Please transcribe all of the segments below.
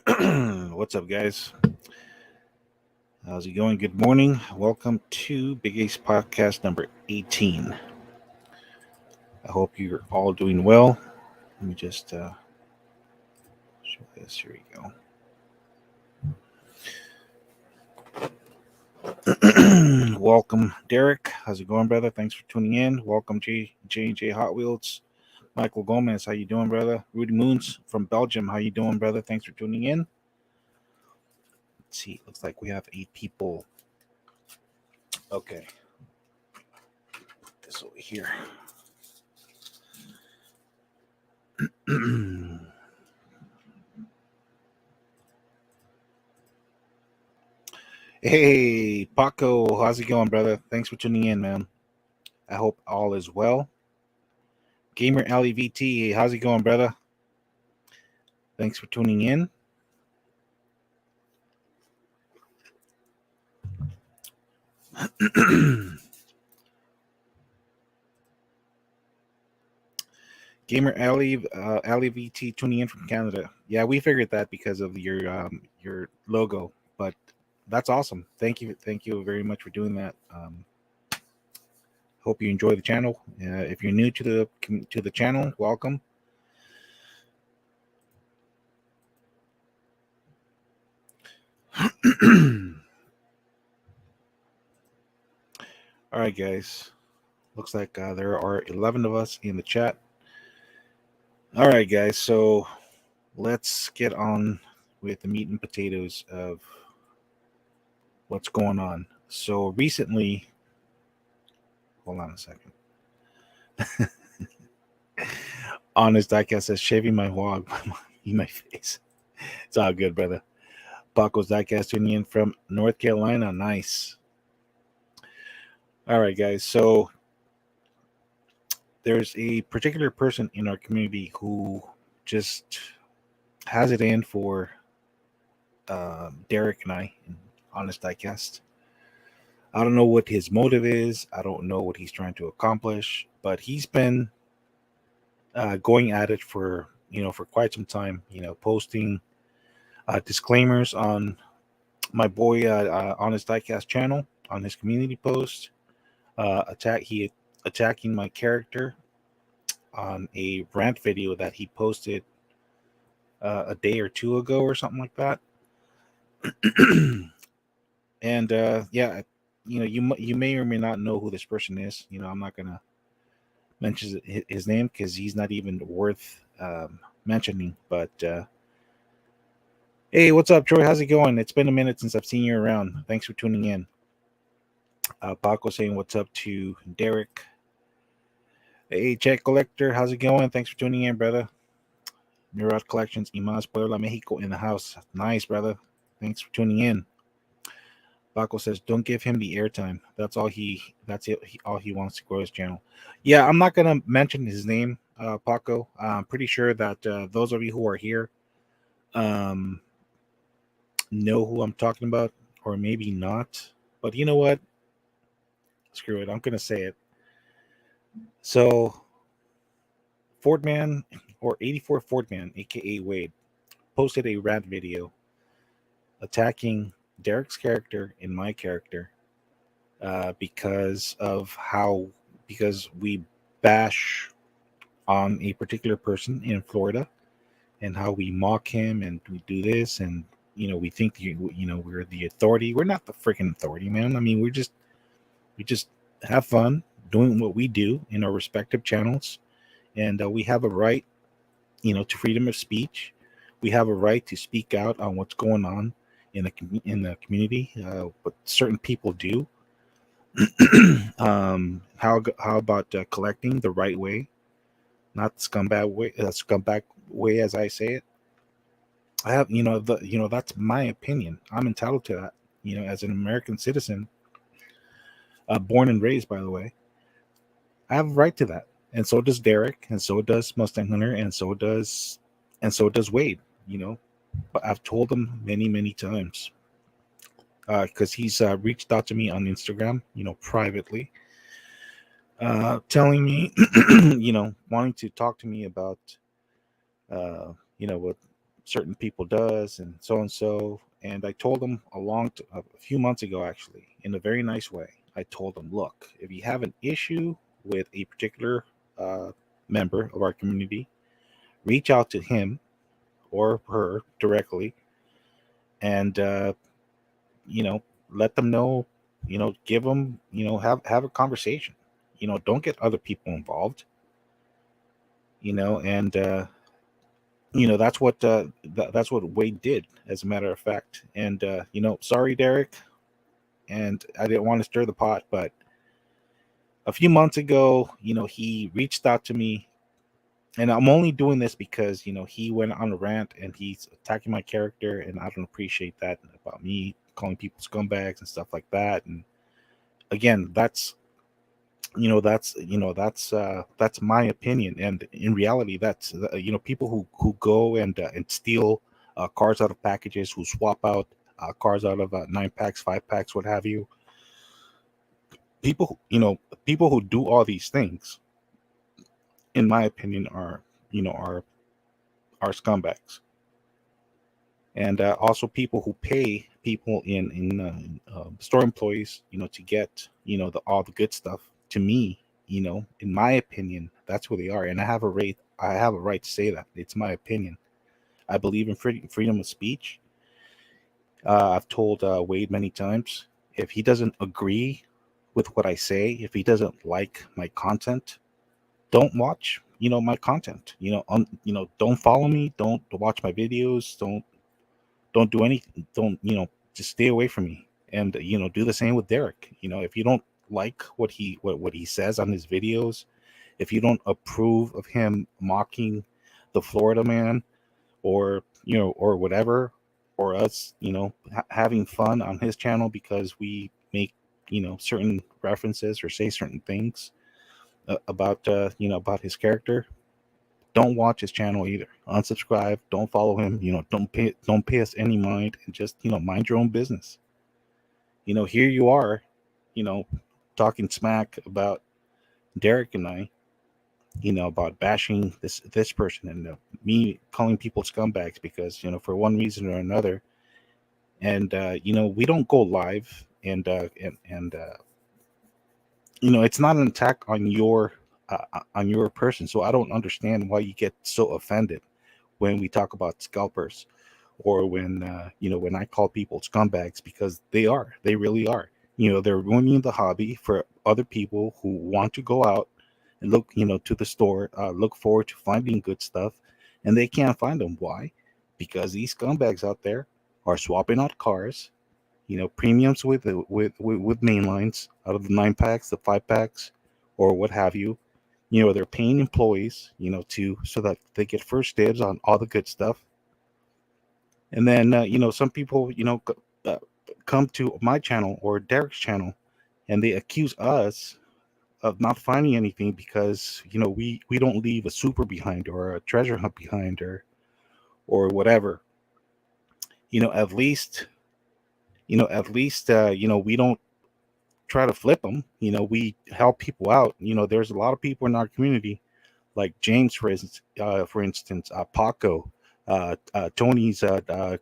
What's up, guys? How's it going? Good morning. Welcome to Big Ace Podcast number 18. I hope you're all doing well. Let me just show this. Here we go. Welcome, Derek. How's it going, brother? Thanks for tuning in. Welcome, J Hot Wheels. Michael Gomez, how you doing, brother? Rudy Moons from Belgium, how you doing, brother? Thanks for tuning in. Let's see. Looks like we have 8 people. Okay. Put this over here. Hey, Paco, how's it going, brother? Thanks for tuning in, man. I hope all is well. Gamer LEVT, how's it going, brother? Thanks for tuning in. Gamer LEVT tuning in from Canada. Yeah, we figured that because of your logo, but that's awesome. Thank you very much for doing that. Hope you enjoy the channel. If you're new to the channel, welcome. All right, guys. Looks like there are 11 of us in the chat. All right, guys. So let's get on with the meat and potatoes of what's going on. So recently, hold on a second. Honest Diecast says, shaving my hog in my face. It's all good, brother. Paco's Diecast tuning in from North Carolina. Nice. All right, guys. So there's a particular person in our community who just has it in for Derek and I, Honest Diecast. I don't know what his motive is. I don't know what he's trying to accomplish, but he's been going at it for quite some time. Posting disclaimers on my boy Honest Diecast channel on his community post. Attacking my character on a rant video that he posted a day or two ago or something like that. And yeah, you may or may not know who this person is. I'm not gonna mention his name because he's not even worth mentioning. But hey, what's up, Troy? How's it going? It's been a minute since I've seen you around. Thanks for tuning in. Paco saying what's up to Derek. Hey, Check Collector, how's it going? Thanks for tuning in, brother. Murad Collections, Imas Puebla, Mexico in the house. Nice, brother. Thanks for tuning in. Paco says, "Don't give him the airtime. That's all all he wants to grow his channel." Yeah, I'm not gonna mention his name, Paco. I'm pretty sure that those of you who are here, um, know who I'm talking about, or maybe not. But you know what? Screw it. I'm gonna say it. So, Fordman or 84 Fordman, aka Wade, posted a rant video attacking Derek's character and my character because we bash on a particular person in Florida and how we mock him and we do this and we think we're the authority. We're not the freaking authority, man. I mean, we just have fun doing what we do in our respective channels, and we have a right, to freedom of speech. We have a right to speak out on what's going on in the community. What certain people do. How about collecting the right way, not the scumbag way, as I say it. I have, that's my opinion. I'm entitled to that. As an American citizen, born and raised, by the way, I have a right to that, and so does Derek, and so does Mustang Hunter, and so does Wade. But I've told him many, many times because he's reached out to me on Instagram, privately, telling me, wanting to talk to me about, what certain people does, and so and so. And I told him a few months ago, actually, in a very nice way. I told him, look, if you have an issue with a particular uh, member of our community, reach out to him or her directly, and you know, let them know, give them, have a conversation. Don't get other people involved. And that's what that's what Wade did, as a matter of fact. And sorry, Derek, and I didn't want to stir the pot, but a few months ago, he reached out to me, and I'm only doing this because he went on a rant and he's attacking my character, and I don't appreciate that about me calling people scumbags and stuff like that. And again, that's my opinion, and in reality, that's people who go and steal cars out of packages, who swap out cars out of 9 packs, 5 packs, what have you. People who do all these things, in my opinion, are you know are scumbags. And also people who pay people in store employees, to get all the good stuff. To me, in my opinion, that's who they are, and I have a right to say that. It's my opinion. I believe in freedom of speech. I've told Wade many times, if he doesn't agree with what I say, if he doesn't like my content, don't watch my content. Don't follow me, don't watch my videos, don't do anything, don't just stay away from me. And do the same with Derek. If you don't like what he says on his videos, if you don't approve of him mocking the Florida man, or or whatever, or us having fun on his channel because we make certain references or say certain things about his character, don't watch his channel either. Unsubscribe. Don't follow him. Don't pay us any mind, and just mind your own business. Here you are, you know, talking smack about Derek and I. About bashing this person, and me calling people scumbags because for one reason or another. And we don't go live, and it's not an attack on your person. So I don't understand why you get so offended when we talk about scalpers, or when I call people scumbags, because they really are. They're ruining the hobby for other people who want to go out and look to the store, look forward to finding good stuff, and they can't find them. Why? Because these scumbags out there are swapping out cars, premiums with mainlines out of the 9 packs, the 5 packs, or what have you. They're paying employees, to so that they get first dibs on all the good stuff. And then some people uh, come to my channel or Derek's channel, and they accuse us of not finding anything because we don't leave a super behind, or a treasure hunt behind, or whatever. At least we don't try to flip them. We help people out. There's a lot of people in our community, like James, for instance, Paco, Tony's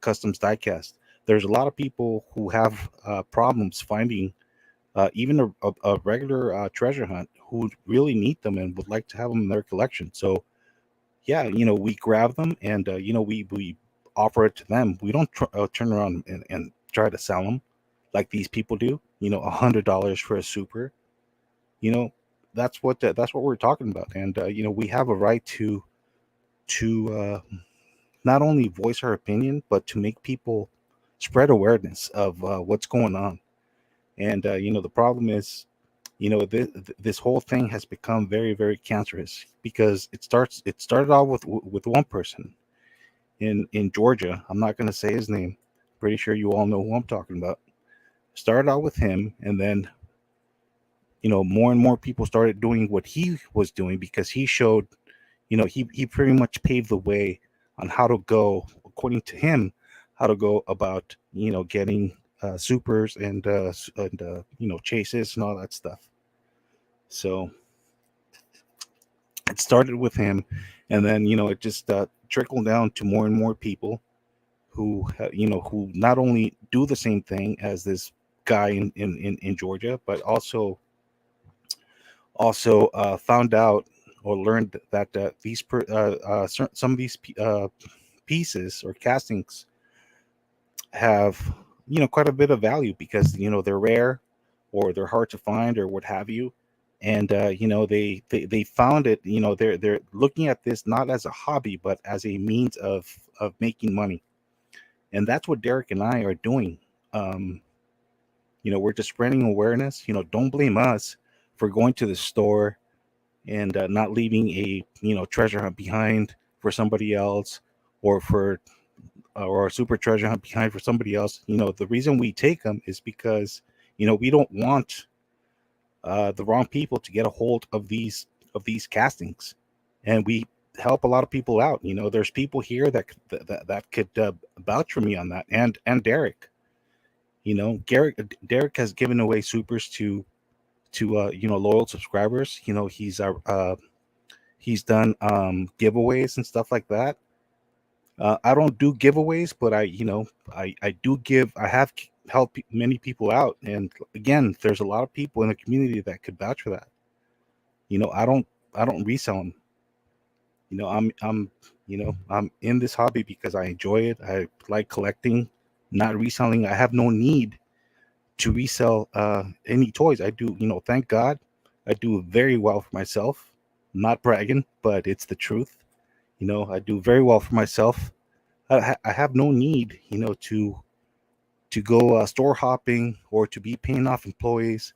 Customs Diecast. There's a lot of people who have problems finding even a regular treasure hunt, who really need them and would like to have them in their collection. So yeah, we grab them, and we offer it to them. We don't turn around and try to sell them like these people do. $100 for a super. You know, that's what we're talking about. And we have a right to not only voice our opinion, but to make people spread awareness of what's going on. And the problem is, this whole thing has become very, very cancerous, because it started off with one person in Georgia. I'm not going to say his name. Pretty sure you all know who I'm talking about. Started out with him, and then more and more people started doing what he was doing, because he showed, he pretty much paved the way on how to go, according to him, how to go about getting supers and chases and all that stuff. So it started with him, and then it just trickle down to more and more people who who not only do the same thing as this guy in Georgia, but also found out or learned that some of these pieces or castings have quite a bit of value because they're rare or they're hard to find or what have you. And they found it. They're looking at this not as a hobby but as a means of making money. And that's what Derek and I are doing. um we're just spreading awareness. Don't blame us for going to the store and not leaving a treasure hunt behind for somebody else, or for or a super treasure hunt behind for somebody else. The reason we take them is because we don't want the wrong people to get a hold of these castings, and we help a lot of people out. There's people here that could vouch for me on that, and Derek. Derek has given away supers to loyal subscribers. He's done giveaways and stuff like that. I don't do giveaways, but I do give. I have helped many people out, and again, there's a lot of people in the community that could vouch for that. I don't resell them. I'm in this hobby because I enjoy it. I like collecting, not reselling. I have no need to resell any toys. I do. Thank God, I do very well for myself. Not bragging, but it's the truth. I do very well for myself. I have no need, to go store hopping or to be paying off employees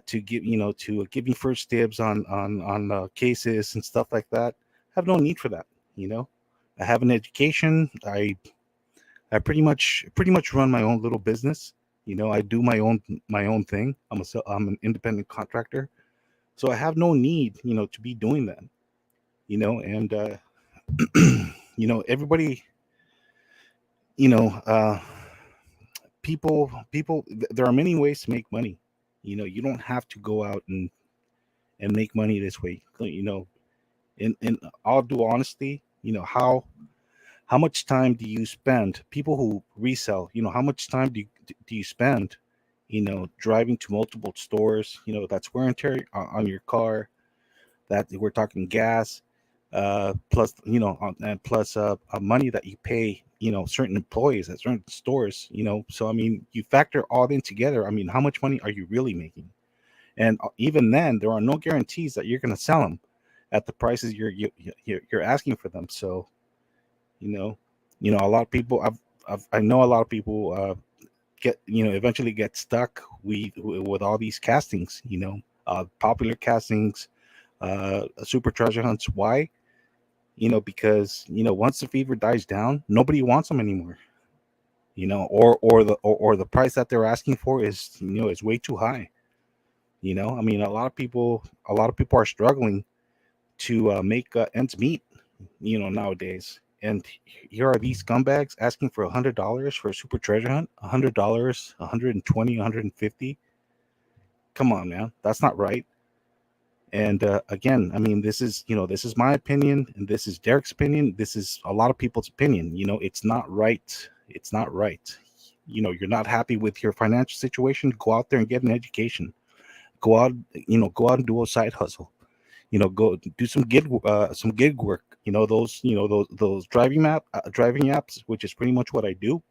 to give me first dibs on cases and stuff like that. I have no need for that. You know, I have an education. I pretty much run my own little business. I do my own thing. I'm an independent contractor, so I have no need, to be doing that. And everybody, you know, uh, there are many ways to make money. You don't have to go out and make money this way. In all due honesty, how much time do you spend? People who resell, how much time do you spend? Driving to multiple stores. That's wear and tear on your car. That we're talking gas, plus and plus money that you pay certain employees at certain stores. So I mean, you factor all in together. I mean, how much money are you really making? And even then, there are no guarantees that you're going to sell them at the prices you're asking for them. So you know a lot of people, I know a lot of people get eventually get stuck with all these castings. Popular castings, super treasure hunts. Why? Because once the fever dies down, nobody wants them anymore. Or the price that they're asking for is way too high. I mean, a lot of people are struggling to make ends meet. Nowadays. And here are these scumbags asking for $100 for a super treasure hunt. $100, 120, 150. Come on, man, that's not right. And again, I mean, this is my opinion, and this is Derek's opinion. This is a lot of people's opinion. It's not right. It's not right. You're not happy with your financial situation. Go out there and get an education. Go out and do a side hustle. Go do some gig work. Those driving apps, which is pretty much what I do.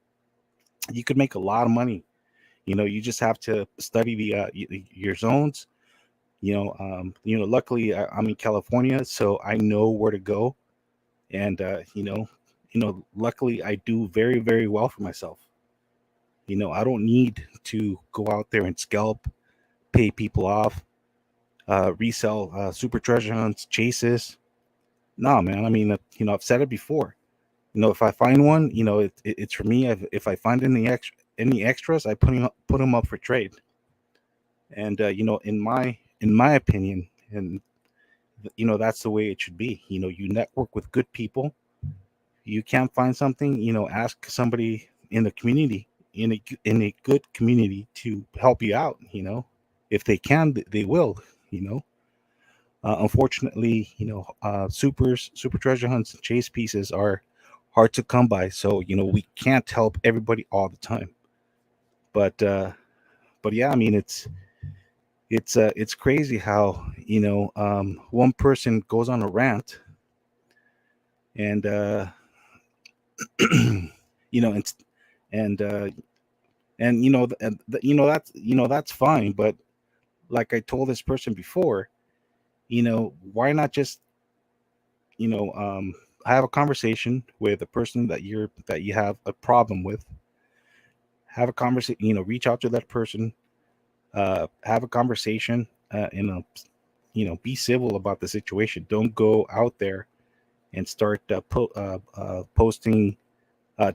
You could make a lot of money. You just have to study your zones. Luckily I'm in California, so I know where to go. And luckily I do very, very well for myself. I don't need to go out there and scalp, pay people off, resell super treasure hunts, chases. No, man. I mean, I've said it before. If I find one, it's for me. If I find any extras, I put them up for trade. And in my opinion, and that's the way it should be. You network with good people. You can't find something, ask somebody in the community, in a good community, to help you out. If they can, they will. You know. Unfortunately, super treasure hunts and chase pieces are hard to come by. So we can't help everybody all the time. But yeah, I mean it's crazy how one person goes on a rant and you know and and that's fine. But like I told this person before, why not just you know um have a conversation with a person that you have a problem with. Have a conversation, reach out to that person, have a conversation, be civil about the situation. Don't go out there and start posting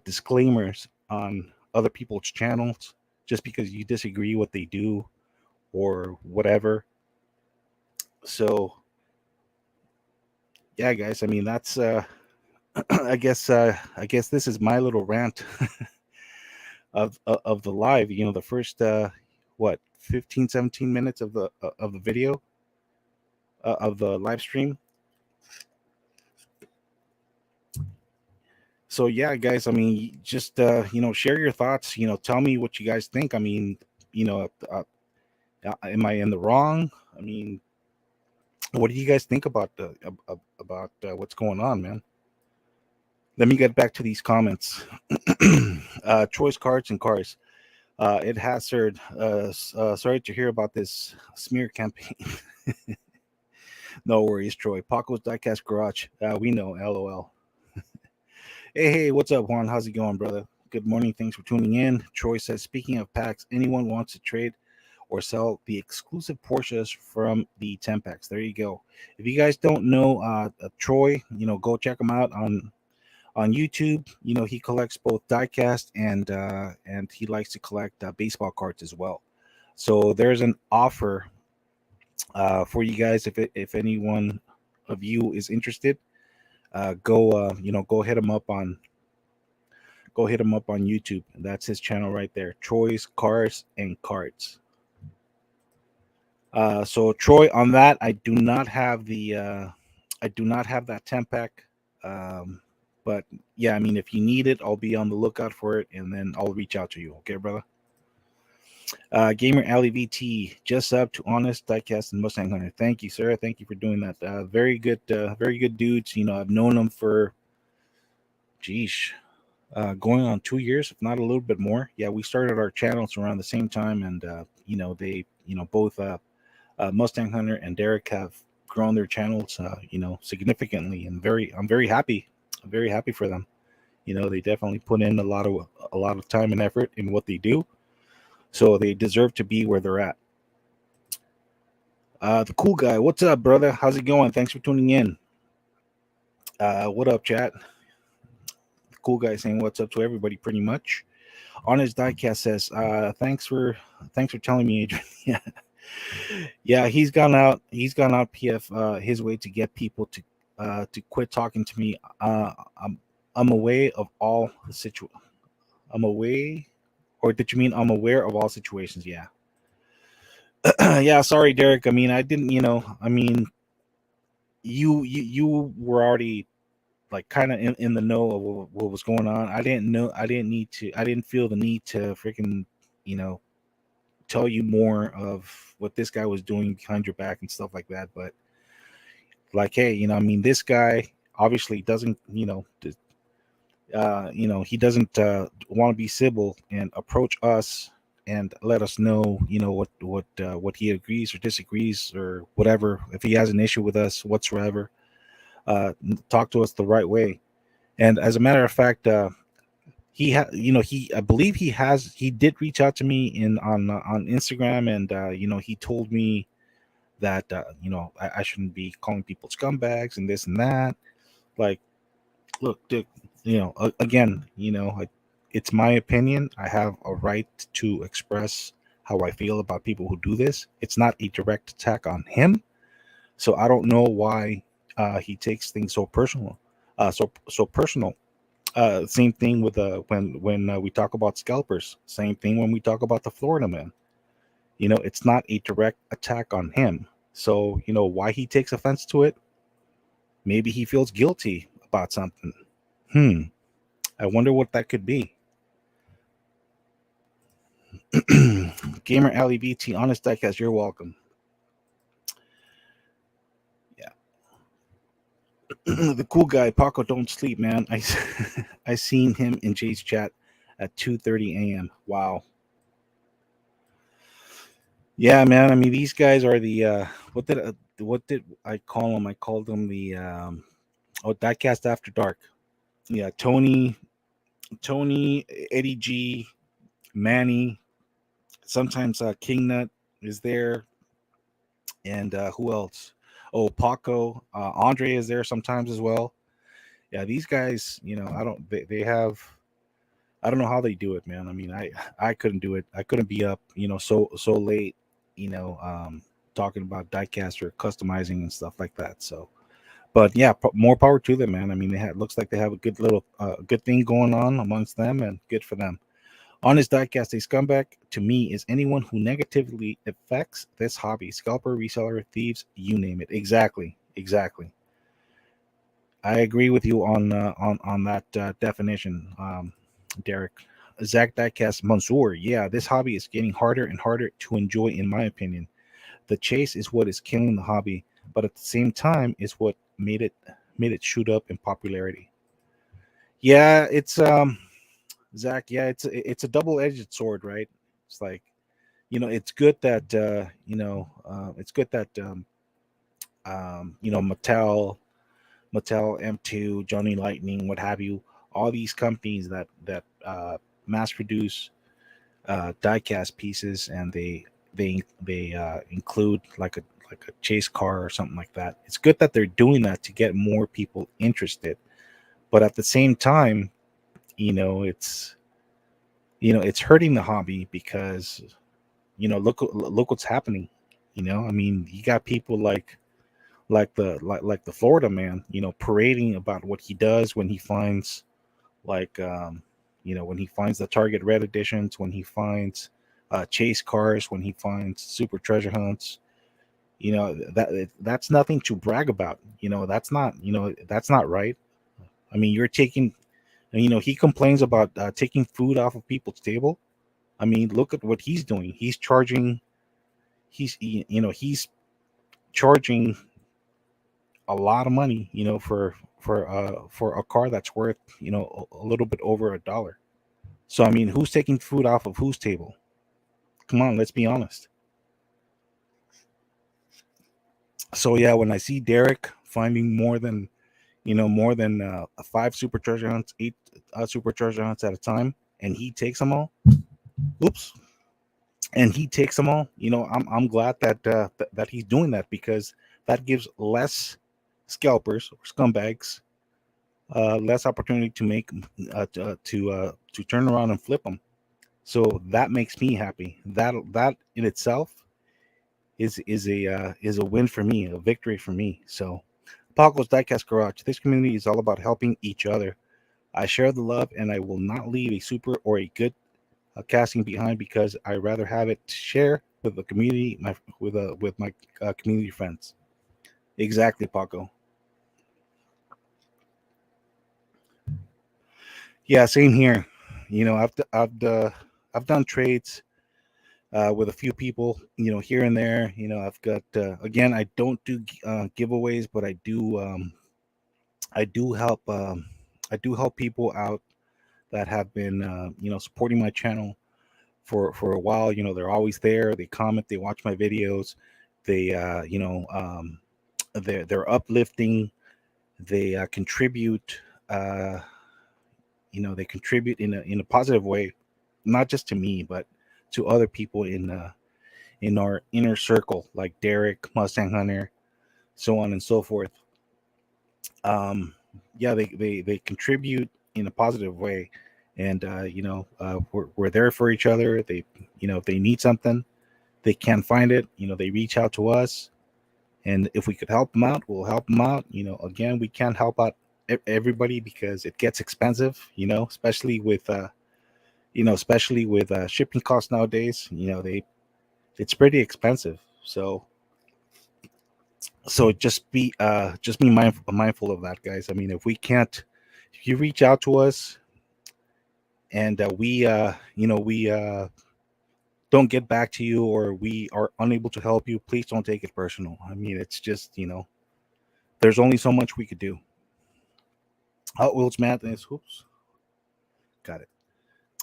disclaimers on other people's channels just because you disagree what they do or whatever. So yeah, guys, I mean that's I guess this is my little rant of the live. The first what 15 17 minutes of the video, of the live stream. So yeah, guys, I mean, just share your thoughts. Tell me what you guys think. I mean, am I in the wrong? I mean, what do you guys think about about what's going on, man? Let me get back to these comments. Choice cards and cars. It has heard. Sorry to hear about this smear campaign. No worries, Troy. Paco's Diecast Garage. We know. LOL. Hey, what's up, Juan? How's it going, brother? Good morning. Thanks for tuning in. Troy says, speaking of packs, anyone wants to trade or sell the exclusive Porsches from the 10 packs? There you go. If you guys don't know Troy, go check him out on YouTube. He collects both diecast and he likes to collect baseball cards as well. So there's an offer for you guys if anyone of you is interested. Go hit him up on YouTube. That's his channel right there. Troy's Cars and Cards. So Troy, on that, I do not have that 10 pack. But yeah, I mean, if you need it, I'll be on the lookout for it, and then I'll reach out to you. Okay, brother. Gamer Ali VT, just up to Honest Diecast and Mustang Hunter. Thank you, sir. Thank you for doing that. Very good dudes. I've known them for, geesh, going on 2 years, if not a little bit more. Yeah, we started our channels around the same time, and they, both Mustang Hunter and Derek have grown their channels, significantly, and I'm very happy. I'm very happy for them. They definitely put in a lot of time and effort in what they do, so they deserve to be where they're at. The cool guy, what's up, brother? How's it going? Thanks for tuning in. What up, chat? The cool guy saying what's up to everybody, pretty much. Honest Diecast says, thanks for telling me, Adrian. Yeah. Yeah, he's gone out PF his way to get people to quit talking to me. I'm aware of all the I'm aware, or did you mean I'm aware of all situations? Yeah. Yeah, sorry, Derek. I mean, I didn't, I mean, you were already like kind of in the know of what was going on. I didn't feel the need to freaking, tell you more of what this guy was doing behind your back and stuff like that. But like, hey, I mean, this guy obviously doesn't, he doesn't want to be civil and approach us and let us know, what he agrees or disagrees or whatever. If he has an issue with us whatsoever, talk to us the right way. And as a matter of fact, I believe he did reach out to me on Instagram, and he told me that I shouldn't be calling people scumbags and this and that. Like, look, dude, again, it's my opinion. I have a right to express how I feel about people who do this. It's not a direct attack on him, so I don't know why he takes things so personal. So personal. Same thing with when we talk about scalpers. Same thing when we talk about the Florida man. It's not a direct attack on him. So, why he takes offense to it? Maybe he feels guilty about something. I wonder what that could be. Gamer Alley BT, honest diecast, you're welcome. Yeah. The cool guy, Paco, don't sleep, man. I seen him in Jay's chat at 2:30 a.m. Wow. Yeah, man. I mean, these guys are the what did I call them? I called them the Diecast After Dark. Yeah, Tony, Eddie G, Manny. Sometimes King Nut is there, and who else? Oh, Paco, Andre is there sometimes as well. Yeah, these guys, I don't. They have. I don't know how they do it, man. I mean, I couldn't do it. I couldn't be up, so late, talking about diecast or customizing and stuff like that. So, but yeah, more power to them, man. I mean, looks like they have a good thing going on amongst them, and good for them. Honest Diecast, a scumbag to me is anyone who negatively affects this hobby. Scalper, reseller, thieves, you name it. Exactly, exactly. I agree with you on that definition, Derek. Zach Diecast Mansour. Yeah, this hobby is getting harder and harder to enjoy, in my opinion. The chase is what is killing the hobby, but at the same time, is what made it shoot up in popularity. Yeah, it's Zach. Yeah, it's a double-edged sword, right? It's like, it's good that it's good that Mattel, M2, Johnny Lightning, what have you, all these companies that mass produce diecast pieces, and they include like a chase car or something like that. It's good that they're doing that to get more people interested, but at the same time, it's it's hurting the hobby because look what's happening. I mean, you got people like the Florida man, parading about what he does when he finds like when he finds the Target Red editions, when he finds chase cars, when he finds super treasure hunts. That's nothing to brag about. That's not right. I mean, you're taking, he complains about taking food off of people's table. I mean, look at what he's doing. He's charging a lot of money, for a car that's worth, a little bit over $1. So I mean, who's taking food off of whose table? Come on, let's be honest. So yeah, when I see Derek finding more than 5 super treasure hunts, 8 super treasure hunts at a time, and he takes them all. Oops. And he takes them all. I'm glad that he's doing that, because that gives less scalpers or scumbags less opportunity to make to turn around and flip them. So that makes me happy. That in itself is a win for me, a victory for me. So, Paco's Diecast Garage. This community is all about helping each other. I share the love, and I will not leave a super or a good casting behind, because I rather have it to share with the community, with my community friends. Exactly, Paco. Yeah, same here. I've done trades with a few people, here and there. I've got again, I don't do giveaways, but I do help I do help people out that have been supporting my channel for a while. They're always there. They comment, they watch my videos, they they're uplifting, they contribute. They contribute in a positive way, not just to me, but to other people in our inner circle, like Derek, Mustang Hunter, so on and so forth. Yeah, they contribute in a positive way, and we're there for each other. If they need something, they can't find it. They reach out to us, and if we could help them out, we'll help them out. Again, we can't help out everybody, because it gets expensive. Especially with shipping costs nowadays. It's pretty expensive. So So just be mindful of that, guys. I mean, if you reach out to us and we don't get back to you, or we are unable to help you, please don't take it personal. I mean, it's just, there's only so much we could do. Hot Wheels Madness. Oops, got it.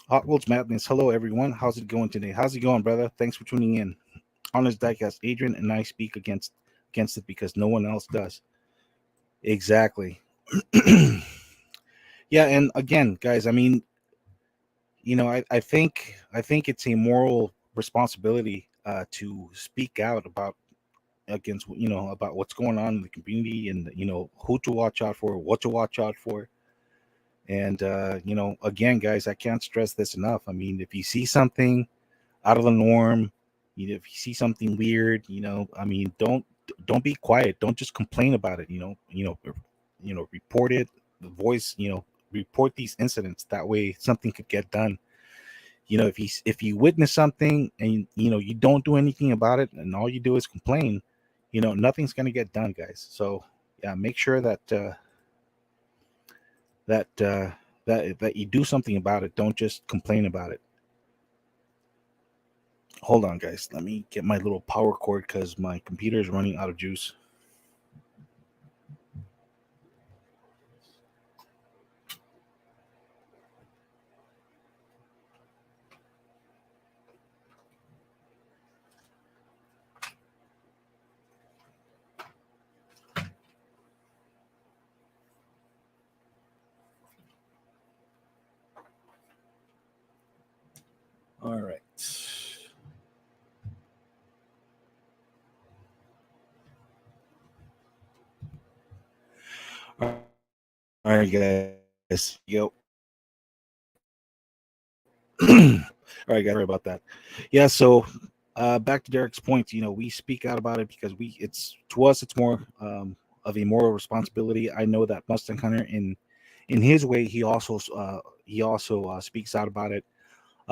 Hot Wheels Madness. Hello, everyone. How's it going today? How's it going, brother? Thanks for tuning in. On this diecast, Adrian and I speak against it because no one else does. Exactly. Yeah, and again, guys, I mean, I think it's a moral responsibility to speak out against about what's going on in the community, and who to watch out for, what to watch out for. And again, guys, I can't stress this enough. I mean, if you see something out of the norm, if you see something weird, I mean, don't be quiet. Don't just complain about it. Report it. The voice, report these incidents. That way, something could get done. If you witness something and you don't do anything about it, and all you do is complain, nothing's gonna get done, guys. So yeah, make sure that you do something about it. Don't just complain about it. Hold on, guys. Let me get my little power cord because my computer is running out of juice. All right. All right, guys. Yo. All right, guys. Sorry about that. Yeah. So back to Derek's point. We speak out about it because it's to us, it's more of a moral responsibility. I know that Mustang Hunter, in his way, he also speaks out about it.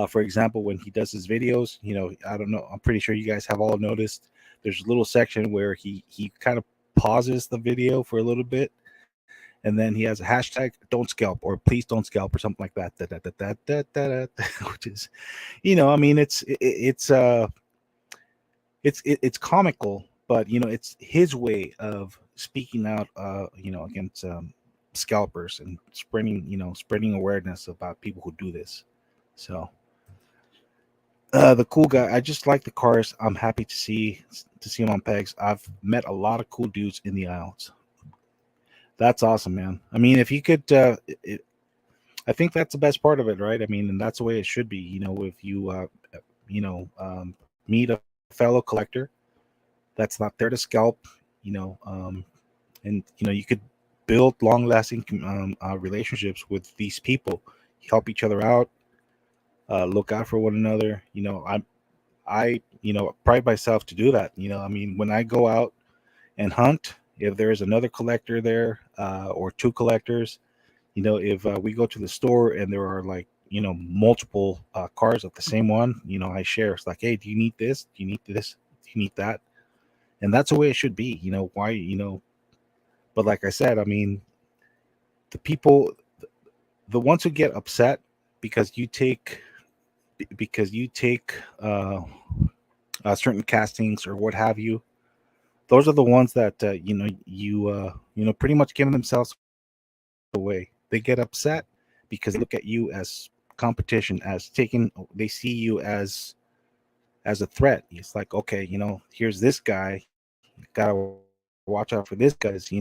For example, when he does his videos, I don't know, I'm pretty sure you guys have all noticed. There's a little section where he kind of pauses the video for a little bit, and then he has a hashtag "don't scalp" or "please don't scalp" or something like that. Which is, I mean, it's comical, but it's his way of speaking out, against scalpers, and spreading awareness about people who do this. So the cool guy. I just like the cars. I'm happy to see him on pegs. I've met a lot of cool dudes in the aisles. That's awesome, man. I mean, if you could, I think that's the best part of it, right? I mean, and that's the way it should be. If you, meet a fellow collector that's not there to scalp, you know, um, and you could build long-lasting relationships with these people, help each other out, look out for one another. I pride myself to do that. I mean, when I go out and hunt, if there's another collector there, or two collectors, if we go to the store and there are, like, multiple cars of the same one, I share. It's like, hey, do you need this? Do you need this? Do you need that? And that's the way it should be. Why? But like I said, I mean, the people, the ones who get upset because you take certain castings or what have you, those are the ones that pretty much giving themselves away. They get upset because they look at you as competition, as taking. They see you as a threat. It's like, okay, here's this guy. Gotta watch out for this guy. He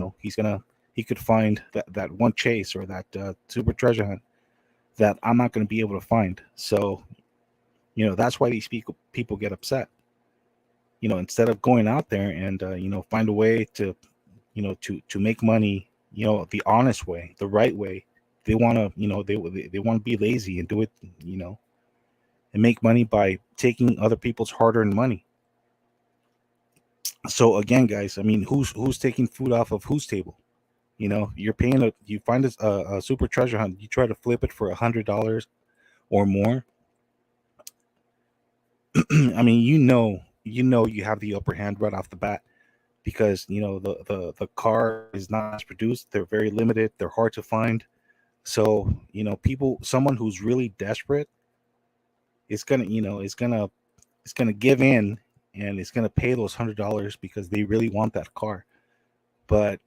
could find that one chase or that super treasure hunt that I'm not going to be able to find. So that's why these people get upset. Instead of going out there and find a way to to make money, the honest way, the right way. They want to, they want to be lazy and do it, and make money by taking other people's hard-earned money. So again, guys, I mean, who's taking food off of whose table? You find a super treasure hunt, you try to flip it for $100 or more. I mean, you have the upper hand right off the bat. because the car is not mass produced. They're very limited. They're hard to find. So someone who's really desperate is gonna it's gonna give in, and it's gonna pay those $100 because they really want that car. But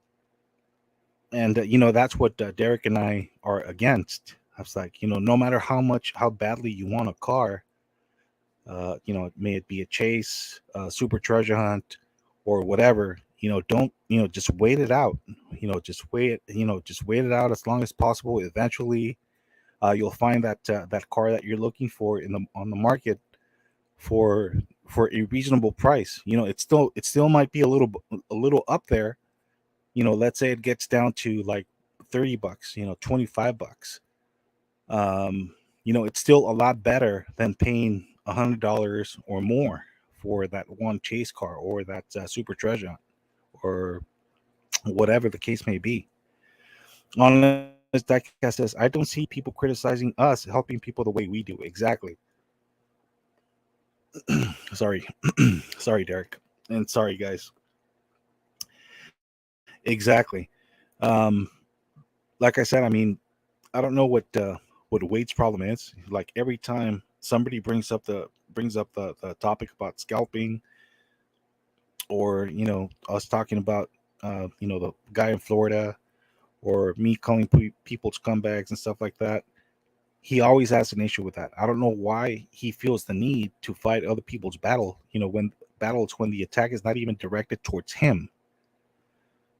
that's what Derek and I are against. I was like, no matter how badly you want a car, may it be a chase, super treasure hunt, or whatever, don't, just wait it out. Just wait it out as long as possible. Eventually, you'll find that car that you're looking for on the market for a reasonable price. It still might be a little up there. Let's say it gets down to like $30, $25. It's still a lot better than paying $100 or more for that one chase car, or that super treasure hunt, or whatever the case may be. Honest Diecast says, I don't see people criticizing us helping people the way we do. Exactly. Sorry. Sorry, Derek. And sorry, guys. Exactly. Um, like I said, I mean, I don't know what Wade's problem is. Like, every time somebody brings up the topic about scalping, or us talking about the guy in Florida, or me calling people scumbags and stuff like that, he always has an issue with that. I don't know why he feels the need to fight other people's when the attack is not even directed towards him.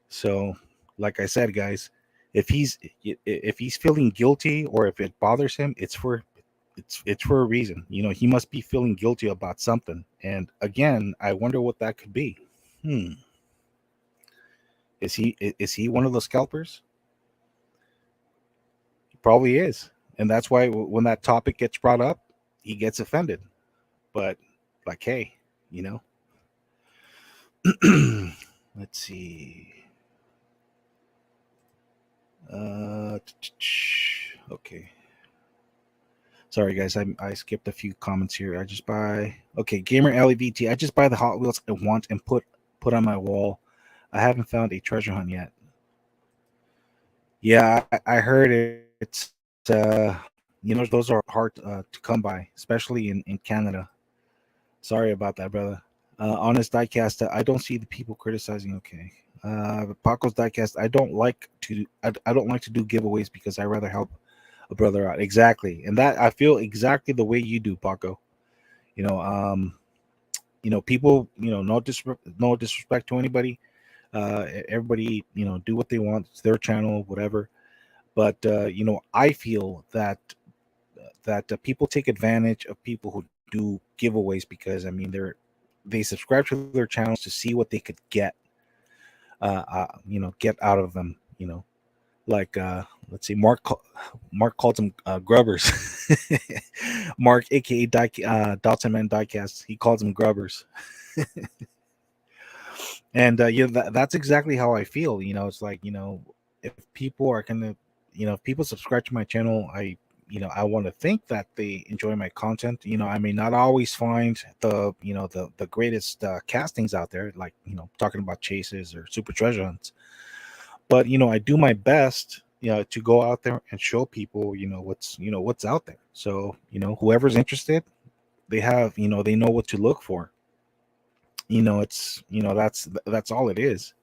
So, like I said, guys, if he's feeling guilty, or if it bothers him, it's for a reason. He must be feeling guilty about something. And again, I wonder what that could be. Hmm. Is he one of the scalpers? He probably is. And that's why when that topic gets brought up, he gets offended. But, like, hey, you know. Let's see. Okay. Sorry, guys. I skipped a few comments here. I just buy. Okay, Gamer LEVT. I just buy the Hot Wheels I want and put on my wall. I haven't found a treasure hunt yet. Yeah, I heard it's those are hard to come by, especially in Canada. Sorry about that, brother. Honest Diecast. I don't see the people criticizing. Okay. Paco's Diecast. I don't like to do giveaways because I rather help a brother out. Exactly, and that I feel exactly the way you do, Paco. You know, um, people. No disrespect to anybody. Everybody, do what they want. It's their channel, whatever. But I feel that people take advantage of people who do giveaways, because I mean they subscribe to their channels to see what they could get out of them. Like, let's see, Mark called them grubbers. Mark, aka Dalton Man Diecast, he calls them grubbers. And that's exactly how I feel. It's like, if people are gonna, if people subscribe to my channel, I want to think that they enjoy my content. I may not always find the greatest castings out there, like, talking about chases or super treasure hunts, but I do my best, to go out there and show people, what's out there. So, whoever's interested, they know what to look for. It's that's all it is.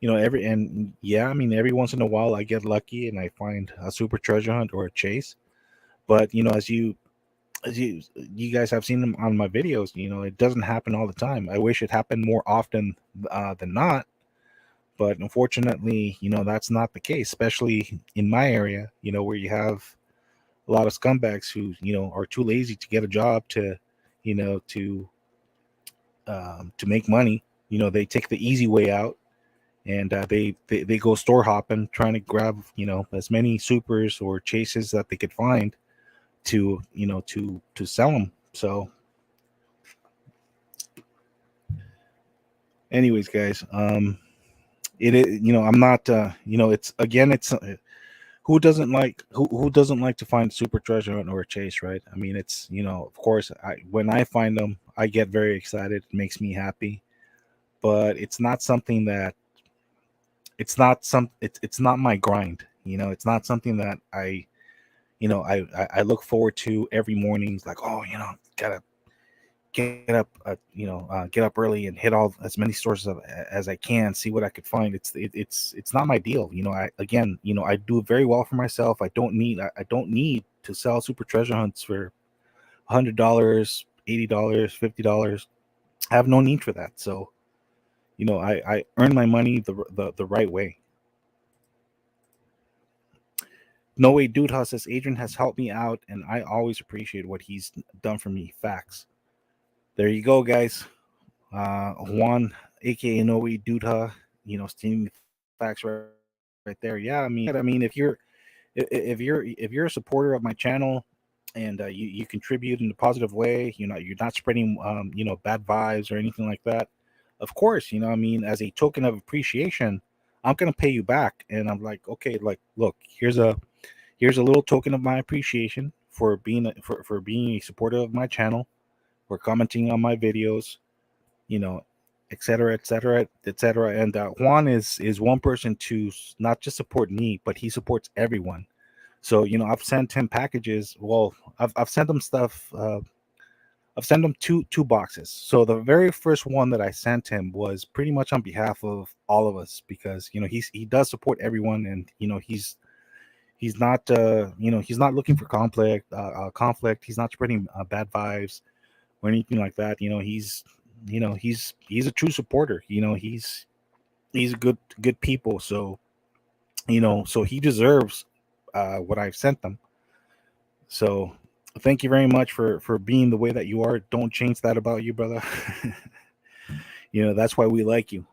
I mean, every once in a while I get lucky and I find a super treasure hunt or a chase. But as you guys have seen them on my videos, it doesn't happen all the time. I wish it happened more often than not. But unfortunately, that's not the case, especially in my area, where you have a lot of scumbags who, are too lazy to get a job to, to make money. They take the easy way out, and they go store hopping, trying to grab, as many supers or chases that they could find to, to sell them. So, anyways, guys, I'm not, it's who doesn't like to find super treasure hunt or a chase, right? I mean, it's, of course, when I find them, I get very excited. It makes me happy. but it's not something that it's not my grind. It's not something that I look forward to every morning. It's like, oh, gotta get up early and hit all as many stores as I can, see what I could find. It's not my deal. I do very well for myself. I don't need to sell super treasure hunts for $100, $80, $50. I have no need for that. So I earn my money the right way. No way, dude. How says Adrian has helped me out, and I always appreciate what he's done for me. Facts. There you go, guys. Juan, aka No Way Dude, stealing the facts right there. Yeah, if you're a supporter of my channel, and you contribute in a positive way, you're not spreading bad vibes or anything like that. Of course, as a token of appreciation, I'm gonna pay you back, and I'm like, okay, like, look, here's a little token of my appreciation for being a supporter of my channel, for commenting on my videos, you know, et cetera, et cetera, et cetera. And Juan is one person to not just support me, but he supports everyone. So I've sent him packages. Well, I've sent him stuff. I've sent him two boxes. So the very first one that I sent him was pretty much on behalf of all of us, because he does support everyone, and he's not looking for conflict. He's not spreading bad vibes or anything like that. He's a true supporter. He's a good people. So so he deserves what I've sent them. So thank you very much for being the way that you are. Don't change that about you, brother. That's why we like you.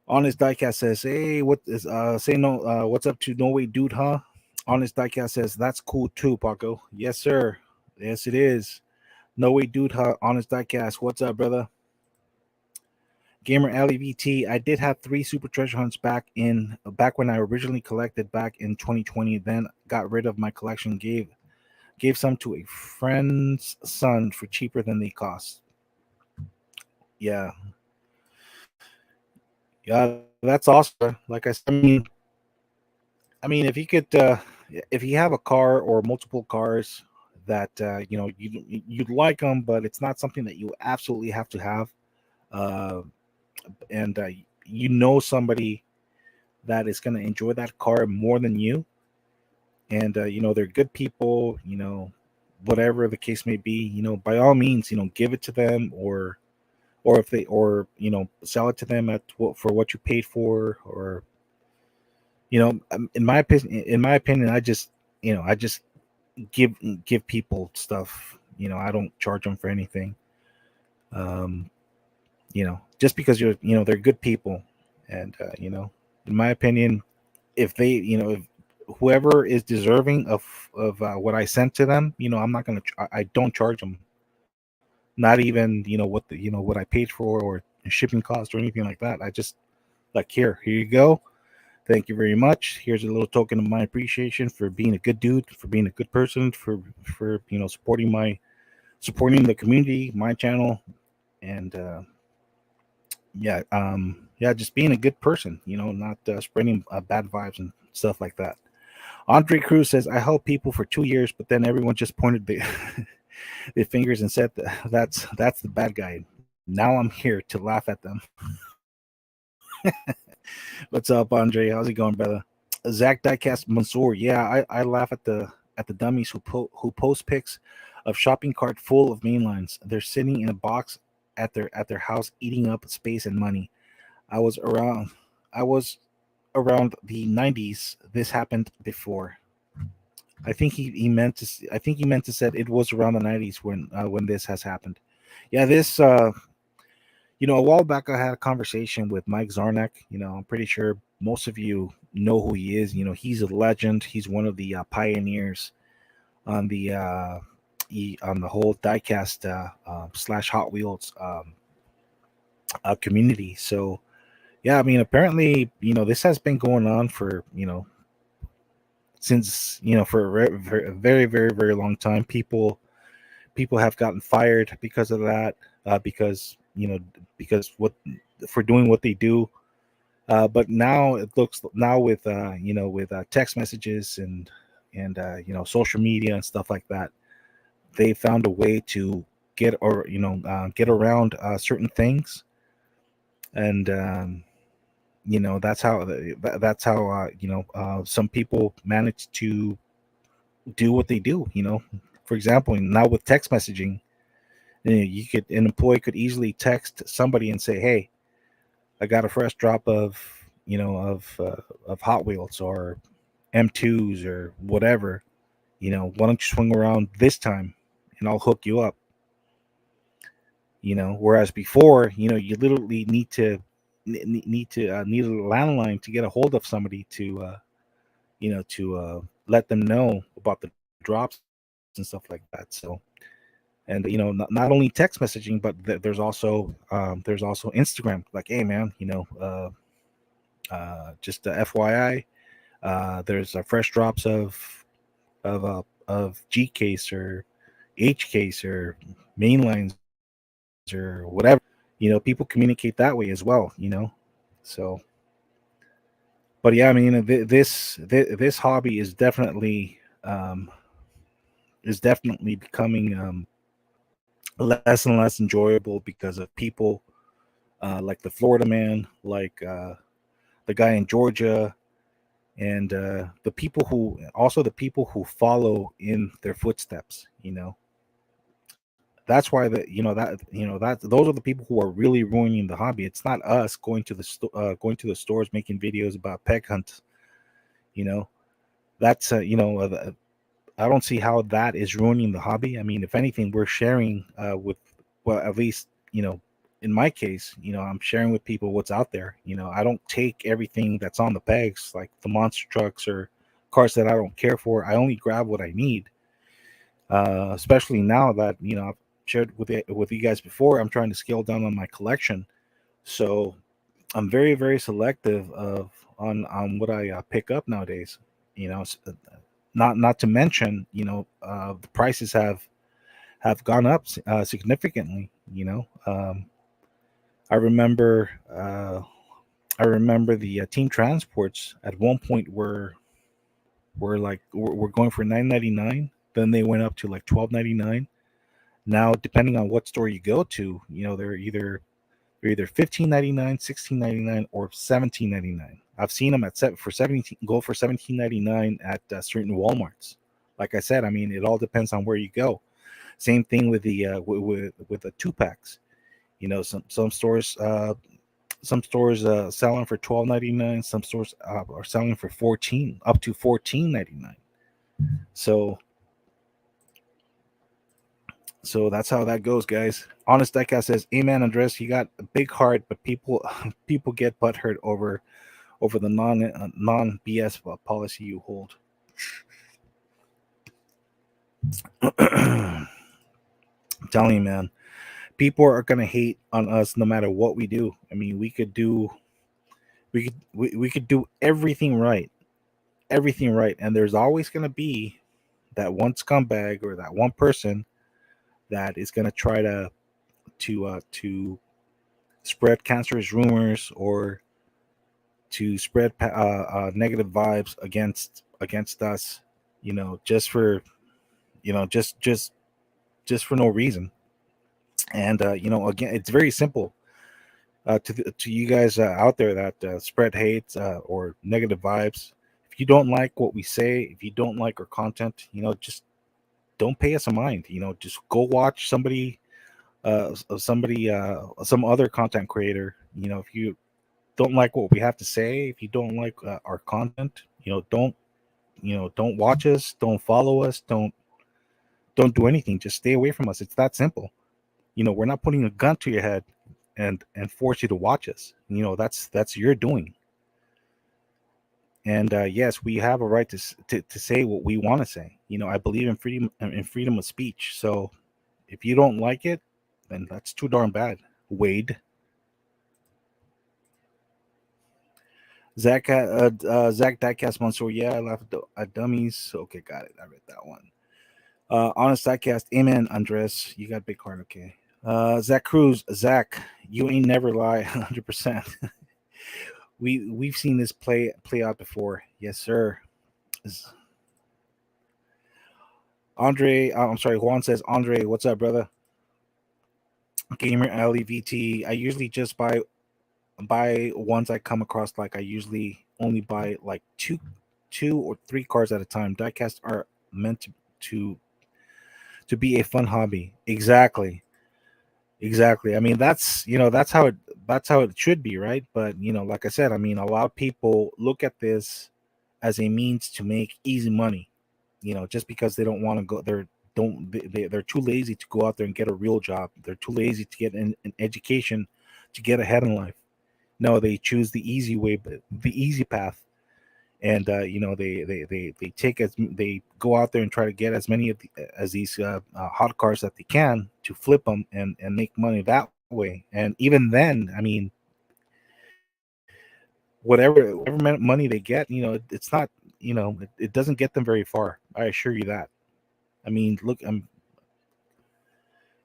Honest Diecast says, hey, what is say no what's up to No Way Dude, huh? Honest Diecast says, that's cool too, Paco. Yes, sir. Yes, it is. No Way Dude, huh? Honest Diecast, what's up, brother? Gamer LEVT, I did have 3 super treasure hunts back when I originally collected back in 2020. Then got rid of my collection, gave some to a friend's son for cheaper than they cost. Yeah, that's awesome. Like I said, if you could, if you have a car or multiple cars that you'd like them, but it's not something that you absolutely have to have, uh, and somebody that is going to enjoy that car more than you, and they're good people, whatever the case may be, by all means, give it to them, or if they or sell it to them for what you paid for, or in my opinion, I just give people stuff. I don't charge them for anything. um just because they're good people, and in my opinion, if they if whoever is deserving of what I sent to them, I'm not gonna I don't charge them, not even what I paid for, or shipping cost or anything like that. I just, like, here you go. Thank you very much. Here's a little token of my appreciation for being a good dude, for being a good person, for supporting the community, my channel, and yeah, just being a good person, not spreading bad vibes and stuff like that. Andre Cruz says, I helped people for 2 years, but then everyone just pointed their fingers and said that's the bad guy. Now I'm here to laugh at them. What's up, Andre? How's it going, brother? Zach Diecast Mansour. Yeah, I laugh at the dummies who post pics of shopping cart full of mainlines. They're sitting in a box at their house, eating up space and money. I was around I was around the 90s. This happened before. I think he meant to said it was around the 90s when this has happened. Yeah, this a while back I had a conversation with Mike Zarnak. I'm pretty sure most of you know who he is. He's a legend. He's one of the pioneers on the whole diecast slash Hot Wheels community. So yeah, apparently this has been going on for since for a very, very, very long time. People have gotten fired because of that, because because what for doing what they do. But now it looks now with with text messages and social media and stuff like that, they found a way to get around certain things, and that's how some people manage to do what they do. For example, now with text messaging, an employee could easily text somebody and say, "Hey, I got a fresh drop of of Hot Wheels or M2s or whatever. Why don't you swing around this time, and I'll hook you up." Whereas before, you literally need a landline to get a hold of somebody to let them know about the drops and stuff like that. So, and not only text messaging, but there's also Instagram. Like, hey man, just FYI, there's fresh drops of G case or H case or mainlines or whatever. People communicate that way as well. So, but yeah, I mean, this hobby is definitely becoming less and less enjoyable because of people like the Florida man, like the guy in Georgia, and the people who follow in their footsteps. That's why those are the people who are really ruining the hobby. It's not us going to the stores making videos about peg hunts. You know, that's I don't see how that is ruining the hobby. I mean, if anything, we're sharing well, at least in my case, I'm sharing with people what's out there. I don't take everything that's on the pegs, like the monster trucks or cars that I don't care for. I only grab what I need. Especially now that I've shared with you guys before, I'm trying to scale down on my collection. So I'm very very selective of on what I pick up nowadays. Not to mention, the prices have gone up significantly. I remember I remember the team transports at one point were going for 9.99. Then they went up to like 12.99. Now, depending on what store you go to, they're either 15.99, 16.99, or 17.99. I've seen them for 17 go for 17.99 at certain WalMarts. Like I said, I mean, it all depends on where you go. Same thing with the two packs. Some stores selling for 12.99. Some stores are selling for 14, up to 14.99. So so that's how that goes, guys. Honest Diecast says, "Amen, Andres. You got a big heart, but people people get butthurt over the non BS policy you hold." I'm telling you, man, people are gonna hate on us no matter what we do. I mean, we could do everything right, and there's always gonna be that one scumbag or that one person that is gonna try to spread cancerous rumors or to spread negative vibes against us. Just for just for no reason. And again, it's very simple to you guys out there that spread hate or negative vibes. If you don't like what we say, if you don't like our content, just don't pay us a mind. Just go watch some other content creator. If you don't like what we have to say, if you don't like our content, don't watch us, don't follow us, don't do anything. Just stay away from us. It's that simple. We're not putting a gun to your head and force you to watch us. That's your doing. And yes, we have a right to say what we want to say. I believe in freedom of speech. So if you don't like it, then that's too darn bad. Wade. Zach Diecast Mansour. Yeah, I laugh at dummies. Okay, got it. I read that one. Honest Diecast. Amen, Andres. You got big heart. Okay. Zach Cruz, Zach, you ain't never lie, 100%. We've seen this play out before. Yes, sir. Andre, I'm sorry, Juan says, Andre, what's up, brother? Gamer Alley VT. I usually just buy ones I come across. Like I usually only buy like two or three cars at a time. Diecasts are meant to to be a fun hobby. Exactly. Exactly. I mean, that's how it should be, right? But like I said, I mean, a lot of people look at this as a means to make easy money. Just because they don't want to go, they're too lazy to go out there and get a real job. They're too lazy to get an education to get ahead in life. No, they choose the easy way, the easy path, and they go out there and try to get as many as these hot cars that they can to flip them and make money that way. And even then, I mean, whatever money they get, it's not, it doesn't get them very far. I assure you that. I mean, look,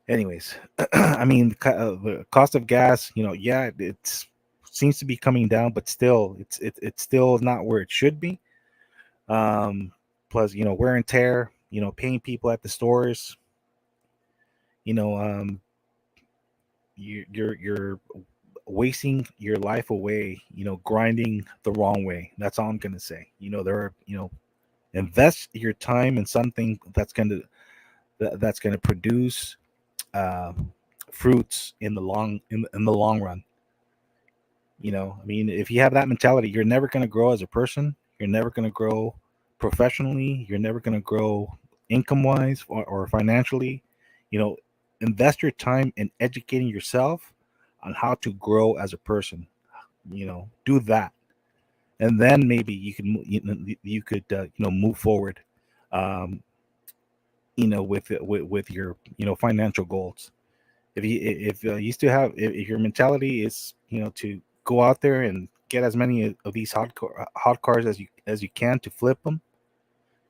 anyways, I mean, the cost of gas, yeah, it's seems to be coming down, but still, it's still not where it should be. Plus, wear and tear, paying people at the stores, you know, um, you're wasting your life away, grinding the wrong way. That's all I'm gonna say. There are, invest your time in something that's gonna produce uh, fruits in the long run. I mean, if you have that mentality, you're never going to grow as a person. You're never going to grow professionally. You're never going to grow income wise or financially. You know, invest your time in educating yourself on how to grow as a person. Do that, and then maybe you could move forward. Um, with your financial goals. If you still have if your mentality is to go out there and get as many of these hot cars as you can to flip them,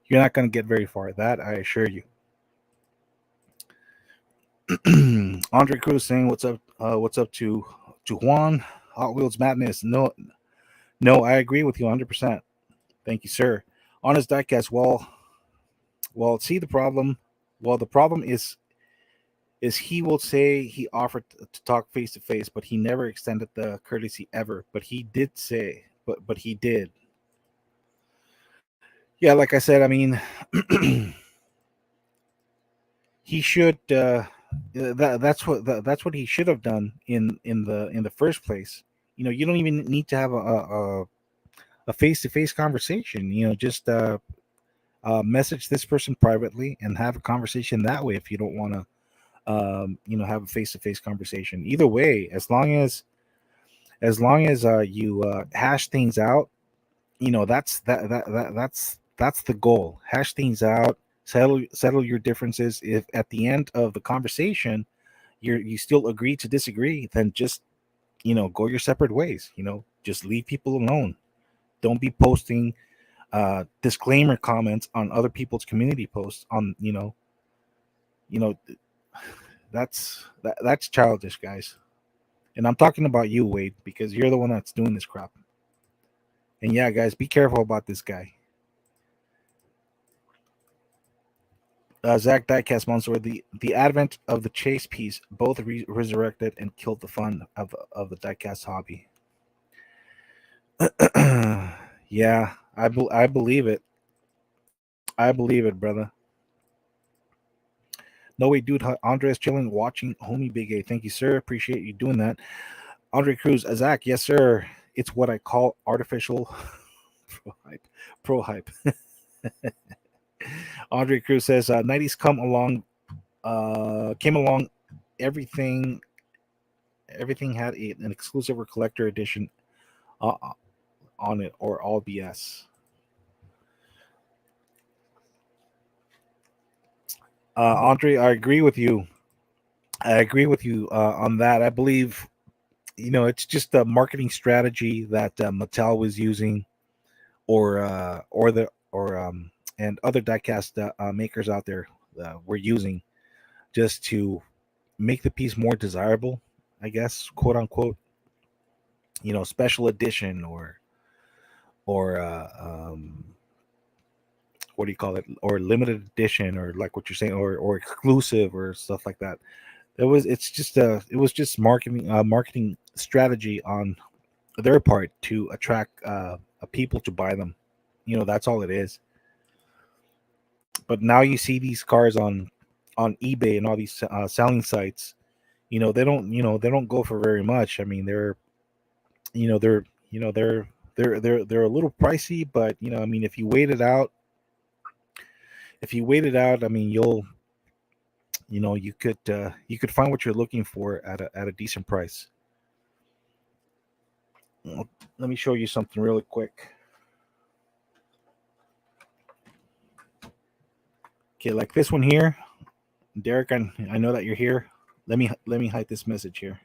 you're not going to get very far. That I assure you. Andre Cruz saying what's up to Juan. Hot Wheels Madness. No, no, I agree with you 100%. Thank you, sir. Honest diecast. Well, see the problem. Well, the problem is he will say he offered to talk face to face, but he never extended the courtesy ever. But he did say, but he did. Yeah, like I said, I mean, he should. That's what he should have done in the first place. You don't even need to have a face to face conversation. Just message this person privately and have a conversation that way if you don't want to have a face-to-face conversation. Either way, as long as you hash things out, that's the goal. Hash things out, settle your differences. If at the end of the conversation you still agree to disagree, then just go your separate ways. Just leave people alone. Don't be posting disclaimer comments on other people's community posts on you know that's childish, guys. And I'm talking about you, Wade, because you're the one that's doing this crap. And yeah, guys, be careful about this guy. Zach Diecast Monster, the advent of the chase piece both resurrected and killed the fun of the diecast hobby. Yeah, I believe it. I believe it, brother. No way, dude. Andres chilling, watching homie Big A. Thank you, sir. Appreciate you doing that. Andre Cruz, Zach, yes, sir. It's what I call artificial pro hype. Pro hype. Andre Cruz says, 90s came along. Everything, everything had an exclusive or collector edition uh, on it, or all BS. Andre, I agree with you. I agree with you on that. I believe it's just a marketing strategy that Mattel was using, or and other diecast makers out there were using just to make the piece more desirable, I guess, quote unquote. Special edition or what do you call it, or limited edition, or like what you're saying, or exclusive or stuff like that. It was just marketing strategy on their part to attract people to buy them. That's all it is. But now you see these cars on eBay and all these selling sites. They don't go for very much. I mean, you know they're you know they're a little pricey, but I mean, if you wait it out, I mean, you could find what you're looking for at a decent price. Well, let me show you something really quick. Okay, like this one here, Derek. I know that you're here. Let me hide this message here.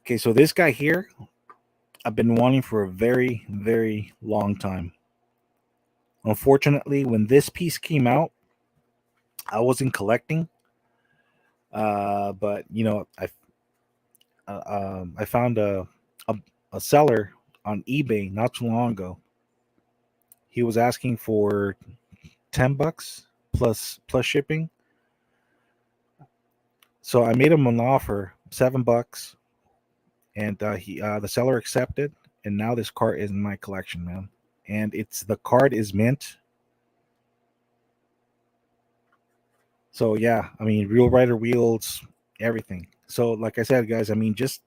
Okay, so this guy here, I've been wanting for a very, very long time. Unfortunately, when this piece came out, I wasn't collecting. But I found a a seller on eBay not too long ago. He was asking for $10 plus shipping. So I made him an offer, $7, and the seller accepted. And now this card is in my collection, man. And the card is mint. So yeah, I mean, real rider wheels, everything. So like I said, guys, I mean, just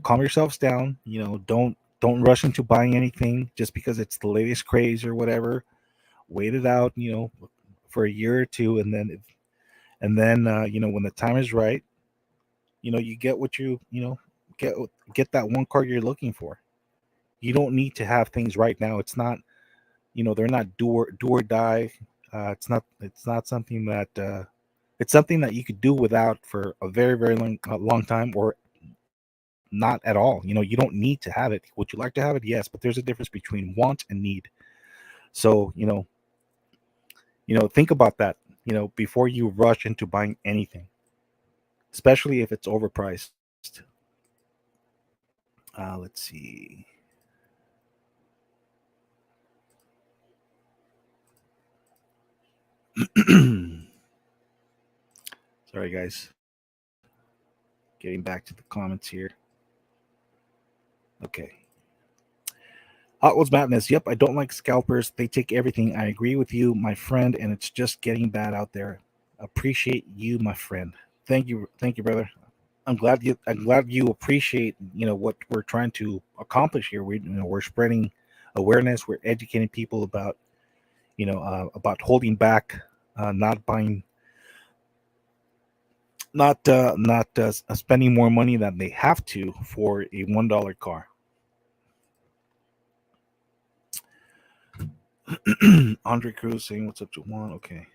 calm yourselves down. Don't rush into buying anything just because it's the latest craze or whatever. Wait it out, for a year or two, and then when the time is right, you get what get get that one card you're looking for. You don't need to have things right now. It's not, they're not do or die. It's not something that it's something that you could do without for a very, very long time, or not at all. You don't need to have it. Would you like to have it? Yes, but there's a difference between want and need. So think about that. Before you rush into buying anything, especially if it's overpriced. Let's see. Sorry, guys. Getting back to the comments here. Okay. Hot Wheels Madness. Yep, I don't like scalpers. They take everything. I agree with you, my friend, and it's just getting bad out there. Appreciate you, my friend. Thank you, brother. I'm glad you appreciate what we're trying to accomplish here. We're spreading awareness. We're educating people about holding back, not buying, not spending more money than they have to for a $1 car. Andre Cruz saying, "What's up to one?" Okay,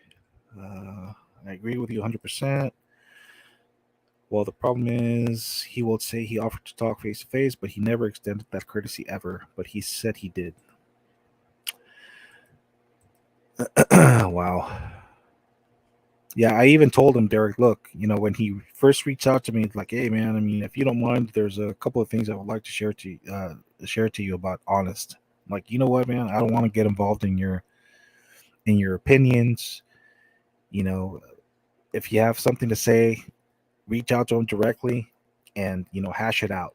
I agree with you 100%. Well, the problem is he will say he offered to talk face to face, but he never extended that courtesy ever. But he said he did. Wow. Yeah, I even told him, Derek, look, when he first reached out to me, like, hey, man, I mean, if you don't mind, there's a couple of things I would like to share to you about Honest. I'm like, you know what, man, I don't want to get involved in your opinions. You know, if you have something to say, reach out to him directly, and hash it out.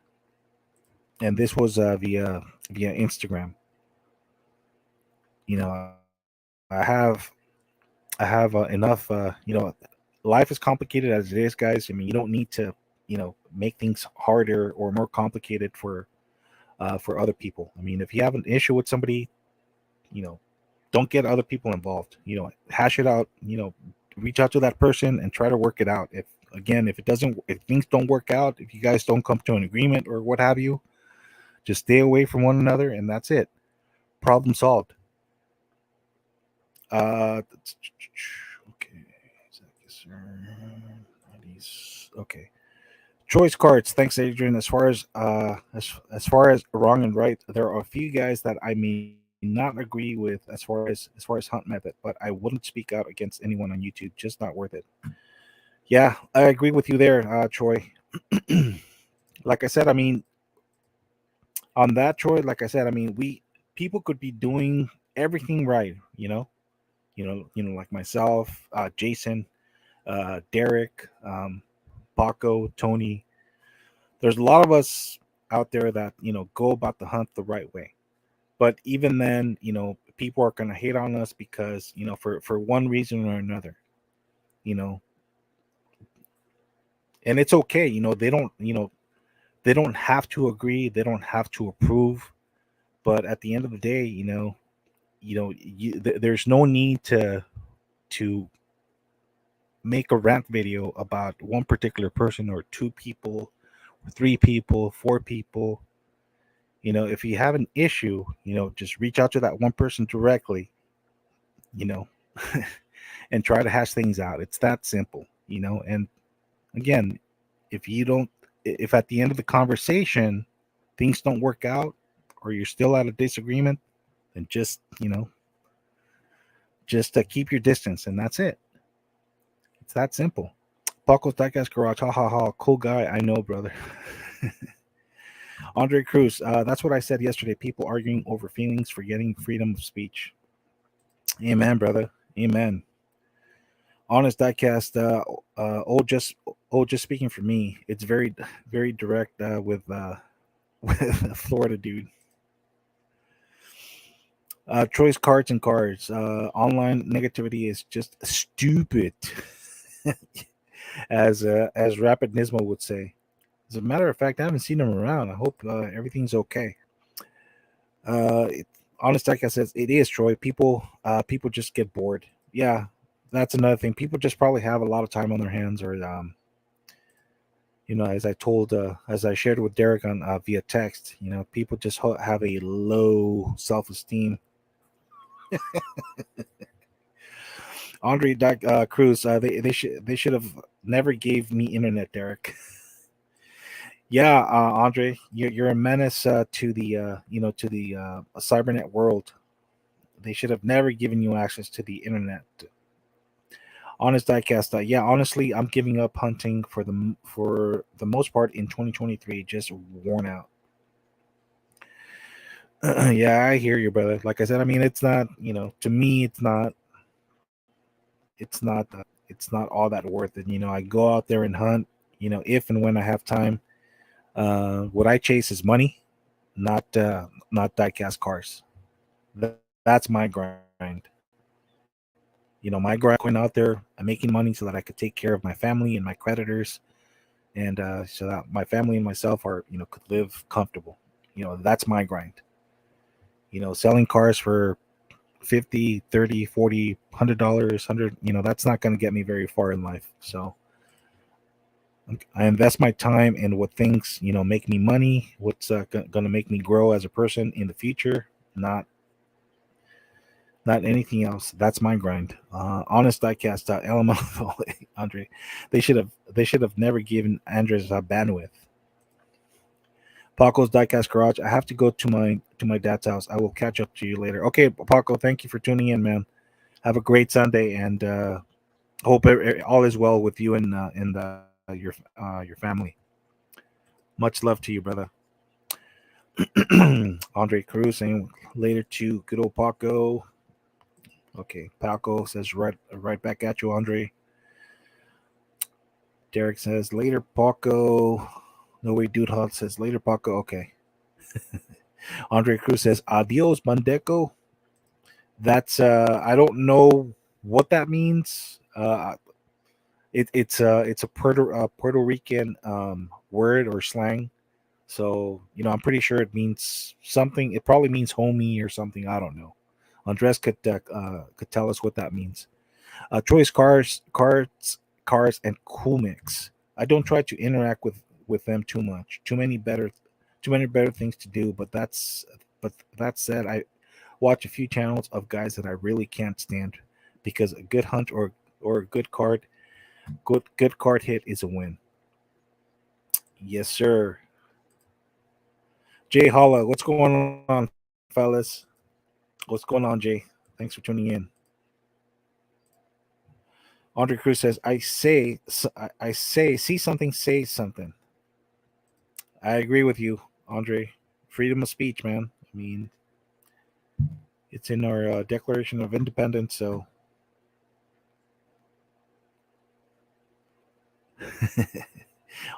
And this was via Instagram. I have enough. Life is complicated as it is, guys. I mean, you don't need to make things harder or more complicated for other people. I mean, if you have an issue with somebody, you know, don't get other people involved. Hash it out. Reach out to that person and try to work it out. If things don't work out, if you guys don't come to an agreement or what have you, just stay away from one another, and that's it. Problem solved. Okay. Okay. Choice cards. Thanks, Adrian. As far as wrong and right, there are a few guys that I may not agree with as far as hunt method, but I wouldn't speak out against anyone on YouTube. Just not worth it. Yeah, I agree with you there, Troy. Like I said, I mean, on that, Troy. Like I said, I mean, we people could be doing everything right. Like myself, Jason, Derek, Paco, Tony. There's a lot of us out there that go about the hunt the right way. But even then, people are gonna hate on us because for one reason or another, you know, and it's okay. They don't have to agree, they don't have to approve. But at the end of the day, there's no need to make a rant video about one particular person or two people, or three people, four people. If you have an issue, just reach out to that one person directly, you know, and try to hash things out. It's that simple. And again, if you don't, if at the end of the conversation things don't work out or you're still at a disagreement, then just keep your distance, and that's it. It's that simple. Paco's Diecast Garage, ha ha ha, cool guy. I know, brother. Andre Cruz, that's what I said yesterday. People arguing over feelings, forgetting freedom of speech. Amen, brother. Amen. Honest Diecast, just speaking for me, it's very, very direct with Florida dude. Troy's cards and cards. Online negativity is just stupid, as Rapid Nismo would say. As a matter of fact, I haven't seen him around. I hope everything's okay. Honest Tech says it is, Troy. People just get bored. Yeah, that's another thing. People just probably have a lot of time on their hands, or as I shared with Derek on via text. People just have a low self-esteem. Andre Cruz, they should have never gave me internet, Derek. Yeah, Andre, you're a menace to the cybernet world. They should have never given you access to the internet. Honest Diecast, yeah, honestly, I'm giving up hunting for the most part in 2023. Just worn out. Yeah, I hear you, brother. Like I said, I mean, it's not, to me, it's not all that worth it. I go out there and hunt. If and when I have time. What I chase is money, not diecast cars. That's my grind. My grind is going out there and making money so that I could take care of my family and my creditors, and so that my family and myself could live comfortable. That's my grind. Selling cars for 50, 30, 40, $100, 100. That's not going to get me very far in life. So I invest my time in what things make me money, what's going to make me grow as a person in the future, not anything else. That's my grind. Honest Diecast, elemental Andre, they should have never given Andres bandwidth. Paco's Diecast Garage. I have to go to my dad's house. I will catch up to you later. Okay, Paco, thank you for tuning in, man. Have a great Sunday, and hope all is well with you and your family. Much love to you, brother. Andre Cruz saying later to good old Paco. Okay, Paco says right back at you, Andre. Derek says later, Paco. No way, dude. Hunt says later, Paco. Okay. Andre Cruz says adios, Bandeco. That's I don't know what that means. It's a Puerto Rican word or slang. So I'm pretty sure it means something. It probably means homie or something. I don't know. Andres could tell us what that means. Choice cars, and cool mix. I don't try to interact with them too much. Too many better things to do. But that said, I watch a few channels of guys that I really can't stand because a good hunt or a good card hit is a win. Yes, sir. Jay Holla, what's going on, fellas? What's going on, Jay? Thanks for tuning in. Andre Cruz says, I say, see something, say something." I agree with you, Andre. Freedom of speech, man. I mean, it's in our Declaration of Independence. So,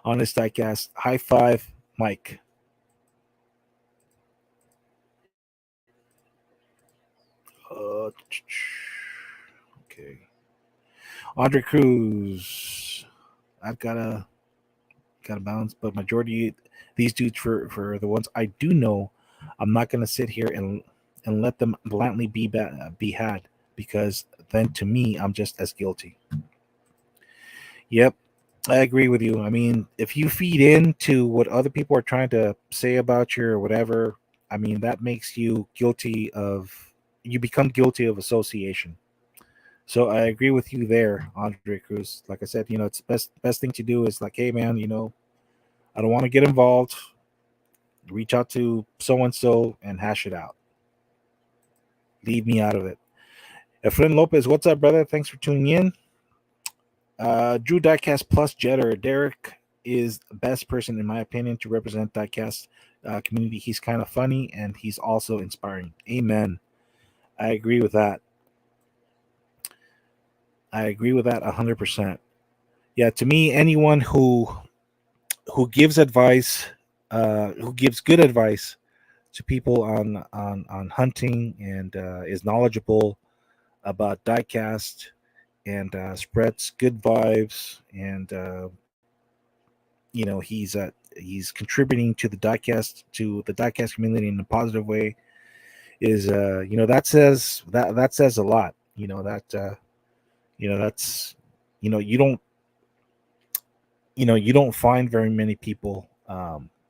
honest diecast, high five, Mike. Okay, Andre Cruz. I've got to balance, but majority these dudes for the ones I do know, I'm not gonna sit here and let them blatantly be had, because then to me I'm just as guilty. Yep, I agree with you. I mean, if you feed into what other people are trying to say about you or whatever, I mean that makes you guilty of you become guilty of association. So I agree with you there, Andre Cruz. Like I said, it's best thing to do is like, hey man, I don't want to get involved. Reach out to so and so and hash it out. Leave me out of it. Efren Lopez, what's up, brother? Thanks for tuning in. Drew Diecast plus Jetter. Derek is the best person, in my opinion, to represent Diecast community. He's kind of funny and he's also inspiring. Amen. I agree with that. I agree with that 100%. Yeah, to me, anyone who gives advice, who gives good advice to people on hunting and is knowledgeable about diecast and spreads good vibes, and he's contributing to the diecast community in a positive way, is that says a lot. That's you don't find very many people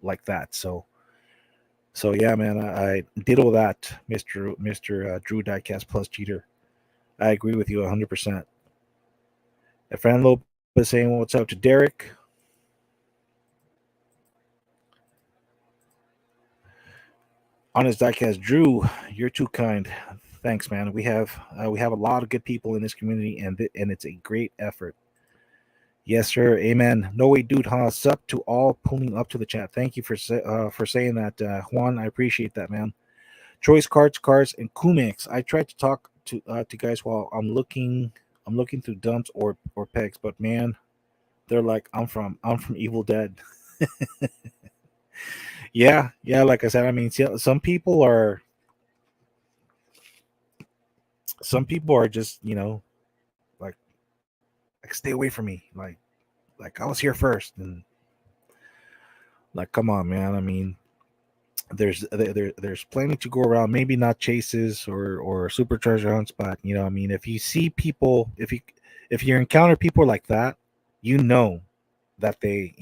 like that. So yeah, man, I ditto that, Mister Drew Diecast plus cheater. I agree with you 100%. Fran Lopez saying what's up to Derek. Honest Diecast, Drew, you're too kind. Thanks, man. We have a lot of good people in this community, and it's a great effort. Yes, sir. Amen. No way, dude. Huh? Sup to all pulling up to the chat. Thank you for saying that, Juan. I appreciate that, man. Choice cards, cars, and Kumix. I tried to talk to guys while I'm looking through dumps or pegs, but man, they're like, I'm from Evil Dead. Yeah. Like I said, I mean, some people are just like stay away from me. Like I was here first, and like come on, man. I mean, there's plenty to go around. Maybe not chases or super treasure hunts, but I mean, if you see people, if you encounter people like that, you know that they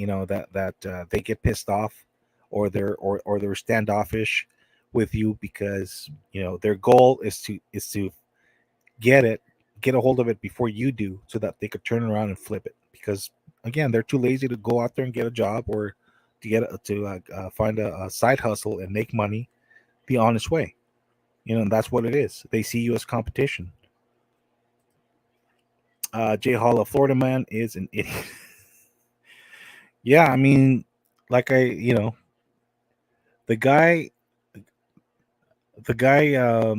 get pissed off, or they're standoffish with you, because their goal is to get it get a hold of it before you do, so that they could turn around and flip it, because again, they're too lazy to go out there and get a job, or to find a side hustle and make money the honest way. And that's what it is. They see you as competition. Jay Hall, a Florida man, is an idiot. Yeah, I mean, like the guy, the guy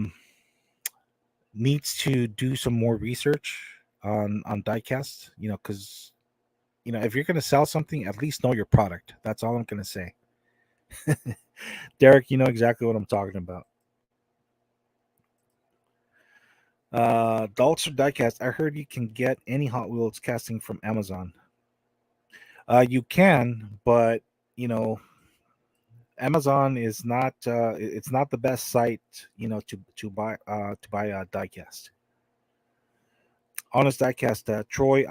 needs to do some more research on diecast. Because if you're gonna sell something, at least know your product. That's all I'm gonna say. Derek, you know exactly what I'm talking about. Daltzer Diecast. I heard you can get any Hot Wheels casting from Amazon. You can, but you know, Amazon is not. It's not the best site, to buy a diecast. Honest diecast. Troy,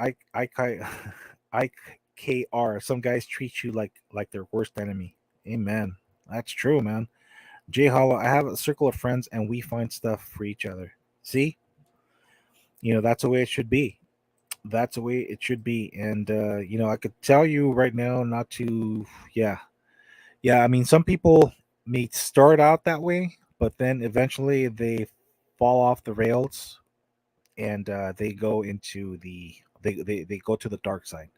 IKR. Some guys treat you like their worst enemy. Amen. That's true, man. Jay Hollow. I have a circle of friends, and we find stuff for each other. See, that's the way it should be. That's the way it should be. And I could tell you right now not to. Yeah. I mean, some people may start out that way, but then eventually they fall off the rails, and they go into they go to the dark side.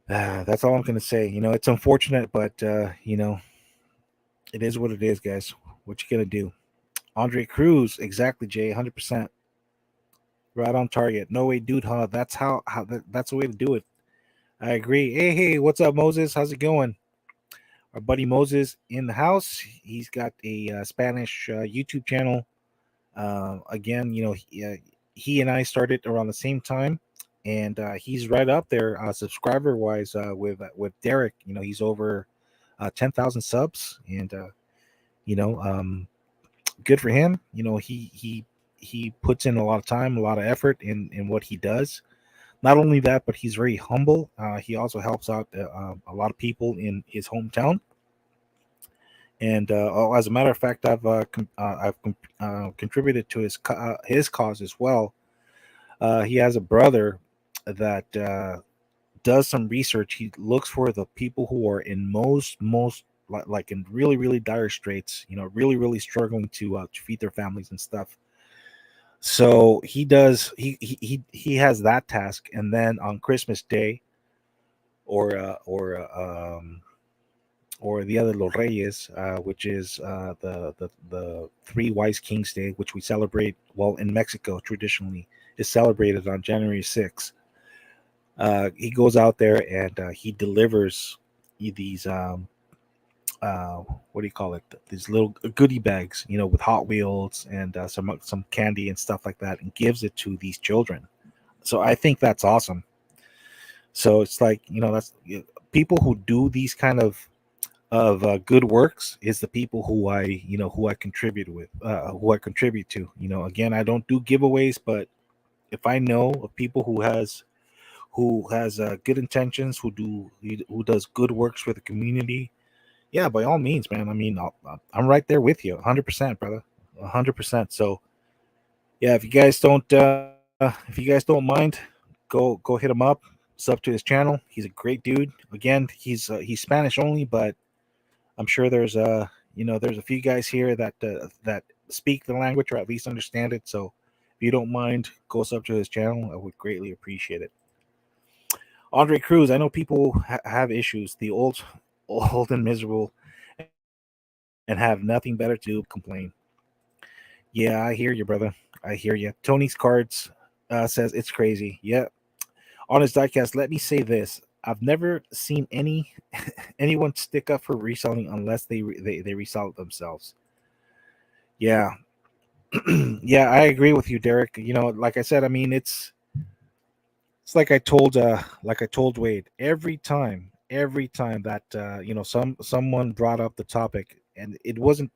That's all I'm gonna say. It's unfortunate, but it is what it is, guys. What you gonna do? Andre Cruz, exactly, Jay, 100%, right on target. No way, dude, huh? That's that's the way to do it. I agree. Hey, what's up, Moses? How's it going? Our buddy Moses in the house. He's got a Spanish YouTube channel. Again, he and I started around the same time, and he's right up there subscriber wise with Derek. He's over 10,000 subs, and you know, um, good for him. He puts in a lot of time, a lot of effort in what he does. Not only that, but he's very humble. He also helps out a lot of people in his hometown. And as a matter of fact, I've contributed to his cause as well. He has a brother that does some research. He looks for the people who are in most like in really really dire straits. Really really struggling to feed their families and stuff. So he does. He has that task, and then on Christmas Day, or uh, or uh, um, or the other Los Reyes, which is the Three Wise Kings Day, which we celebrate. Well, in Mexico, traditionally, is celebrated on January 6th. He goes out there and he delivers these what do you call it? These little goodie bags, with Hot Wheels and some candy and stuff like that, and gives it to these children. So I think that's awesome. So it's like that's people who do these kind of good works is the people who I contribute with, who I contribute to. Again, I don't do giveaways, but if I know of people who has good intentions, who does good works for the community, yeah, by all means, man. I mean, I'm right there with you, 100%, brother, 100%. So yeah, if you guys don't mind, go hit him up. Sub to his channel. He's a great dude. Again, he's Spanish only, but I'm sure there's a few guys here that speak the language or at least understand it. So if you don't mind, go sub to his channel. I would greatly appreciate it. Andre Cruz, I know people have issues. The old and miserable, and have nothing better to do but complain. Yeah, I hear you, brother. I hear you. Tony's cards says it's crazy. Yeah. On his diecast, let me say this: I've never seen anyone stick up for reselling unless they resell it themselves. Yeah, yeah, I agree with you, Derek. Like I said, I mean, it's like I told Wade, every time that someone brought up the topic, and it wasn't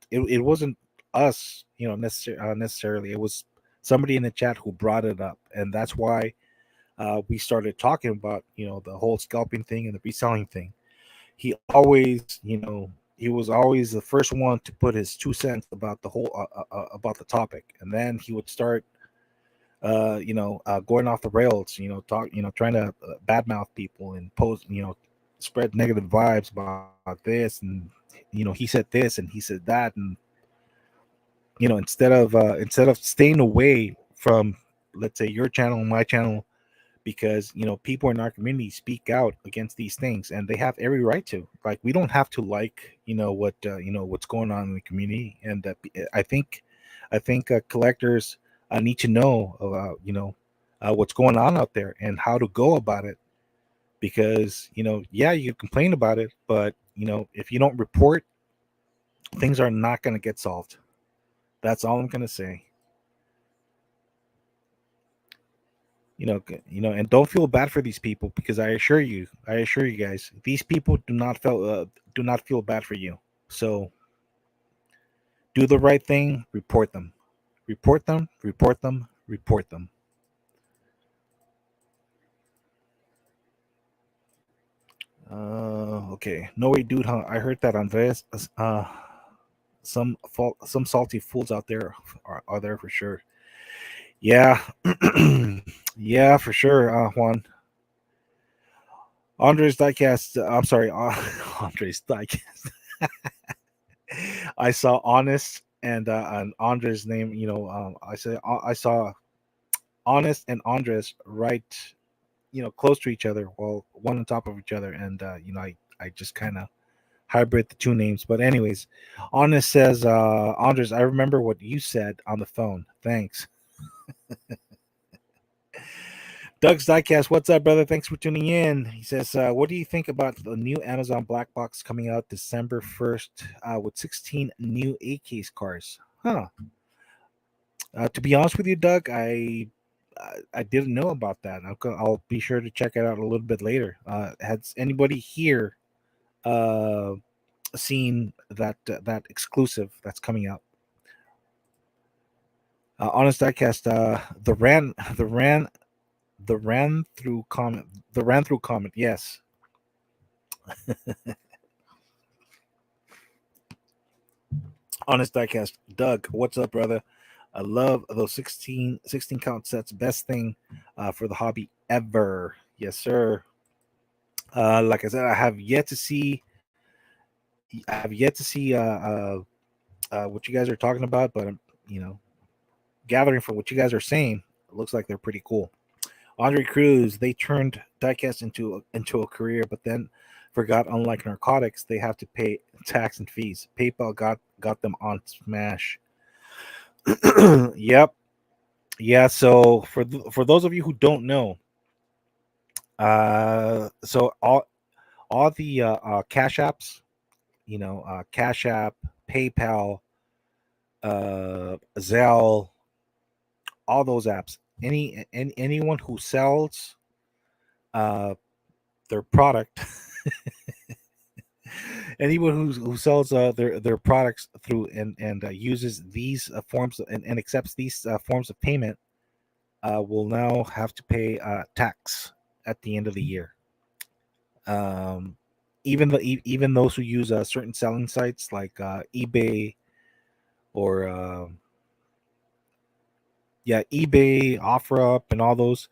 us, necessarily. It was somebody in the chat who brought it up, and that's why we started talking about the whole scalping thing and the reselling thing. He was always the first one to put his 2 cents about the whole about the topic, and then he would start going off the rails, trying to badmouth people and post, spread negative vibes about this, and he said this and he said that, and instead of staying away from, let's say, your channel, my channel, because people in our community speak out against these things, and they have every right to. Like, we don't have to like what's going on in the community, and I think collectors need to know about what's going on out there and how to go about it, because yeah, you can complain about it, but if you don't report, things are not going to get solved. That's all I'm going to say. And don't feel bad for these people, because I assure you guys, these people do not feel bad for you. So do the right thing. Report them. Okay, no way, dude, huh? I heard that Andres. Some salty fools out there are there for sure. Yeah. Yeah, for sure, Juan. Andres diecast, I'm sorry, Andres diecast. I saw honest and Andres' name. I saw Honest and Andres right, close to each other, well, one on top of each other, and I just kind of hybrid the two names. But anyways, Honest says, Andres, I remember what you said on the phone. Thanks. Doug's Diecast, what's up, brother? Thanks for tuning in. He says, what do you think about the new Amazon Black Box coming out December 1st with 16 new A-Case cars? Huh. To be honest with you, Doug, I didn't know about that. I'll be sure to check it out a little bit later. Has anybody here uh, seen that exclusive that's coming out? Honest Diecast, the ran through comment. Yes. Honest Diecast, Doug, what's up, brother? I love those 16 count sets. Best thing for the hobby ever. Yes, sir. Like I said, I have yet to see. What you guys are talking about, but you know, gathering from what you guys are saying, it looks like they're pretty cool. Andre Cruz, they turned diecast into a career, but then forgot unlike narcotics, they have to pay tax and fees. PayPal got them on Smash. Yep. Yeah, so for those of you who don't know, so all the cash apps, Cash App, PayPal, Zelle, all those apps, anyone who sells uh their product, anyone who sells their products through and uses these forms and accepts these forms of payment will now have to pay tax at the end of the year. Um, even those who use certain selling sites like eBay or eBay, OfferUp, and all those.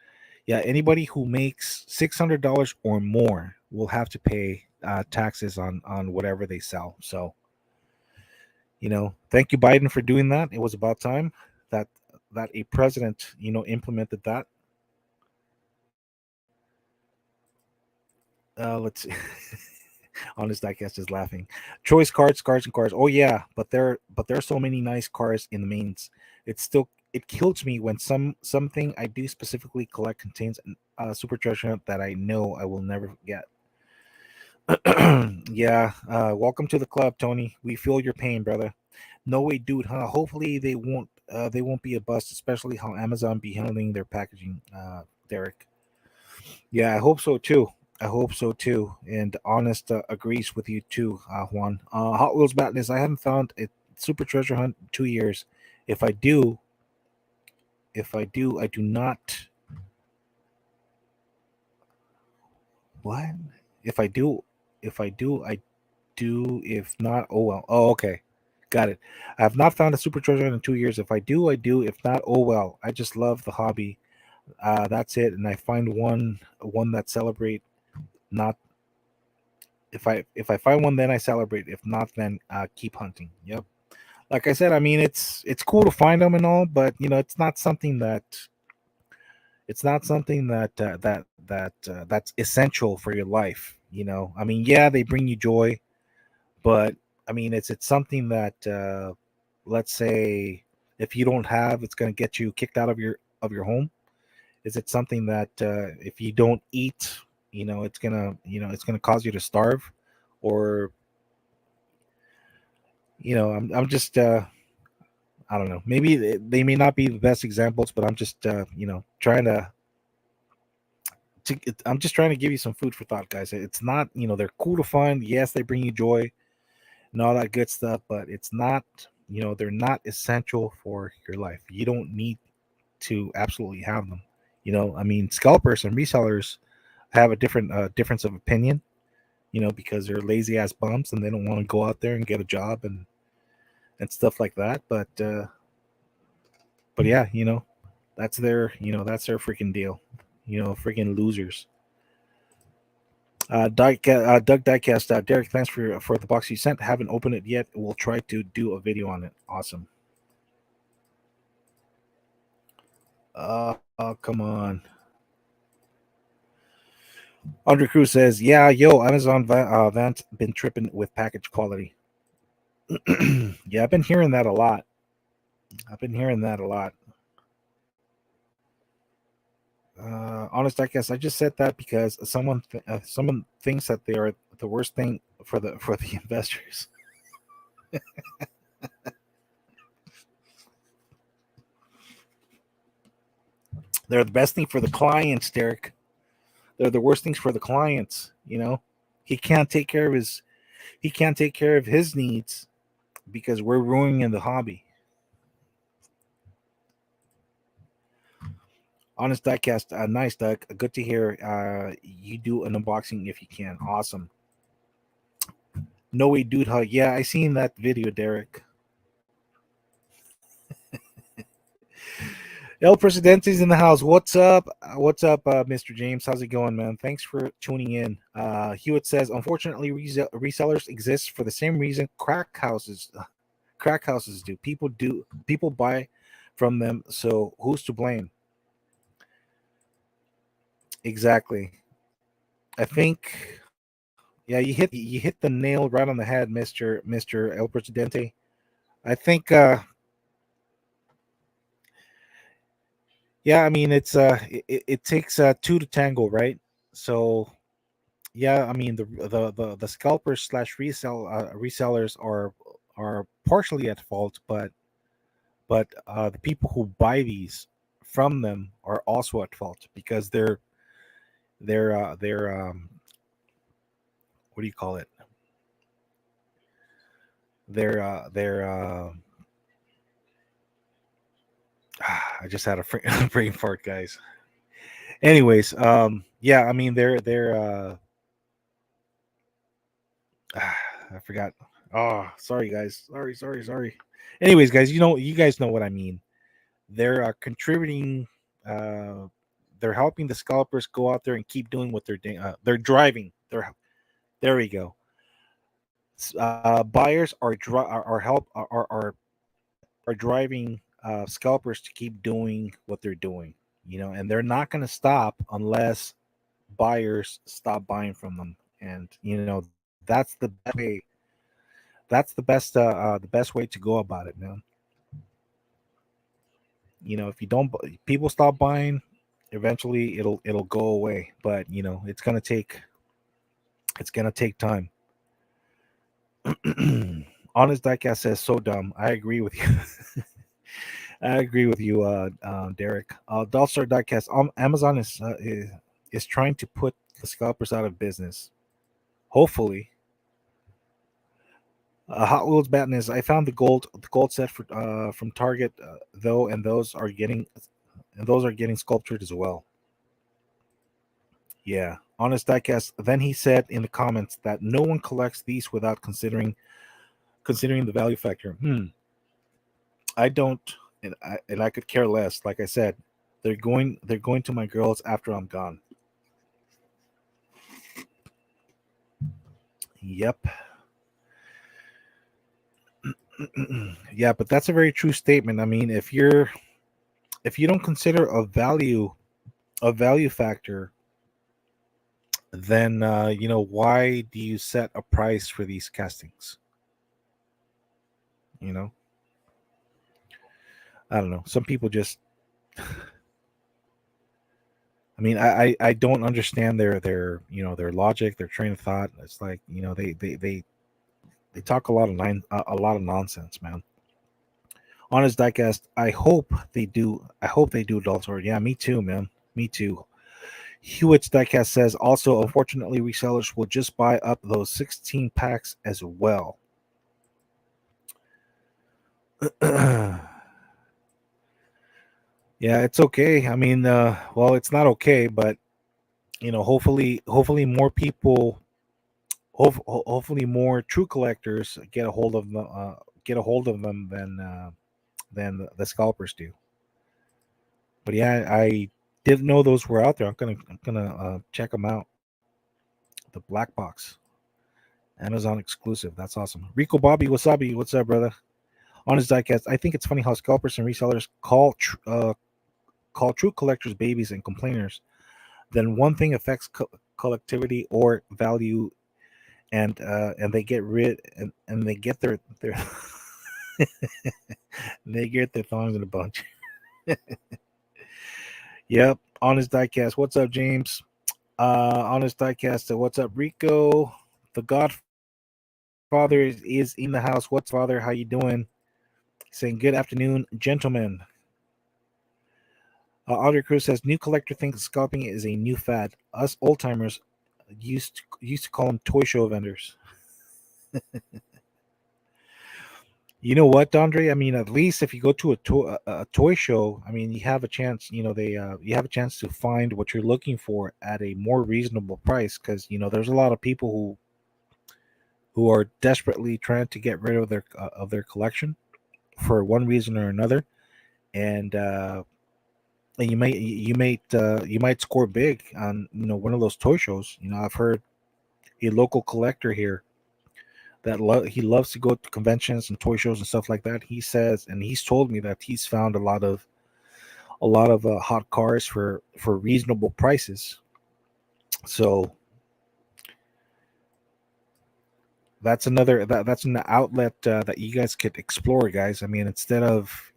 Yeah, anybody who makes $600 or more will have to pay taxes on whatever they sell. So, thank you, Biden, for doing that. It was about time that a president, implemented that. Let's see. Honest Diecast is laughing. Choice cards, cards, and cars. Oh yeah, but there are so many nice cars in the mains. It kills me when something I do specifically collect contains a super treasure hunt that I know I will never get. Yeah, welcome to the club, Tony. We feel your pain, brother. No way, dude, huh? Hopefully they won't be a bust, especially how Amazon be handling their packaging, Derek. Yeah, I hope so too. I hope so too. And Honest agrees with you too, Juan. Hot Wheels Madness. I haven't found a super treasure hunt in 2 years. If I do, I do not. What? If I do, I do. If not, oh well. Oh, okay. Got it. I have not found a super treasure hunt in 2 years. If I do, I do. If not, oh well. I just love the hobby. That's it. And I find one that celebrate. Not if I find one, then I celebrate. If not, then keep hunting. Yep. Like I said, I mean it's cool to find them and all, but it's not something that's essential for your life. I mean, yeah, they bring you joy, but I mean it's something that let's say if you don't have, it's going to get you kicked out of your home. Is it something that if you don't eat, it's gonna cause you to starve, or I'm just I don't know. Maybe they may not be the best examples, but I'm just trying I'm just trying to give you some food for thought, guys. It's not, they're cool to find. Yes, they bring you joy and all that good stuff, but it's not, they're not essential for your life. You don't need to absolutely have them. I mean, scalpers and resellers have a different difference of opinion, because they're lazy ass bums and they don't want to go out there and get a job and stuff like that. But yeah, that's their freaking deal. Freaking losers. Doug Diecast, Derek, thanks for the box you sent. Haven't opened it yet. We'll try to do a video on it. Awesome. Come on. Andre Cruz says, "Yeah, yo, Amazon Vant been tripping with package quality." Yeah, I've been hearing that a lot. Honest, I guess I just said that because someone thinks that they are the worst thing for the investors. They're the best thing for the clients, Derek. They're the worst things for the clients. You know, he can't take care of his needs because we're ruining the hobby. Honest Diecast, nice, Doug. Good to hear. You do an unboxing if you can. Awesome. No way, dude. Hug. Yeah, I seen that video, Derek. El Presidente's in the house. What's up? What's up, Mr. James? How's it going, man? Thanks for tuning in. Hewitt says, unfortunately, resellers exist for the same reason crack houses do. People buy from them. So who's to blame? Exactly. I think, yeah, you hit the nail right on the head, Mister El Presidente. I think, yeah, I mean, it takes two to tango, right? So yeah, I mean the scalpers slash resellers are partially at fault, but the people who buy these from them are also at fault because they're what do you call it? They're I just had a brain fart, guys. Anyways, yeah, I mean they're I forgot. Oh, sorry guys. Sorry. Anyways, guys, you guys know what I mean. They're contributing. Uh, they're helping the scalpers go out there and keep doing what they're doing. They're driving. There we go. Buyers are help are driving scalpers to keep doing what they're doing. You know, and they're not going to stop unless buyers stop buying from them. And that's the best way. That's the best way to go about it, man. If you don't, people stop buying. Eventually, it'll go away. But it's gonna take time. Honest Diecast says so dumb. I agree with you. I agree with you, Derek. Dolstar Diecast. Amazon is trying to put the scalpers out of business. Hopefully, Hot Wheels Baton is. I found the gold set from Target though, and those are getting sculptured as well. Yeah, honest diecast. Then he said in the comments that no one collects these without considering the value factor. I don't, and I could care less. Like I said, they're going to my girls after I'm gone. Yep. Yeah, but that's a very true statement. I mean, if you don't consider a value factor, then why do you set a price for these castings? You know, I don't know. Some people just. I mean, I don't understand their logic, their train of thought. It's like they talk a lot of nonsense, man. Honest diecast. I hope they do adult sword. Yeah, me too, man. Me too. Hewitt's diecast says also, unfortunately, resellers will just buy up those 16 packs as well. Yeah, it's okay. I mean, well, it's not okay, but hopefully more people, hopefully more true collectors get a hold of them than the scalpers do. But yeah, I didn't know those were out there. I'm gonna check them out. The black box. Amazon exclusive. That's awesome. Rico Bobby Wasabi, what's up, brother? On his diecast, I think it's funny how scalpers and resellers call true collectors babies and complainers. Then one thing affects collectivity or value, and they get rid and they get their they get their thongs in a bunch. Yep. Honest Diecast. What's up, James? Honest Diecast. What's up, Rico? The Godfather is in the house. What's Father? How you doing? Saying good afternoon, gentlemen. Audrey Cruz says new collector thinks scalping is a new fad. Us old timers used to call them toy show vendors. You know what, Andre? I mean, at least if you go to a toy show, I mean, you have a chance. You know, you have a chance to find what you're looking for at a more reasonable price. Because there's a lot of people who are desperately trying to get rid of their collection for one reason or another, and you might score big on one of those toy shows. I've heard a local collector here that he loves to go to conventions and toy shows and stuff like that. He says, and he's told me that he's found a lot of hot cars for reasonable prices. So that's that's an outlet that you guys could explore, guys. I mean, instead of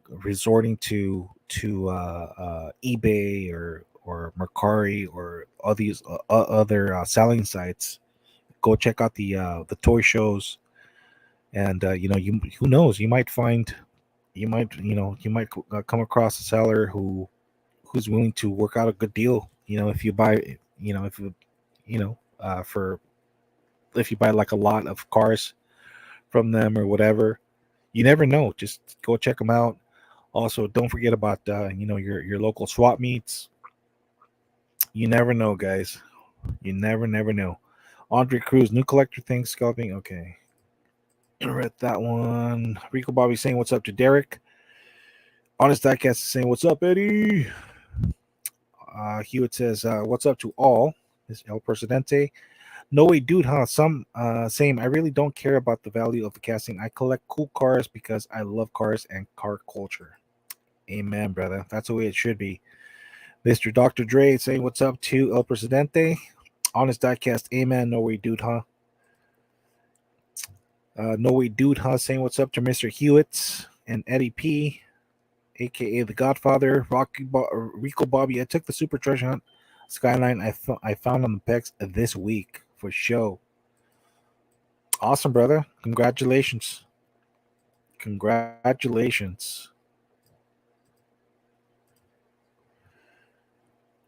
resorting to eBay or Mercari or all these other selling sites, go check out the toy shows, and you who knows, you might come across a seller who's willing to work out a good deal. If you buy, if for if you buy like a lot of cars from them or whatever, you never know. Just go check them out. Also, don't forget about your local swap meets. You never know, guys. You never know. Andre Cruz, new collector things scalping. Okay, I read that one. Rico Bobby saying what's up to Derek. Honest Diecast is saying what's up, Eddie. Hewitt says what's up to all. This El Presidente. No way, dude, huh? Some same. I really don't care about the value of the casting. I collect cool cars because I love cars and car culture. Amen, brother. That's the way it should be. Mr. Dr. Dre saying what's up to El Presidente. Honest Diecast. Amen. No way, dude, huh? No way, dude, huh? Saying what's up to Mr. Hewitt and Eddie P, aka the Godfather. Rico Bobby. I took the Super Treasure Hunt Skyline I found on the pecs this week for show. Awesome, brother. Congratulations. Congratulations.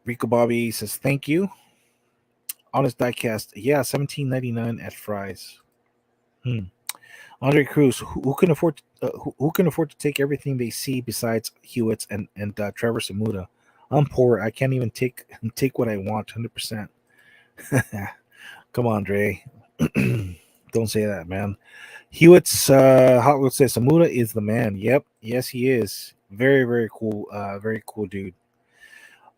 Rico Bobby says thank you. Honest Diecast. Yeah, $17.99 at Fry's. Andre Cruz, who can afford who can afford to take everything they see besides Hewitt's and Trevor Samuda? I'm poor. I can't even take what I want. 100%. Come on, Dre. Don't say that, man. Hewitt's Hollywood says Samuda is the man. Yep, yes, he is. Very cool. Very cool dude.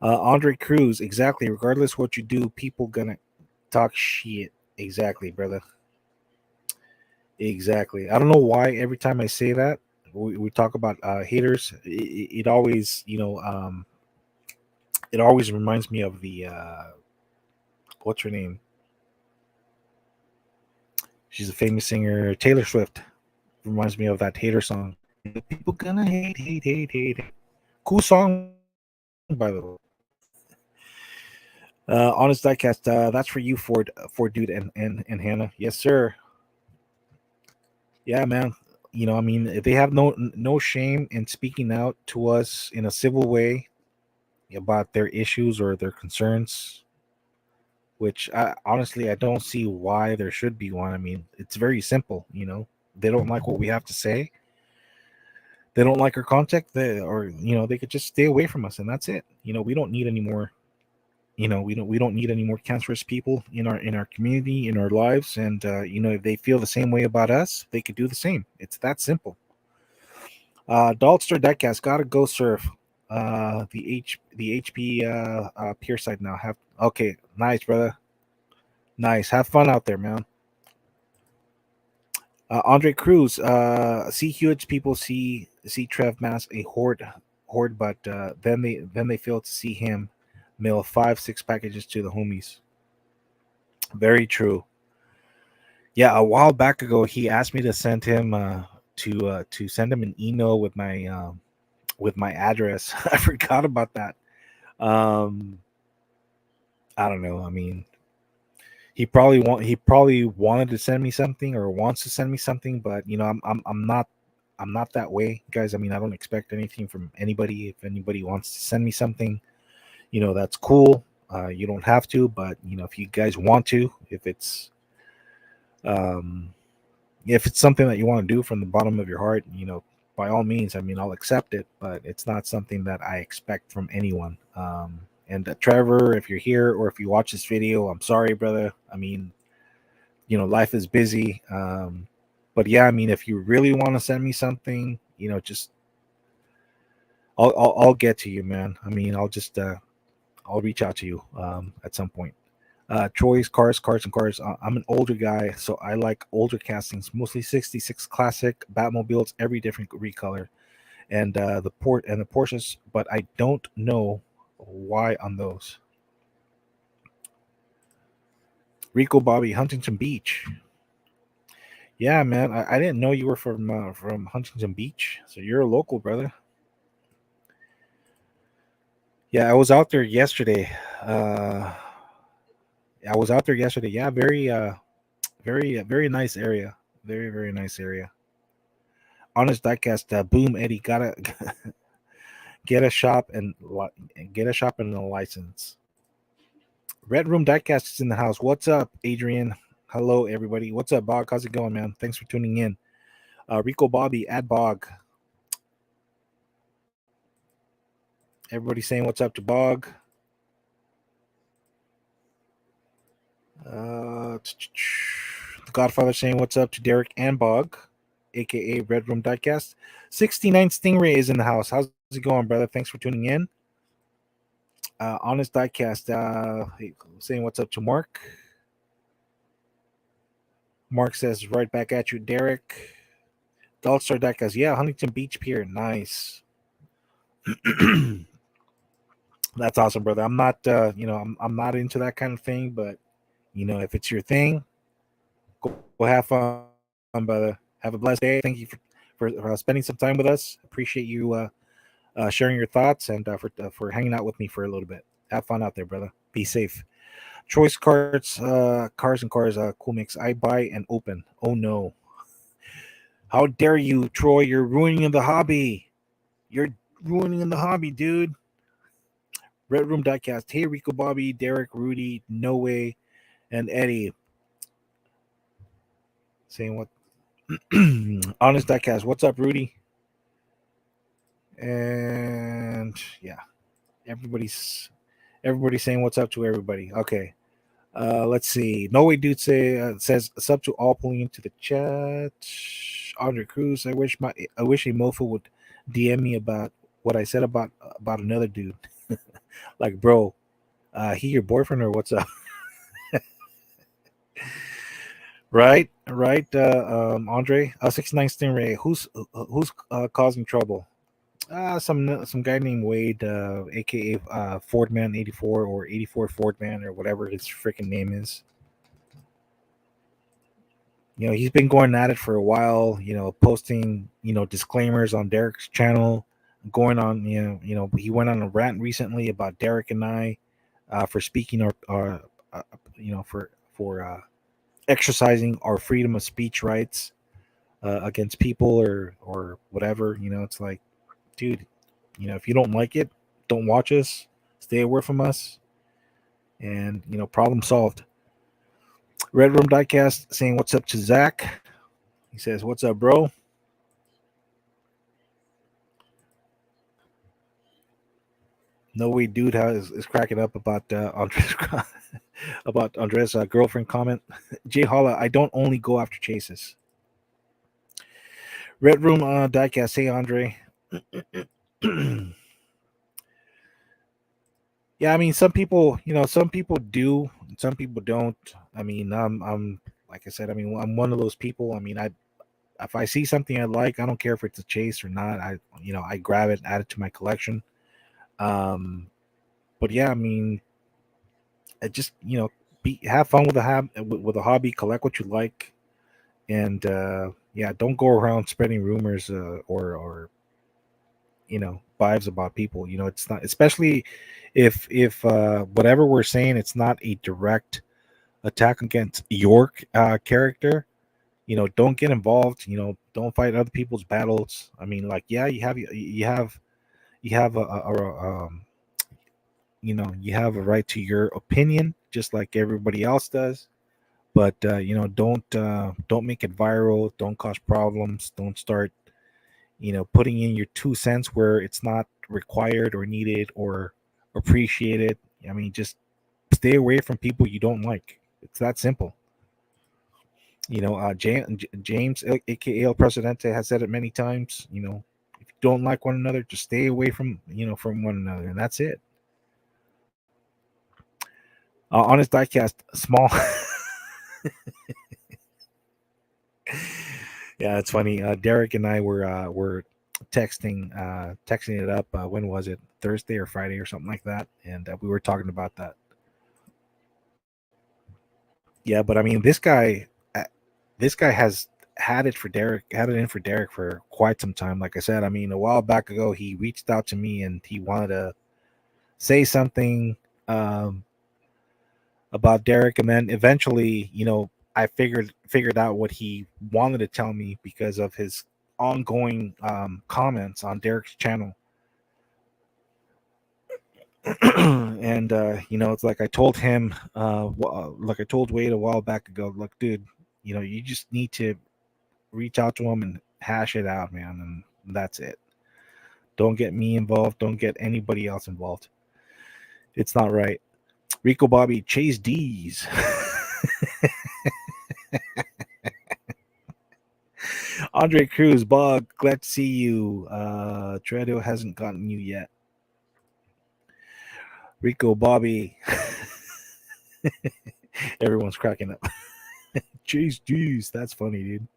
Andre Cruz, exactly. Regardless what you do, people gonna talk shit. Exactly, brother. Exactly. I don't know why every time I say that we talk about haters, it always it always reminds me of the what's her name? She's a famous singer, Taylor Swift. Reminds me of that hater song. People gonna hate. Cool song, by the way. Honest Diecast, that's for you, Ford, Dude, and Hannah. Yes, sir. Yeah, man. I mean, they have no shame in speaking out to us in a civil way about their issues or their concerns. Which honestly, I don't see why there should be one. I mean, it's very simple. They don't like what we have to say. They don't like our contact, they could just stay away from us, and that's it. We don't need any more. We don't need any more cancerous people in our community, in our lives, and if they feel the same way about us, they could do the same. It's that simple. Daltster Diecast gotta go surf. The HP pier side now have okay. Nice, brother. Nice. Have fun out there, man. Andre Cruz. See huge people see Trev Mass a horde, but then they fail to see him mail 5-6 packages to the homies. Very true. Yeah, a while back ago, he asked me to send him to send him an email with my address. I forgot about that. Um, I don't know. I mean, he probably wanted to send me something or wants to send me something, but I'm not that way, guys. I mean, I don't expect anything from anybody. If anybody wants to send me something, that's cool. You don't have to, but if you guys want to, um, if it's something that you want to do from the bottom of your heart, by all means, I mean, I'll accept it, but it's not something that I expect from anyone. And Trevor, if you're here or if you watch this video, I'm sorry, brother. I mean, life is busy. But yeah, I mean, if you really want to send me something, just I'll get to you, man. I mean, I'll reach out to you at some point. Troy's cars, and cars. I'm an older guy, so I like older castings, mostly '66 classic Batmobiles, every different recolor, and the Porsches. But I don't know why on those. Rico Bobby, Huntington Beach. Yeah, man, I didn't know you were from Huntington Beach, so you're a local, brother. Yeah, I was out there yesterday. Uh, I was out there yesterday. Yeah, very nice area. Very very nice area. Honest diecast. Boom, Eddie. Gotta get a shop get a shop and a license. Red Room Diecast is in the house. What's up, Adrian? Hello, everybody. What's up, Bog? How's it going, man? Thanks for tuning in. Rico Bobby, add Bog. Everybody saying what's up to Bog. The Godfather saying what's up to Derek and Bog, aka Red Room Diecast. 69 Stingray is in the house. How's it going, brother? Thanks for tuning in. Honest Diecast saying what's up to Mark. Mark says right back at you, Derek. The All Star Diecast, yeah, Huntington Beach Pier, nice. That's awesome, brother. I'm not, I'm not into that kind of thing, but if it's your thing, go have fun, brother. Have a blessed day. Thank you for spending some time with us. Appreciate you sharing your thoughts and for hanging out with me for a little bit. Have fun out there, brother. Be safe. Choice cards, cars and cars, cool mix. I buy and open. Oh no! How dare you, Troy? You're ruining the hobby. You're ruining the hobby, dude. Red Room Diecast. Hey, Rico, Bobby, Derek, Rudy, No Way, and Eddie. Saying what? Honest Diecast. What's up, Rudy? And yeah, everybody's saying what's up to everybody. Okay. Let's see. No Way Dude says it's up to all pulling into the chat. Andre Cruz. I wish a mofo would DM me about what I said about another dude. Like, bro, he your boyfriend or what's up? Right, Andre. 69 Stingray. Who's causing trouble? Some guy named Wade, aka Fordman 84 or 84 Fordman or whatever his freaking name is. He's been going at it for a while. Posting disclaimers on Derek's channel, going on. He went on a rant recently about Derek and I for speaking or for exercising our freedom of speech rights against people or whatever. It's like, dude, if you don't like it, don't watch us, stay away from us, and problem solved. Red Room Diecast saying what's up to Zach. He says, what's up, bro? No Way Dude is cracking up about Andres about Andres' girlfriend comment. Jay Holla, I don't only go after chases. Red Room Diecast, hey Andre. Yeah, Yeah, I mean, some people, some people do, some people don't. I mean, I'm like I said, I mean, I'm one of those people. I mean, if I see something I like, I don't care if it's a chase or not. I grab it, add it to my collection. Um, but yeah, I mean, I just, have fun with with a hobby, collect what you like, and yeah, don't go around spreading rumors or vibes about people. It's not, especially if whatever we're saying, it's not a direct attack against your character. Don't get involved. Don't fight other people's battles. I mean, like, yeah, you have you have a right to your opinion, just like everybody else does. But don't make it viral. Don't cause problems. Don't start putting in your 2 cents where it's not required or needed or appreciated. I mean, just stay away from people you don't like. It's that simple. James, aka El Presidente, has said it many times. If you don't like one another, just stay away from one another, and that's it. Honest Diecast, small. Yeah, it's funny. Derek and I were texting it up. When was it? Thursday or Friday or something like that, and we were talking about that. Yeah, but I mean, this guy has had it in for Derek for quite some time. Like I said, I mean, a while back ago, he reached out to me and he wanted to say something um, about Derek, and then eventually, I figured out what he wanted to tell me because of his ongoing comments on Derek's channel. And it's like I told him, like I told Wade a while back ago, look, dude, you just need to reach out to him and hash it out, man, and that's it. Don't get me involved. Don't get anybody else involved. It's not right. Rico Bobby, Chase D's. Andre Cruz, Bog, glad to see you. Tredo hasn't gotten you yet. Rico Bobby. Everyone's cracking up. Chase D's. That's funny, dude.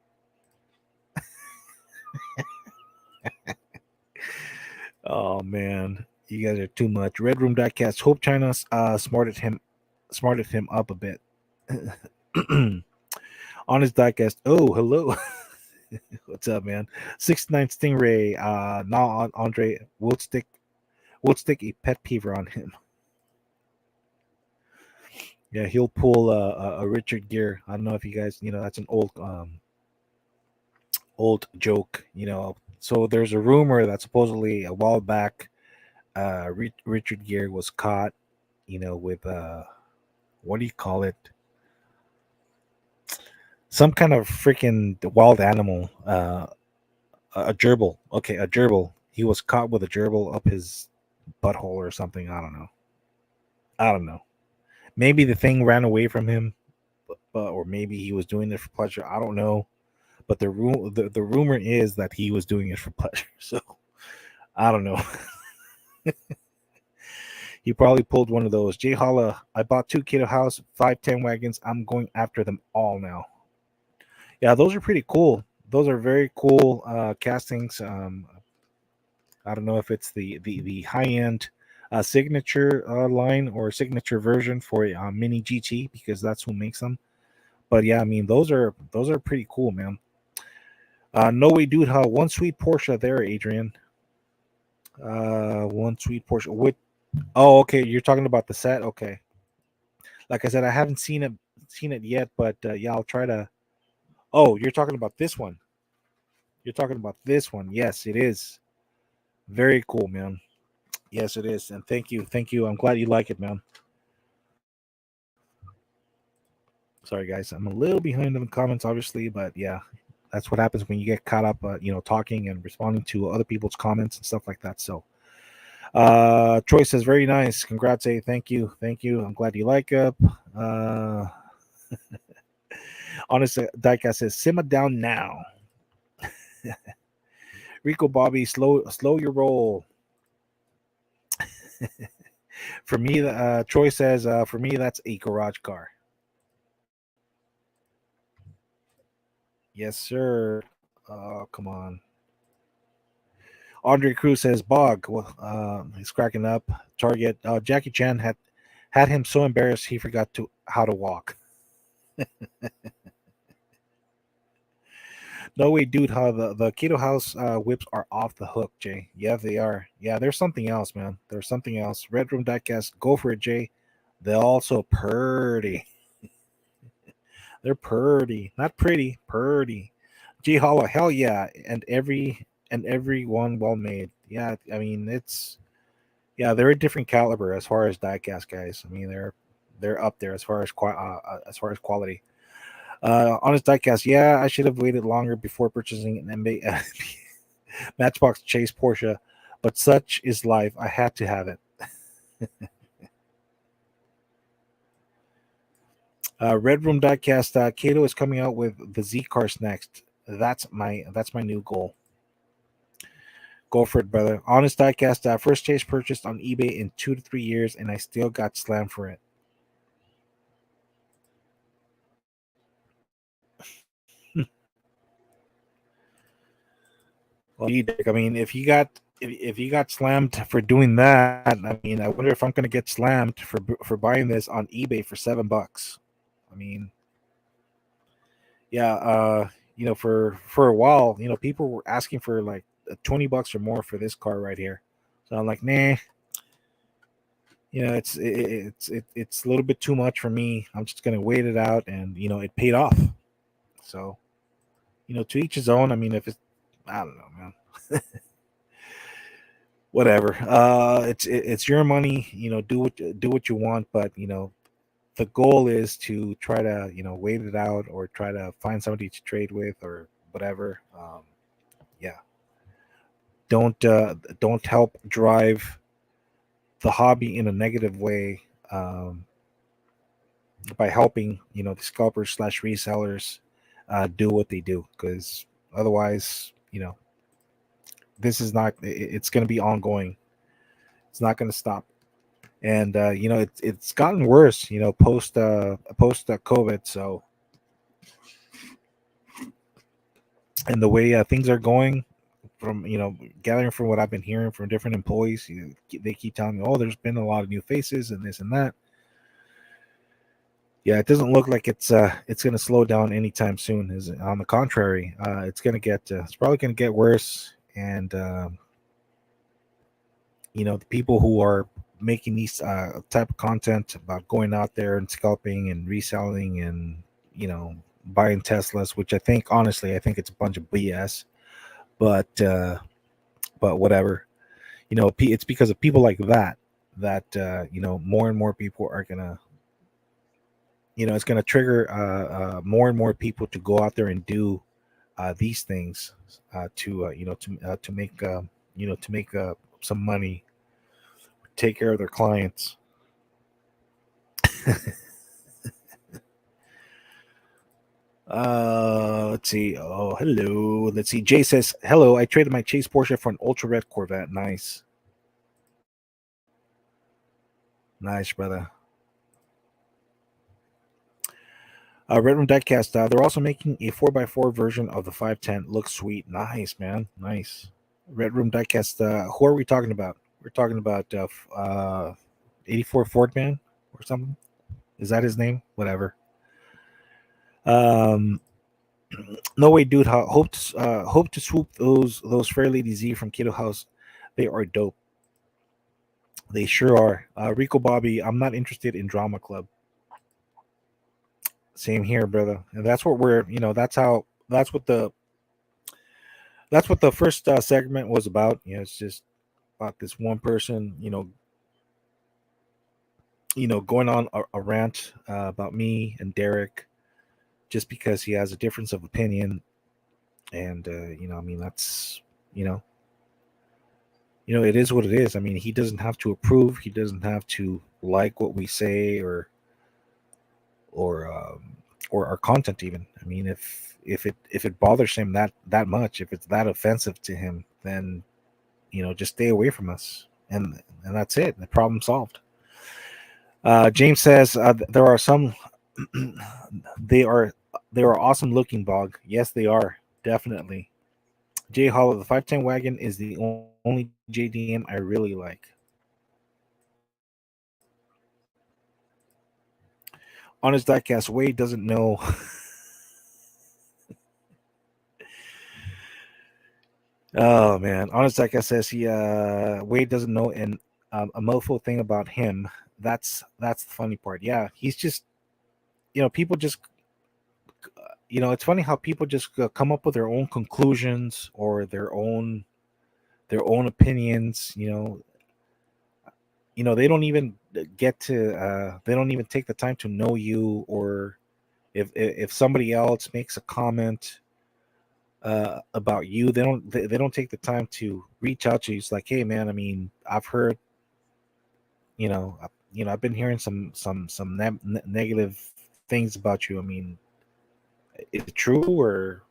Oh man, you guys are too much. Red Room Diecast. Hope China smarted him up a bit. On his diecast. Oh, hello. What's up, man? 69 Stingray. Nah, Andre. We'll stick a pet peever on him. Yeah, he'll pull a Richard Gere. I don't know if you guys, that's an old joke. So there's a rumor that supposedly a while back, Richard Gere was caught, with what do you call it? Some kind of freaking wild animal, a gerbil. Okay, a gerbil. He was caught with a gerbil up his butthole or something. I don't know. I don't know. Maybe the thing ran away from him, or maybe he was doing it for pleasure. I don't know. But the rumor is that he was doing it for pleasure. So I don't know. He probably pulled one of those. Jay Holla, I bought 2 Kiddo House, 510 wagons. I'm going after them all now. Yeah, those are pretty cool. Those are very cool castings. I don't know if it's the high end signature line or signature version for Mini GT because that's who makes them. But yeah, I mean those are pretty cool, man. No way, dude. How one sweet Porsche there, Adrian. One sweet Porsche. With oh, okay. You're talking about the set. Okay. Like I said, I haven't seen it yet, but yeah, I'll try to. Oh, you're talking about this one. You're talking about this one. Yes, it is. Very cool, man. Yes, it is. And thank you. I'm glad you like it, man. Sorry, guys. I'm a little behind in the comments, obviously, but yeah, that's what happens when you get caught up, talking and responding to other people's comments and stuff like that. So, Troy says, very nice. Congrats, A. Thank you. Thank you. I'm glad you like it. Uh, Honest Diecast says, simmer down now. Rico Bobby, slow your roll. For me, Troy says, for me, that's a garage car. Yes, sir. Oh, come on. Andre Cruz says, Bog. Well, he's cracking up. Target. Jackie Chan had him so embarrassed he forgot how to walk. No way, dude. How the Keto House whips are off the hook, Jay. Yeah, they are. Yeah, there's something else, man. There's something else. Red Room Diecast, go for it, Jay. They're also purdy. They're purdy, not pretty, purdy. G Holla, hell yeah, and every one well made. Yeah, I mean they're a different caliber as far as diecast guys. I mean they're up there as far as quality. Honest diecast, yeah, I should have waited longer before purchasing an MB Matchbox Chase Porsche, but such is life. I had to have it. Red Room Diecast, Kato is coming out with the Z cars next. That's my new goal. Go for it, brother. Honest Diecast, first Chase purchased on eBay in 2 to 3 years, and I still got slammed for it. Well, I mean, if you got slammed for doing that, I mean, I wonder if I'm going to get slammed for buying this on eBay for $7. I mean, yeah, for a while, people were asking for like $20 or more for this car right here. So I'm like, nah, it's a little bit too much for me. I'm just gonna wait it out, and it paid off. So to each his own. I mean, if it's, I don't know, man. Whatever. It's your money. Do what you want, but the goal is to try to wait it out or try to find somebody to trade with or whatever. Yeah, don't help drive the hobby in a negative way. By helping the scalpers slash resellers do what they do, because otherwise this is not, it's going to be ongoing. It's not going to stop. And it's gotten worse post COVID. So, and the way things are going, from gathering from what I've been hearing from different employees, they keep telling me, oh, there's been a lot of new faces and this and that. Yeah, it doesn't look like it's going to slow down anytime soon. Is on the contrary, it's probably going to get worse. And the people who are making these type of content about going out there and scalping and reselling and buying Teslas, which honestly I think it's a bunch of BS. But whatever. It's because of people like that more and more people are gonna it's going to trigger more and more people to go out there and do these things to make some money, take care of their clients. Let's see. Oh, hello. Let's see. Jay says, hello. I traded my Chase Porsche for an ultra red Corvette. Nice. Nice, brother. Red Room Diecast, they're also making a 4x4 version of the 510. Looks sweet. Nice, man. Nice. Red Room Diecast, who are we talking about? We're talking about 84 Ford Man or something. Is that his name? Whatever. No way, dude. Hope to swoop those Fair Lady Z from Keto House. They are dope. They sure are. Rico Bobby, I'm not interested in Drama Club. Same here, brother. And that's what that's what the first segment was about. It's just about this one person, going on a rant about me and Derek, just because he has a difference of opinion. And I mean, that's it is what it is. I mean, he doesn't have to approve. He doesn't have to like what we say or our content even. I mean, if it bothers him that much, if it's that offensive to him, then just stay away from us, and that's it. The problem solved. James says there are some. they are they are awesome looking, Bog. Yes, they are definitely. Jay Hollow, the 510 wagon is the only JDM I really like. Honest Diecast, Wade doesn't know. Oh man, Honest Diecast says he Wade doesn't know a mofo thing about him. That's the funny part. Yeah, he's just people just it's funny how people just come up with their own conclusions or their own opinions. They don't even get to they don't even take the time to know you, or if somebody else makes a comment about you, they don't take the time to reach out to you. It's like, hey man, I mean, I've heard, I've been hearing some negative things about you. I mean, is it true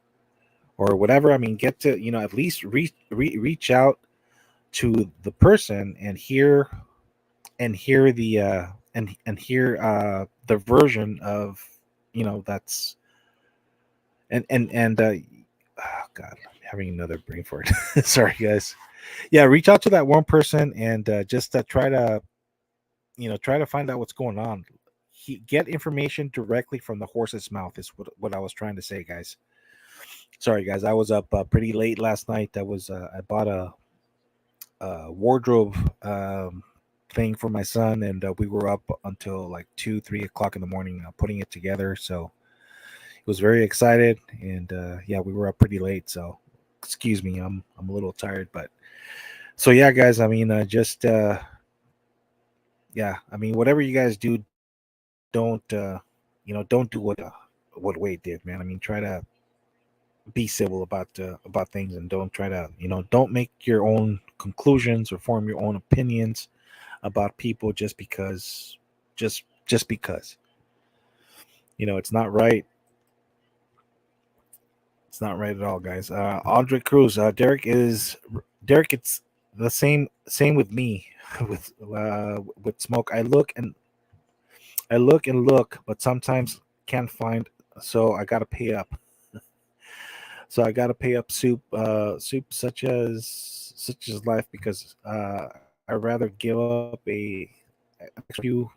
or whatever? I mean, get to at least reach out to the person and hear and hear the version of that's and oh god, I'm having another brain fart. Sorry guys. Yeah, reach out to that one person and just try to find out what's going on. Get information directly from the horse's mouth is what I was trying to say, guys. Sorry guys, I was up pretty late last night. I bought a wardrobe thing for my son, and we were up until like 2-3 o'clock in the morning putting it together. So it was very excited, and yeah, we were up pretty late. So excuse me, I'm a little tired, but so yeah, guys. I mean, just yeah, I mean, whatever you guys do, don't do what Wade did, man. I mean, try to be civil about things, and don't try to don't make your own conclusions or form your own opinions about people just because it's not right. It's not right at all, guys. Andre Cruz, Derek. It's the same with me with smoke. I look, but sometimes can't find. So I gotta pay up. So I gotta pay up soup such as life, because I rather give up a few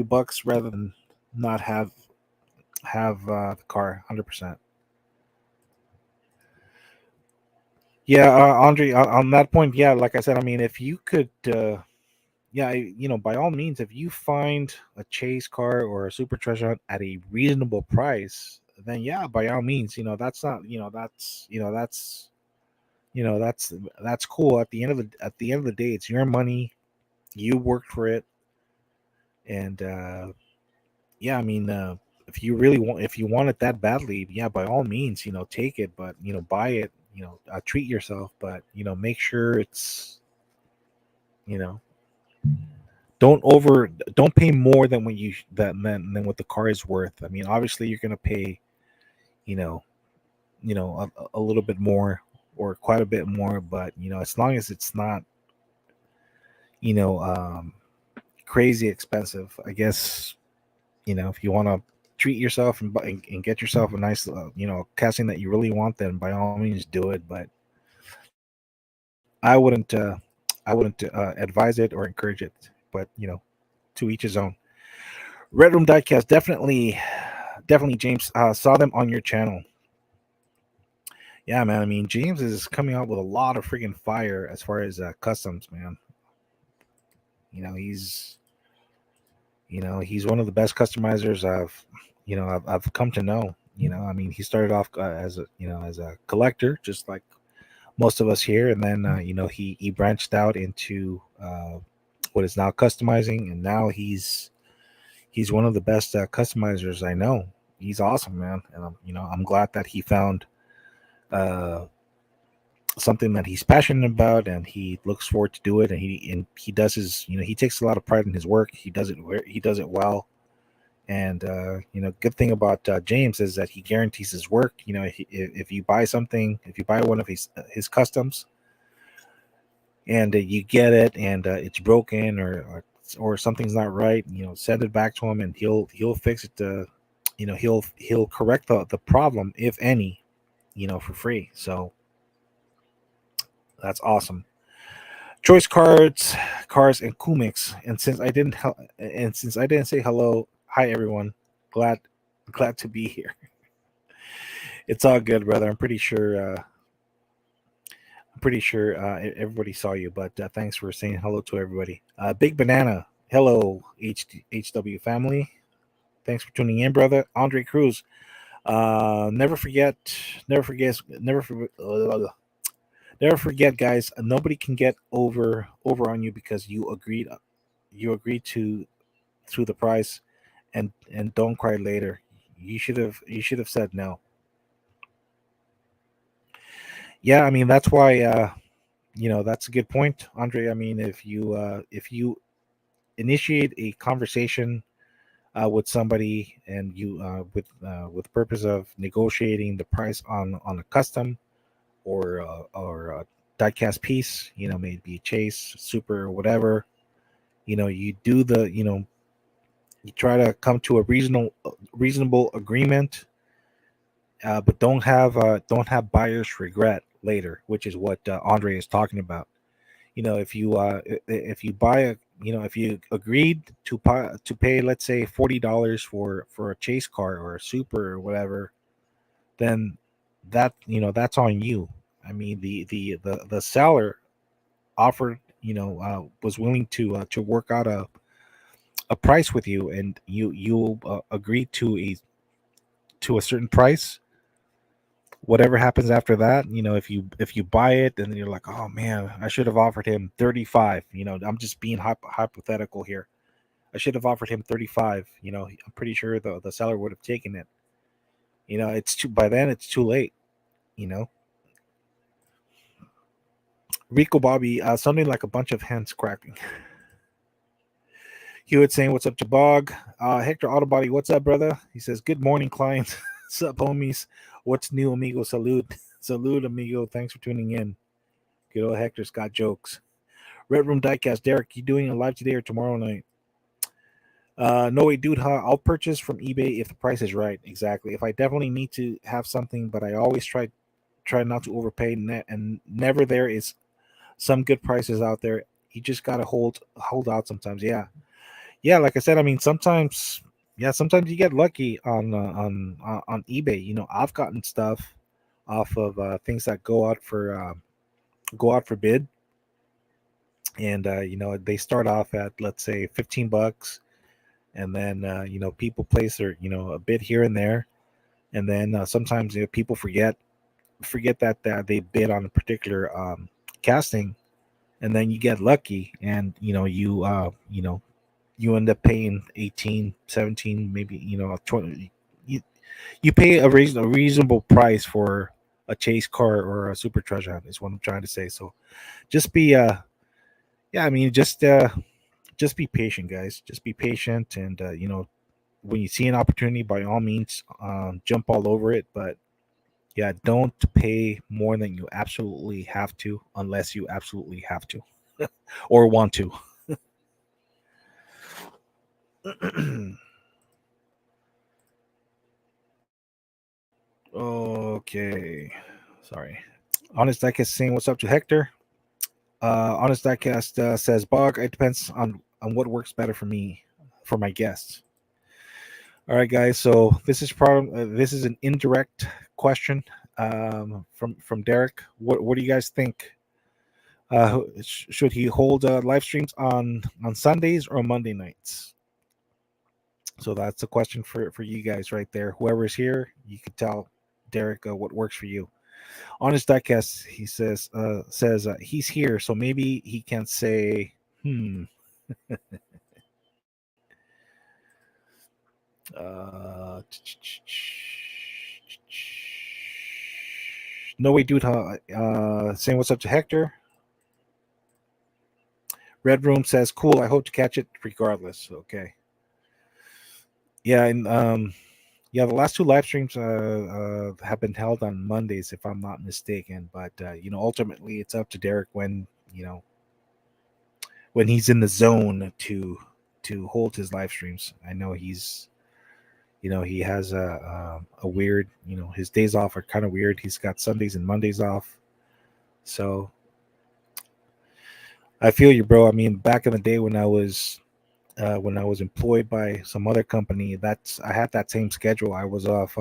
bucks rather than not have the car 100%. Yeah, Andre, on that point, yeah, like I said, I mean, if you could, yeah, by all means, if you find a chase car or a super treasure hunt at a reasonable price, then yeah, by all means, that's not, that's cool. At the end of the day, it's your money, you worked for it, and yeah, I mean, if you want it that badly, yeah, by all means, take it, but buy it, treat yourself, but make sure it's you know don't pay more than what than what the car is worth. I mean, obviously you're gonna pay you know a little bit more or quite a bit more, but as long as it's not you know crazy expensive, I guess. If you want to treat yourself and get yourself a nice casting that you really want, then by all means do it. But I wouldn't advise it or encourage it. But to each his own. Red Room Diecast, definitely, James. Saw them on your channel. Yeah, man. I mean, James is coming out with a lot of freaking fire as far as customs, man. He's he's one of the best customizers I've come to know. I mean, he started off as a collector, just like most of us here, and then he branched out into what is now customizing, and now he's one of the best customizers I know. He's awesome, man, and I'm glad that he found uh, something that he's passionate about, and he looks forward to do it, and he does his he takes a lot of pride in his work. He does it well. And good thing about James is that he guarantees his work. If you buy something, if you buy one of his customs, and you get it, and it's broken or or something's not right, send it back to him, and he'll fix it. He'll correct the problem, if any, for free. So that's awesome. Choice cars, and Kumix. And since I didn't say hello, hi everyone. Glad to be here. It's all good, brother. I'm pretty sure everybody saw you, but thanks for saying hello to everybody. Big Banana, hello HW family. Thanks for tuning in, brother. Andre Cruz, never forget, never forget, never forget. Never forget, guys. Nobody can get over on you because you agreed to the price, and don't cry later. You should have said no. Yeah, I mean that's why that's a good point, Andre. I mean if you initiate a conversation with somebody, and you with purpose of negotiating the price on a custom or a diecast piece, maybe chase, super, or whatever. You do you try to come to a reasonable agreement, but don't have buyer's regret later, which is what Andre is talking about. If you buy if you agreed to pay, let's say, $40 for a chase car or a super or whatever, then that's on you. I mean, the seller offered, was willing to work out a price with you, and you agreed to a certain price. Whatever happens after that, if you buy it, then you're like, oh man, I should have offered him 35. I'm just being hypothetical here. I should have offered him 35. I'm pretty sure the seller would have taken it. It's too by then it's too late. you know Rico Bobby, something like a bunch of hens cracking. Hewitt saying, what's up, Jabog? Hector Autobody, what's up, brother? He says, good morning, clients. What's up, homies? What's new, amigo? Salute. Salute, amigo. Thanks for tuning in. Good old Hector's got jokes. Red Room Diecast. Derek, you doing a live today or tomorrow night? No way, dude. Huh? I'll purchase from eBay if the price is right. Exactly. If I definitely need to have something, but I always try not to overpay, and never there is some good prices out there. You just gotta hold out sometimes. Yeah, yeah. Like I said, I mean, sometimes, yeah, sometimes you get lucky on eBay. I've gotten stuff off of things that go out for bid, and they start off at, let's say, $15, and then people place their a bid here and there, and then sometimes people forget that they bid on a particular casting, and then you get lucky, and you end up paying 18, 17, maybe 20. You pay a reasonable price for a chase car or a super treasure hunt, is what I'm trying to say. So just be yeah, I mean, just be patient, guys. Just be patient, and when you see an opportunity, by all means, jump all over it. But yeah, don't pay more than you absolutely have to, unless you absolutely have to or want to. Okay, sorry. Honest Diecast saying, what's up to Hector? Honest Diecast says, Bog, it depends on what works better for me, for my guests. All right, guys. So this is an indirect question from Derek. What do you guys think? Should he hold live streams on Sundays or Monday nights? So that's a question for you guys right there. Whoever's here, you can tell Derek what works for you. On his diecast, he says he's here, so maybe he can say, uh, no way, dude. Saying what's up to Hector. Red Room says, cool. I hope to catch it regardless. Okay. Yeah, and yeah, the last two live streams have been held on Mondays, if I'm not mistaken. But ultimately, it's up to Derek when when he's in the zone to hold his live streams. I know he's he has a weird, his days off are kind of weird. He's got Sundays and Mondays off. So I feel you, bro. I mean, back in the day when I was employed by some other company, I had that same schedule. I was off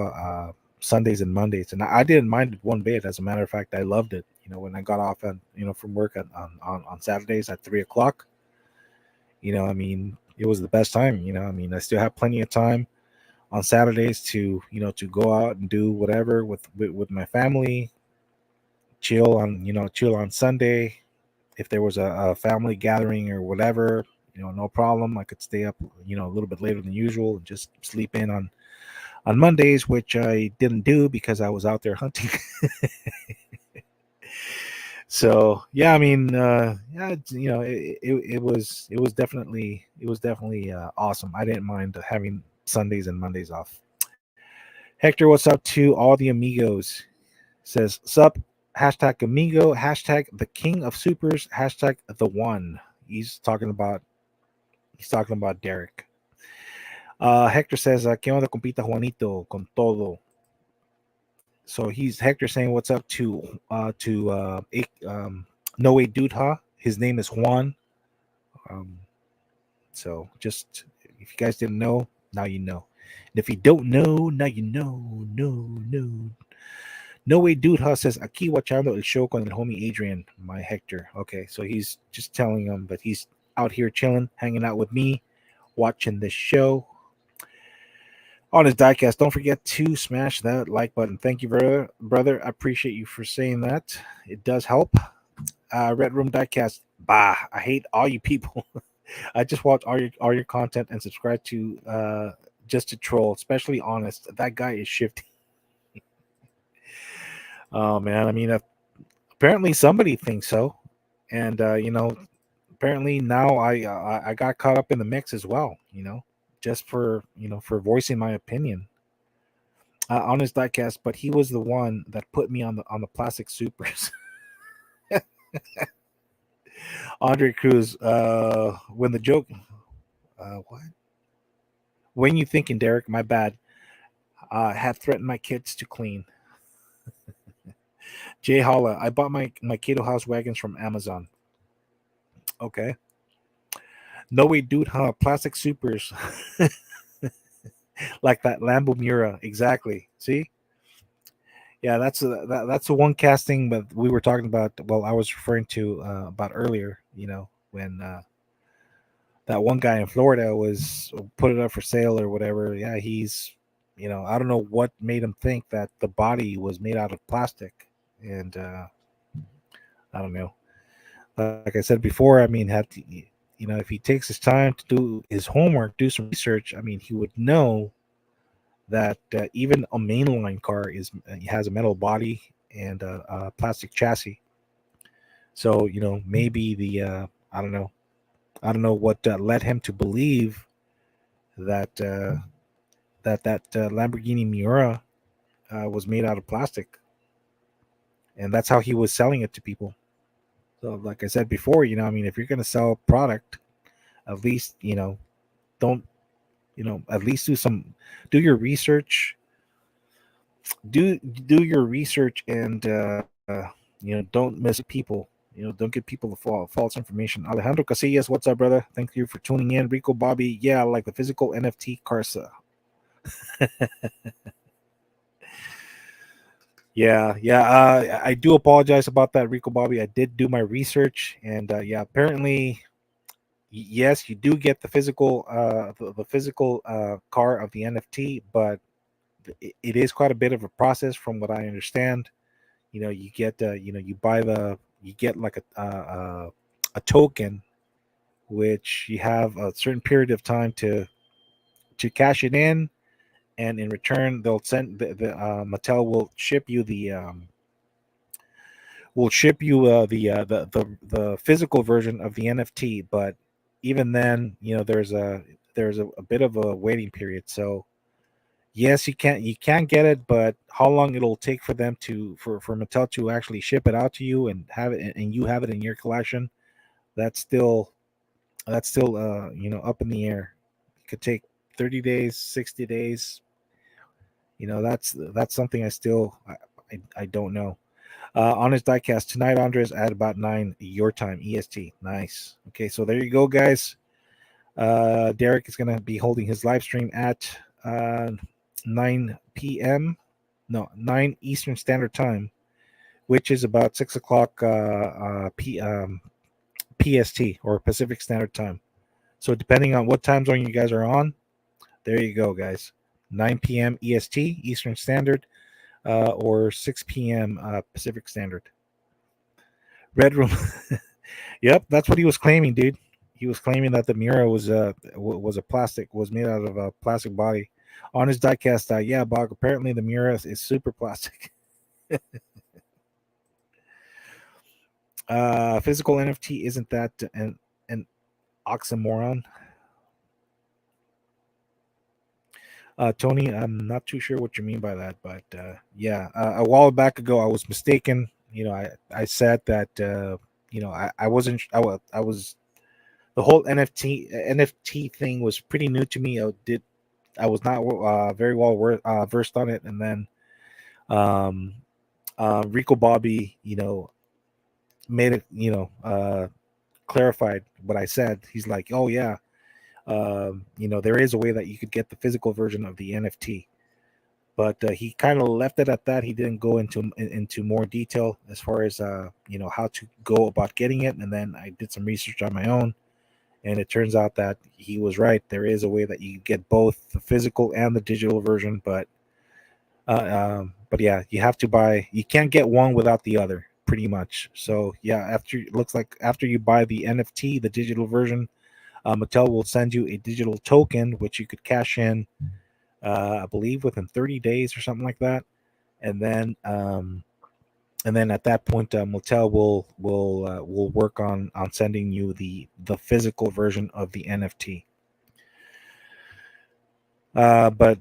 Sundays and Mondays, and I didn't mind it one bit. As a matter of fact, I loved it. When I got off from work on Saturdays at 3 o'clock, I mean, it was the best time. I mean, I still have plenty of time on Saturdays to go out and do whatever with my family, chill on Sunday. If there was a family gathering or whatever, no problem. I could stay up, a little bit later than usual and just sleep in on Mondays, which I didn't do because I was out there hunting. So yeah, I mean, yeah, it was definitely awesome. I didn't mind having Sundays and Mondays off. Hector, what's up to all the amigos? Says sup, hashtag amigo, hashtag the king of supers, hashtag the one. He's talking about Derek. Hector says, ¿Qué onda, compita Juanito? Con todo. So he's Hector saying, "What's up to No Way Dude, huh? His name is Juan." Um, so just if you guys didn't know, now you know. And if you don't know, now you know. No. No Way Dude, huh? Says, "Aquí watchando el show con el homie Adrian, my Hector." Okay, so he's just telling him that he's out here chilling, hanging out with me, watching this show on his diecast. Don't forget to smash that like button. Thank you, brother. I appreciate you for saying that. It does help. Red Room Diecast. Bah, I hate all you people. I just watch all your content and subscribe to just to troll. Especially honest, that guy is shifty. Oh man, I mean, apparently somebody thinks so, and apparently now I got caught up in the mix as well. Just for voicing my opinion on his diecast, but he was the one that put me on the plastic supers. Andre Cruz, when the joke, what? When you thinking, Derek? My bad. Had threatened my kids to clean. Jay Holla, I bought my Cato House wagons from Amazon. Okay. No way, dude, huh? Plastic supers. Like that Lambo Mura. Exactly. See? Yeah, that's the one casting that we were talking about. Well, I was referring to about earlier. When that one guy in Florida was put it up for sale or whatever. Yeah, he's, I don't know what made him think that the body was made out of plastic, and I don't know. Like I said before, I mean, if he takes his time to do his homework, do some research, I mean, he would know that even a mainline car has a metal body and a plastic chassis. So maybe I don't know what led him to believe that that Lamborghini Miura was made out of plastic, and that's how he was selling it to people. So, like I said before, I mean, if you're going to sell a product, at least don't at least do your research, do your research, and don't mislead people. Don't give people the false information. Alejandro Casillas, what's up, brother? Thank you for tuning in. Rico Bobby, yeah, like the physical NFT Carsa. Yeah. I do apologize about that, Rico Bobby. I did do my research, and yeah, apparently, yes, you do get the physical car of the NFT, but it is quite a bit of a process, from what I understand. You get you get like a token, which you have a certain period of time to cash it in, and in return they'll send the Mattel will ship you the physical version of the NFT. But even then, there's a bit of a waiting period. So yes, you can get it, but how long it'll take for them for Mattel to actually ship it out to you and have it, and you have it in your collection, that's still That's still up in the air. It could take 30 days, 60 days. That's something I don't know. Honest Diecast tonight, Andres, at about 9 your time, EST. Nice. Okay, so there you go, guys. Derek is going to be holding his live stream at 9 p.m. No, 9 Eastern Standard Time, which is about 6 o'clock PST or Pacific Standard Time. So depending on what time zone you guys are on, there you go, guys. 9 p.m. EST, Eastern Standard, or 6 p.m. Pacific Standard. Red Room. Yep, that's what he was claiming, dude. He was claiming that the Miura was was made out of a plastic body. On his diecast, yeah, Bog. Apparently, the Miura is super plastic. Physical NFT isn't that an oxymoron? Tony, I'm not too sure what you mean by that, but yeah, a while back ago, I was mistaken. I said that I wasn't. I was the whole NFT thing was pretty new to me. I was not very well versed on it, and then um, Rico Bobby, made it, clarified what I said. He's like, oh yeah, there is a way that you could get the physical version of the NFT, but he kind of left it at that. He didn't go into more detail as far as how to go about getting it. And then I did some research on my own, and it turns out that he was right. There is a way that you get both the physical and the digital version, but yeah, you have to buy. You can't get one without the other, pretty much. So yeah, it looks like after you buy the NFT, the digital version, Mattel will send you a digital token which you could cash in, I believe within 30 days or something like that, and then at that point, Mattel will work on sending you the physical version of the NFT. But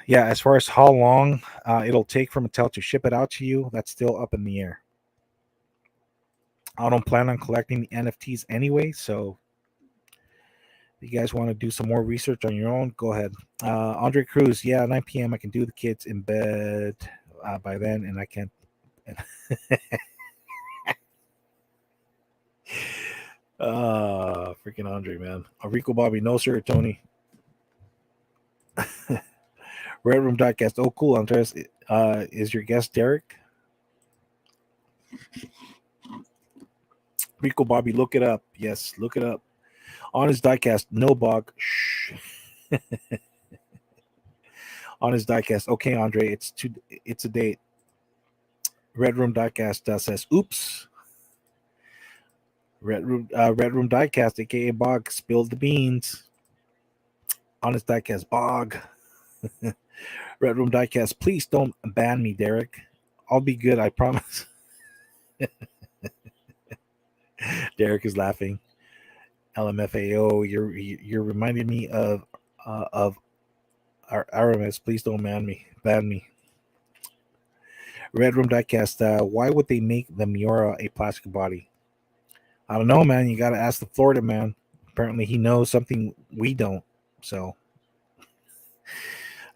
yeah, as far as how long it'll take for Mattel to ship it out to you, that's still up in the air. I don't plan on collecting the NFTs anyway, so if you guys want to do some more research on your own, go ahead. Andre Cruz, yeah, 9 p.m. I can do the kids in bed by then, and I can't. Freaking Andre, man. Rico Bobby, no sir, Tony. Red Room Diecast. Oh, cool, Andres. Is your guest Derek? Rico Bobby, look it up. Yes, look it up. On his diecast, no bog. Shh. On his diecast, okay, Andre, it's a date. Red Room Diecast says, "Oops." Red Room Diecast, aka Bog, spilled the beans. On his diecast, Bog. Red Room Diecast, please don't ban me, Derek. I'll be good, I promise. Derek is laughing. LMFAO, you're reminding me of Aramis. Please don't ban me. Red Room Diecast, why would they make the Miura a plastic body? I don't know, man. You got to ask the Florida man. Apparently, he knows something we don't. So,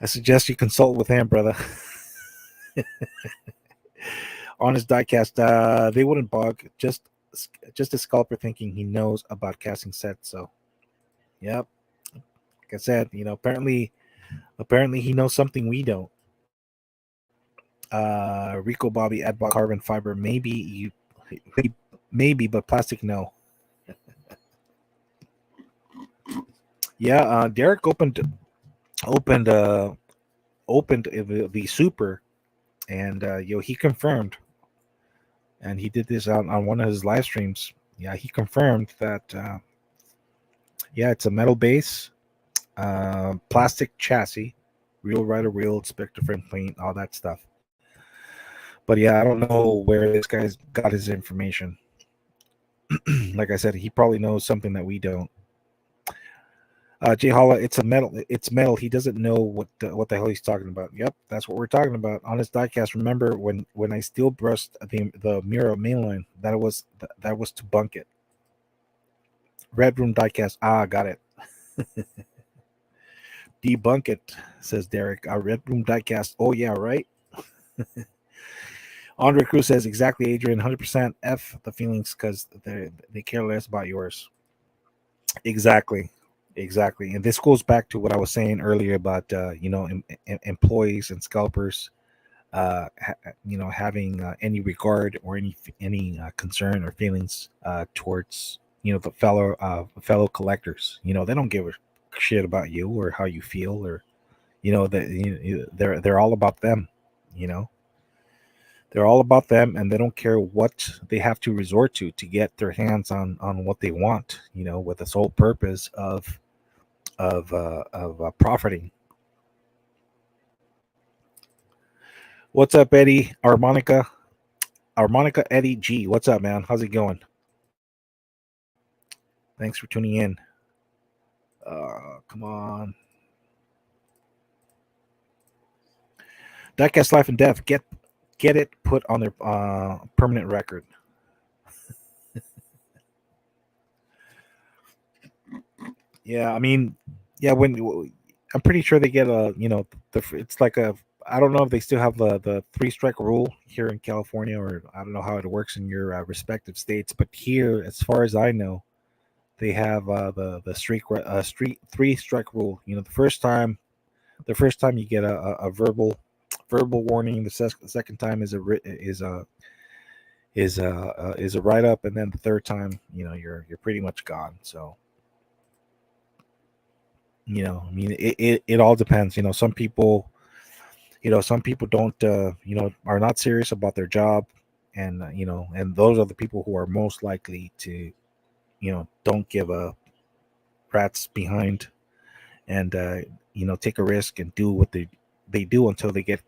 I suggest you consult with him, brother. On his diecast, they wouldn't bog. Just a scalper thinking he knows about casting sets. So, yep. Like I said, apparently he knows something we don't. Rico Bobby Adbot carbon fiber, maybe, but plastic no. Yeah, Derek opened the super, and he confirmed, and he did this on one of his live streams. Yeah, he confirmed that yeah, it's a metal base, plastic chassis, real rider wheel, Spectre frame paint, all that stuff. But yeah, I don't know where this guy's got his information. Like I said, he probably knows something that we don't. Jay Holla, it's metal. He doesn't know what the hell he's talking about. Yep, that's what we're talking about on this diecast. Remember when I steel brushed the Miura mainline, that was to bunk it. Red Room Diecast. Got it. Debunk it, says Derek. Red Room Diecast. Oh yeah, right. Andre Cruz says exactly, Adrian. 100% F the feelings because they care less about yours. Exactly. Exactly. And this goes back to what I was saying earlier about employees and scalpers having any regard or any concern or feelings towards the fellow collectors. They don't give a shit about you or how you feel, or they're all about them. You know, they're all about them, and they don't care what they have to resort to get their hands on what they want. With the sole purpose of profiting. What's up, Eddie? Harmonica Eddie G. What's up, man? How's it going? Thanks for tuning in. Come on. Diecast Life and Death. Get it put on their permanent record. Yeah, I mean, yeah. When I'm pretty sure they get it's like a. I don't know if they still have the three strike rule here in California, or I don't know how it works in your respective states. But here, as far as I know, they have the street three strike rule. The first time you get a verbal warning. The second time is a write up, and then the third time, you're pretty much gone. So, I mean, it all depends. Some people don't are not serious about their job, and and those are the people who are most likely to don't give a rat's behind, and take a risk and do what they do until they get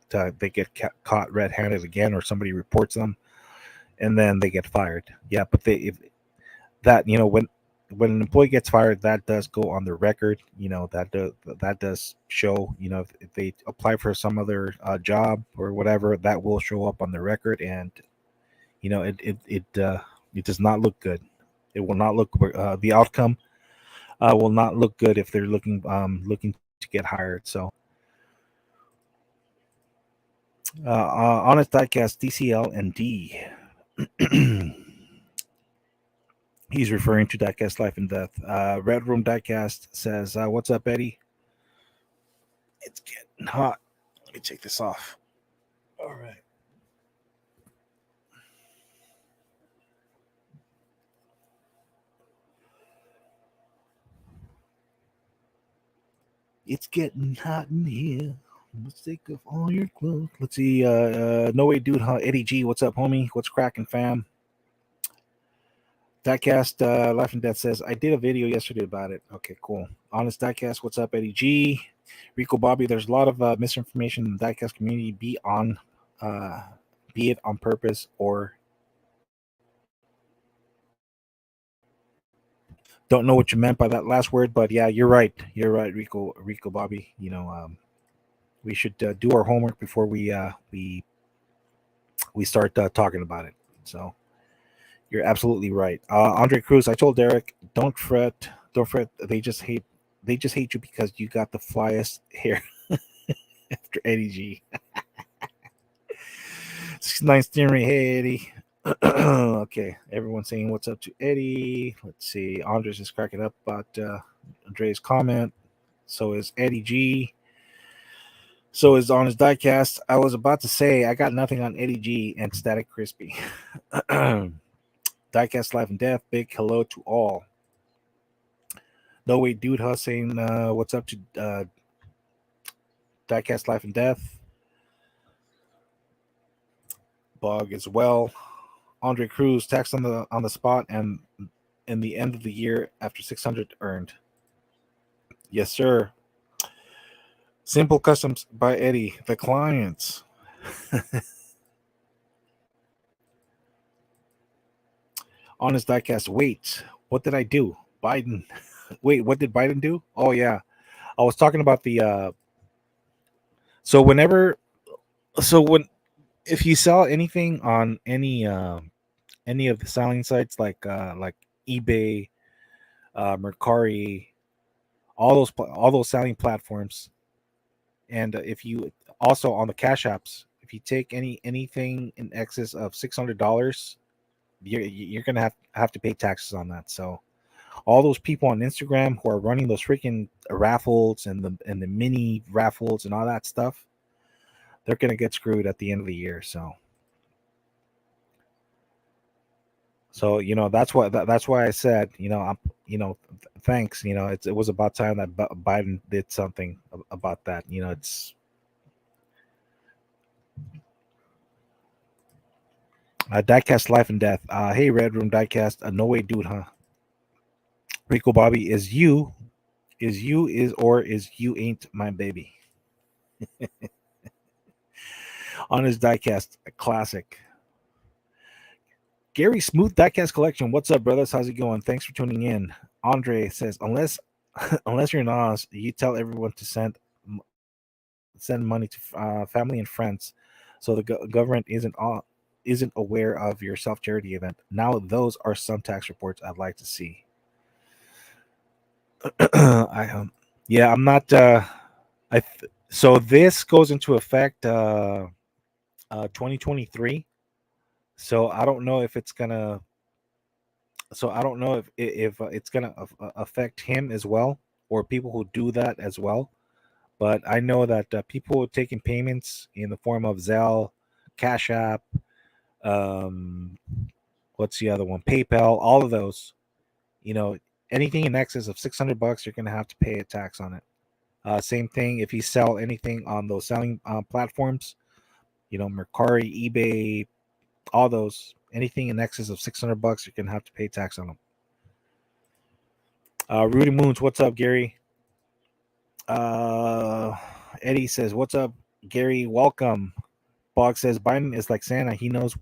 caught red-handed again, or somebody reports them, and then they get fired. Yeah, but if that when an employee gets fired, that does go on the record. That does show. If they apply for some other job or whatever, that will show up on the record, and it does not look good. It will not look the outcome will not look good if they're looking to get hired. So, honest diecast DCL and D. He's referring to Diecast Life and Death. Red Room Diecast says, "What's up, Eddie? It's getting hot. Let me take this off. All right. It's getting hot in here. Let's take off all your clothes. Let's see. No way, dude. Huh? Eddie G. What's up, homie? What's cracking, fam? Diecast Life and Death says, I did a video yesterday about it. Okay, cool. Honest Diecast, what's up, Eddie G? Rico Bobby, there's a lot of misinformation in the Diecast community, be it on purpose or don't know what you meant by that last word, but yeah, you're right. You're right, Rico Bobby. We should do our homework before we start talking about it. So you're absolutely right. Andre Cruz, I told Derek, don't fret. They just hate you because you got the flyest hair after Eddie G. 69 steering. Hey Eddie. Okay, everyone's saying what's up to Eddie. Let's see. Andres is cracking up about Andre's comment. So is Eddie G. So is on his diecast. I was about to say I got nothing on Eddie G and Static Crispy. Diecast Life and Death. Big hello to all. No way, dude. Huh saying what's up to Diecast Life and Death. Bog as well. Andre Cruz taxed on the spot and in the end of the year after 600 earned. Yes, sir. Simple Customs by Eddie. The clients. Honest Diecast. Wait, what did I do? Biden. Wait, what did Biden do? Oh yeah, I was talking about the. So whenever, so when if you sell anything on any of the selling sites like eBay, Mercari, all those selling platforms. And if you also on the cash apps, if you take anything in excess of $600, you're gonna have to pay taxes on that. So all those people on Instagram who are running those freaking raffles and the mini raffles and all that stuff, they're gonna get screwed at the end of the year. So that's why I said I'm thanks. It was about time that Biden did something about that. It's Diecast Life and Death. Hey, Red Room Diecast. No way, dude, huh? Rico Bobby is you ain't my baby. On his Diecast, a classic. Gary Smooth Diecast Collection. What's up, brothers? How's it going? Thanks for tuning in. Andre says, unless you're Nas, you tell everyone to send money to family and friends, so the government isn't aware of your self charity event. Now those are some tax reports I'd like to see. Yeah, I'm not. So this goes into effect 2023. So I don't know if it's gonna. So I don't know if it's gonna affect him as well, or people who do that as well. But I know that people taking payments in the form of Zelle, Cash App, um, what's the other one? PayPal, all of those. You know, anything in excess of $600, you're gonna have to pay a tax on it. Same thing if you sell anything on those selling platforms. Mercari, eBay, all those. Anything in excess of $600, you're gonna have to pay tax on them. Rudy Moons, what's up, Gary? Eddie says, "What's up, Gary? Welcome." Bog says, "Biden is like Santa. He knows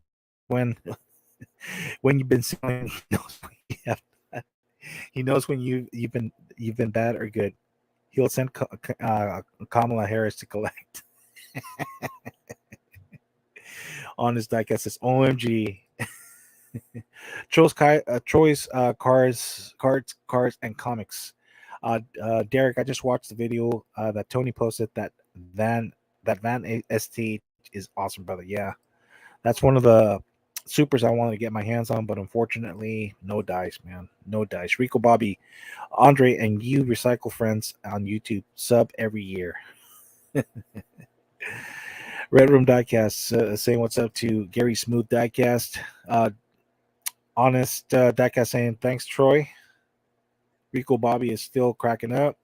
when when you've been selling. He knows when you have, he knows when you've been bad or good. He'll send Kamala Harris to collect." Honest Diecast says, "OMG." Troy's cards and comics. Derek, I just watched the video that Tony posted. Van ST is awesome, brother. Yeah, that's one of the supers I wanted to get my hands on, but unfortunately, no dice, man. No dice. Rico Bobby, Andre, and you recycle friends on YouTube sub every year. Red Room Diecast saying what's up to Gary Smooth Diecast. Honest Diecast saying thanks, Troy. Rico Bobby is still cracking up.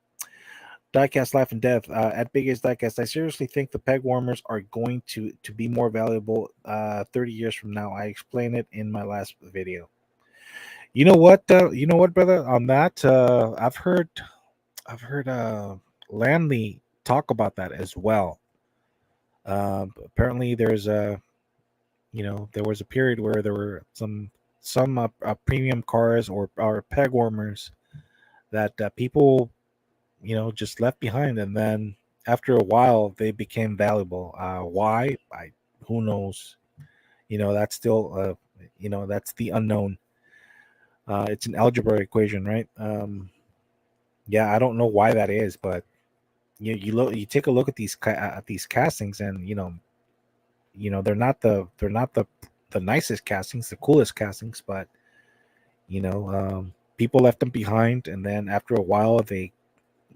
Diecast Life and Death at Biggest Diecast. I seriously think the peg warmers are going to be more valuable 30 years from now. I explained it in my last video. You know what? Brother? On that, I've heard Landley talk about that as well. Apparently, there was a period where there were some premium cars or peg warmers that people just left behind, and then after a while they became valuable. Why? Who knows? That's still that's the unknown. It's an algebra equation, right? Yeah, I don't know why that is, but you take a look at these castings, and they're not the nicest castings, the coolest castings, but people left them behind, and then after a while they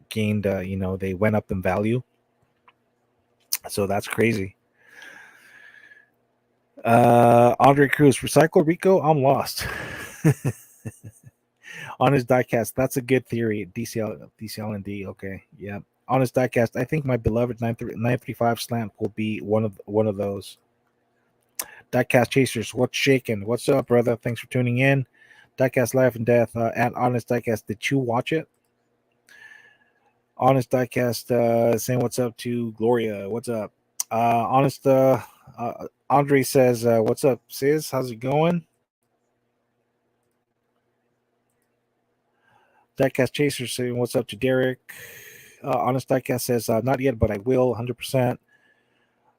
gained they went up in value. So that's crazy. Andre Cruz, recycle Rico, I'm lost. Honest Diecast, that's a good theory. DCL and D, okay, yeah. Honest Diecast, I think my beloved 935 slant will be one of those. Diecast Chasers, what's shaking? What's up, brother? Thanks for tuning in. Diecast Life and Death at Honest Diecast, did you watch it? Honest Diecast saying what's up to Gloria. What's up? Honest Andre says, what's up, sis? How's it going? Diecast Chaser saying what's up to Derek. Honest Diecast says, not yet, but I will, 100%.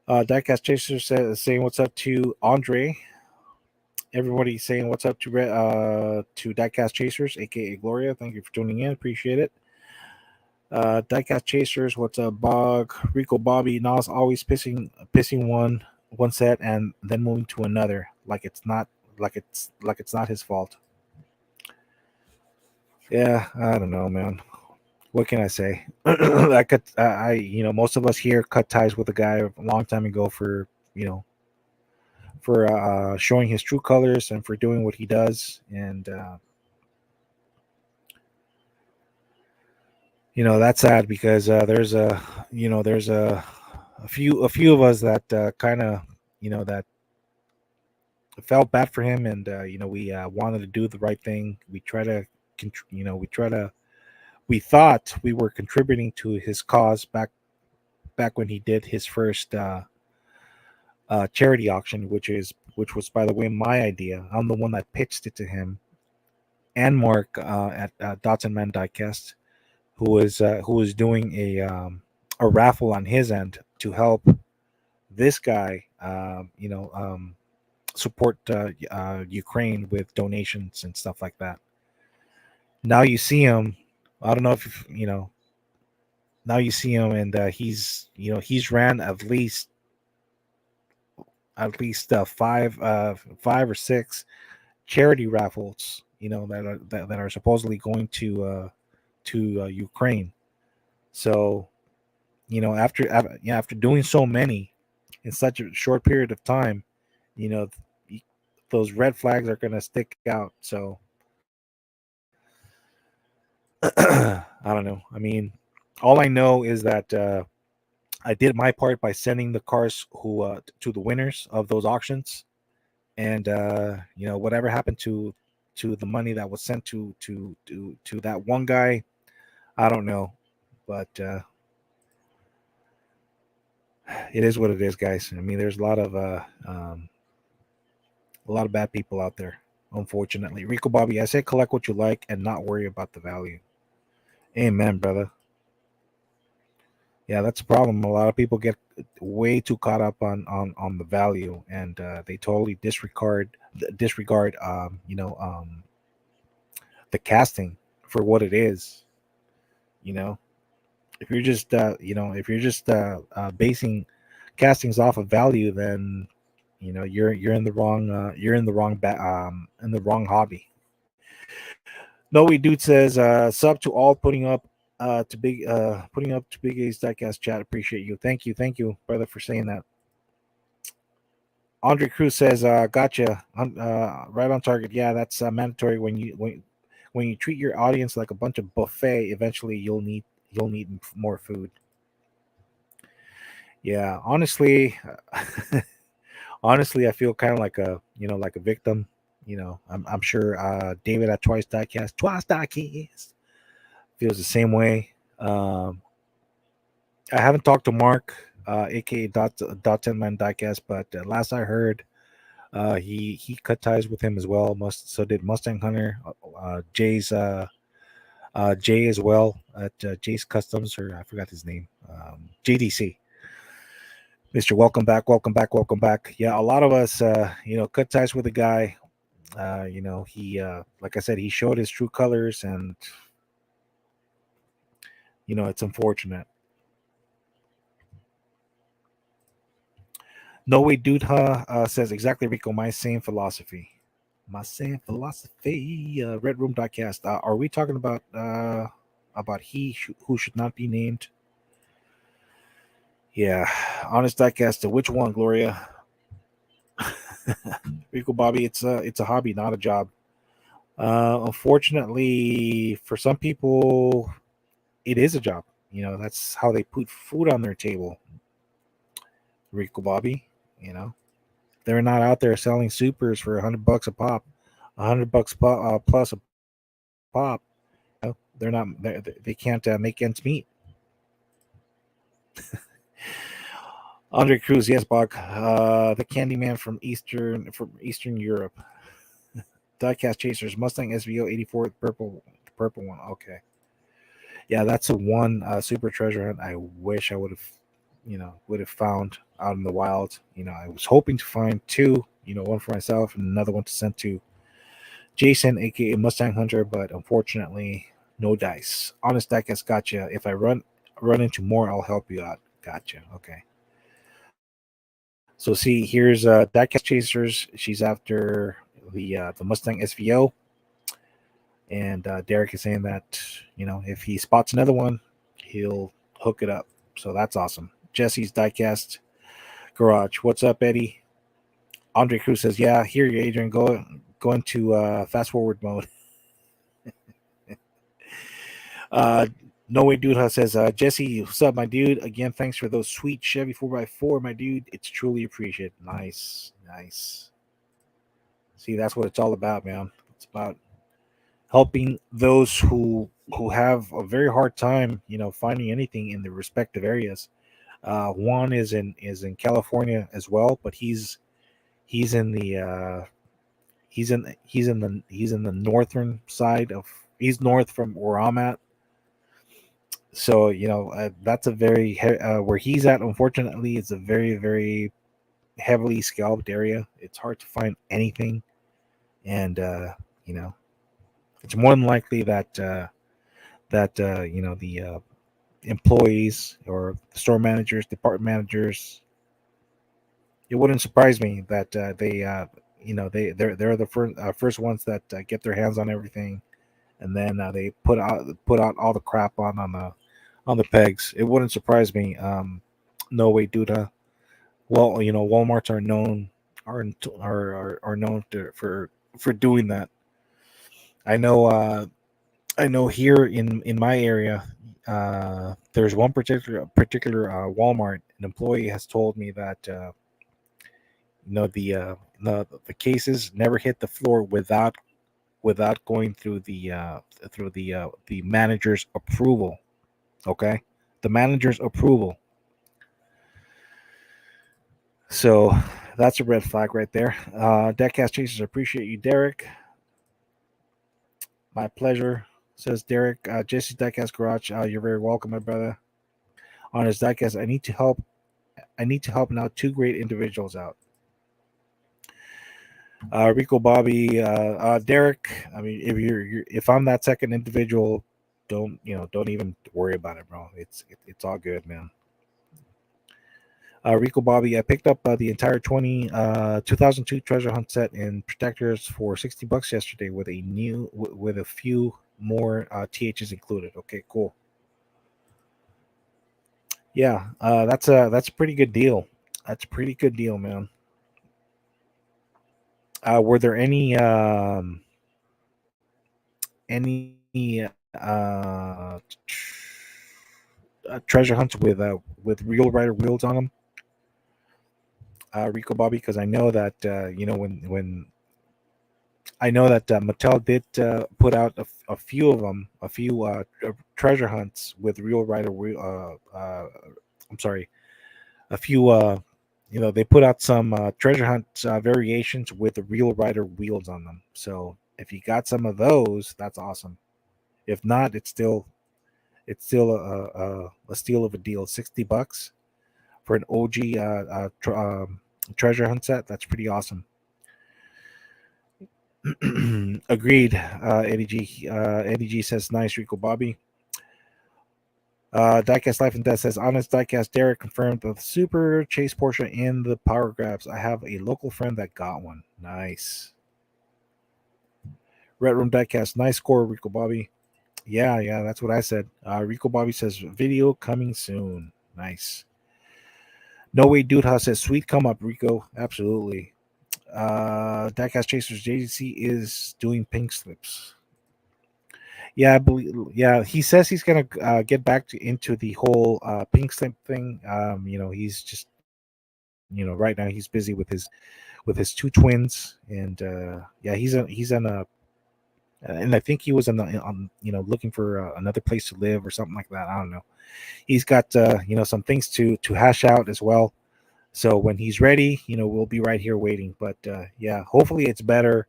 Diecast Chaser saying what's up to Andre. Everybody saying what's up to Diecast Chasers, aka Gloria. Thank you for tuning in. Appreciate it. Diecast Chasers, what's up, Bog? Rico Bobby, Nas always pissing one set and then moving to another, like it's not his fault. Yeah, I don't know, man. What can I say? Most of us here cut ties with a guy a long time ago for showing his true colors and for doing what he does, and that's sad because there's a few of us that kind of that felt bad for him, and we wanted to do the right thing. We try to we thought we were contributing to his cause back when he did his first charity auction, which was, by the way, my idea. I'm the one that pitched it to him and Mark at Dotson Man Diecast, who was doing a raffle on his end to help this guy, support Ukraine with donations and stuff like that. Now you see him. I don't know if Now you see him, and he's ran at least five or six charity raffles, that are supposedly going to Ukraine. So, after doing so many in such a short period of time, you know, those red flags are going to stick out. So, I don't know. I mean, all I know is that I did my part by sending the cars to the winners of those auctions, and whatever happened to the money that was sent to that one guy, I don't know, but it is what it is, guys. I mean, there's a lot of bad people out there, unfortunately. Rico Bobby, I say collect what you like and not worry about the value. Amen, brother. Yeah, that's a problem. A lot of people get way too caught up on the value, and they totally disregard the casting for what it is. You know, if you're just basing castings off of value, then you're in the wrong in the wrong hobby. No, we dude says sub to all putting up to Big A's Diecast chat. Appreciate you. Thank you, brother, for saying that. Andre Cruz says, "Gotcha, right on target." Yeah, that's mandatory when you treat your audience like a bunch of buffet. Eventually, you'll need more food. Yeah, honestly, honestly, I feel kind of like a victim. I'm sure David at Twice Diecast feels the same way. I haven't talked to Mark, aka Dot 10 Man Diecast, but last I heard, he cut ties with him as well. So did Mustang Hunter, Jay as well at Jay's Customs, or I forgot his name, JDC. Mister, welcome back, welcome back, welcome back. Yeah, a lot of us, cut ties with the guy. He, like I said, he showed his true colors, and it's unfortunate. No way, dude. Says exactly, Rico. My same philosophy. My same philosophy. Red Room Diecast. Are we talking about who should not be named? Yeah, Honest Diecast. Which one, Gloria? Rico Bobby. It's a hobby, not a job. Unfortunately, for some people, it is a job. That's how they put food on their table. Rico Bobby. They're not out there selling supers for $100 a pop, plus a pop. They're not. They can't make ends meet. Andre Cruz, yes, Bach. The Candyman from Eastern Europe. Diecast Chasers, Mustang SVO 84, purple one. Okay, yeah, that's a one super treasure hunt. I wish I would have found. out in the wild. I was hoping to find two. One for myself and another one to send to Jason, aka Mustang Hunter, but unfortunately, no dice. Honest Diecast, gotcha. If I run into more, I'll help you out. Gotcha. Okay. So see, here's Diecast Chasers. She's after the Mustang SVO, and Derek is saying that if he spots another one, he'll hook it up. So that's awesome. Jesse's Diecast Garage. What's up, Eddie? Andre Cruz says, "Yeah, here you, Adrian. Go into fast forward mode." No way, dude. Says, Jesse, what's up, my dude? Again, thanks for those sweet Chevy 4x4, my dude. It's truly appreciated. Nice. See, that's what it's all about, man. It's about helping those who have a very hard time, finding anything in the respective areas. Juan is in California as well, but he's in the he's in the northern side of he's north from where I'm at. So that's a very where he's at. Unfortunately, it's a very very heavily scalped area. It's hard to find anything, and it's more than likely that the employees or the store managers, department managers. It wouldn't surprise me that they're the first ones that get their hands on everything, and then they put out all the crap on the pegs. It wouldn't surprise me. No way, Duda. Well, Walmarts are known for doing that. I know. I know here in my area, there's one particular Walmart. An employee has told me that the cases never hit the floor without going through the manager's approval. Okay, the manager's approval. So that's a red flag right there. Deckcast Chasers, appreciate you, Derek. My pleasure, says Derek. Jesse's Deckcast Garage, you're very welcome, my brother. On his Deckcast, I need to help now two great individuals out. Rico, Bobby, Derek. I mean, if I'm that second individual, don't even worry about it, bro. It's all good, man. Rico, Bobby, I picked up the entire 2002 treasure hunt set and protectors for $60 yesterday with a few more THs included. Okay, cool. Yeah, that's a pretty good deal. That's a pretty good deal, man. Were there any treasure hunts with real rider wheels on them, Rico, Bobby? Because I know that when I know that Mattel did put out a few of them, a few treasure hunts with real rider wheel. I'm sorry, a few. They put out some treasure hunt variations with the real rider wheels on them. So if you got some of those, that's awesome. If not, it's still a steal of a deal. $60 for an OG treasure hunt set. That's pretty awesome. Agreed. Eddie G. Eddie G says nice, Rico, Bobby. Diecast Life and Death says honest Diecast Derek confirmed the Super Chase Porsche in the Power Grabs. I have a local friend that got one. Nice. Red Room Diecast, nice score, Rico, Bobby. Yeah, that's what I said. Rico Bobby says video coming soon. Nice. No way, dude. How says sweet come up, Rico. Absolutely. Diecast Chasers JC is doing pink slips. Yeah, I believe. Yeah, he says he's gonna get back into the whole pink slip thing. He's just right now he's busy with his two twins, and yeah, he's on a and I think he was on looking for another place to live or something like that. I don't know. He's got some things to hash out as well. So when he's ready, we'll be right here waiting. But yeah, hopefully it's better.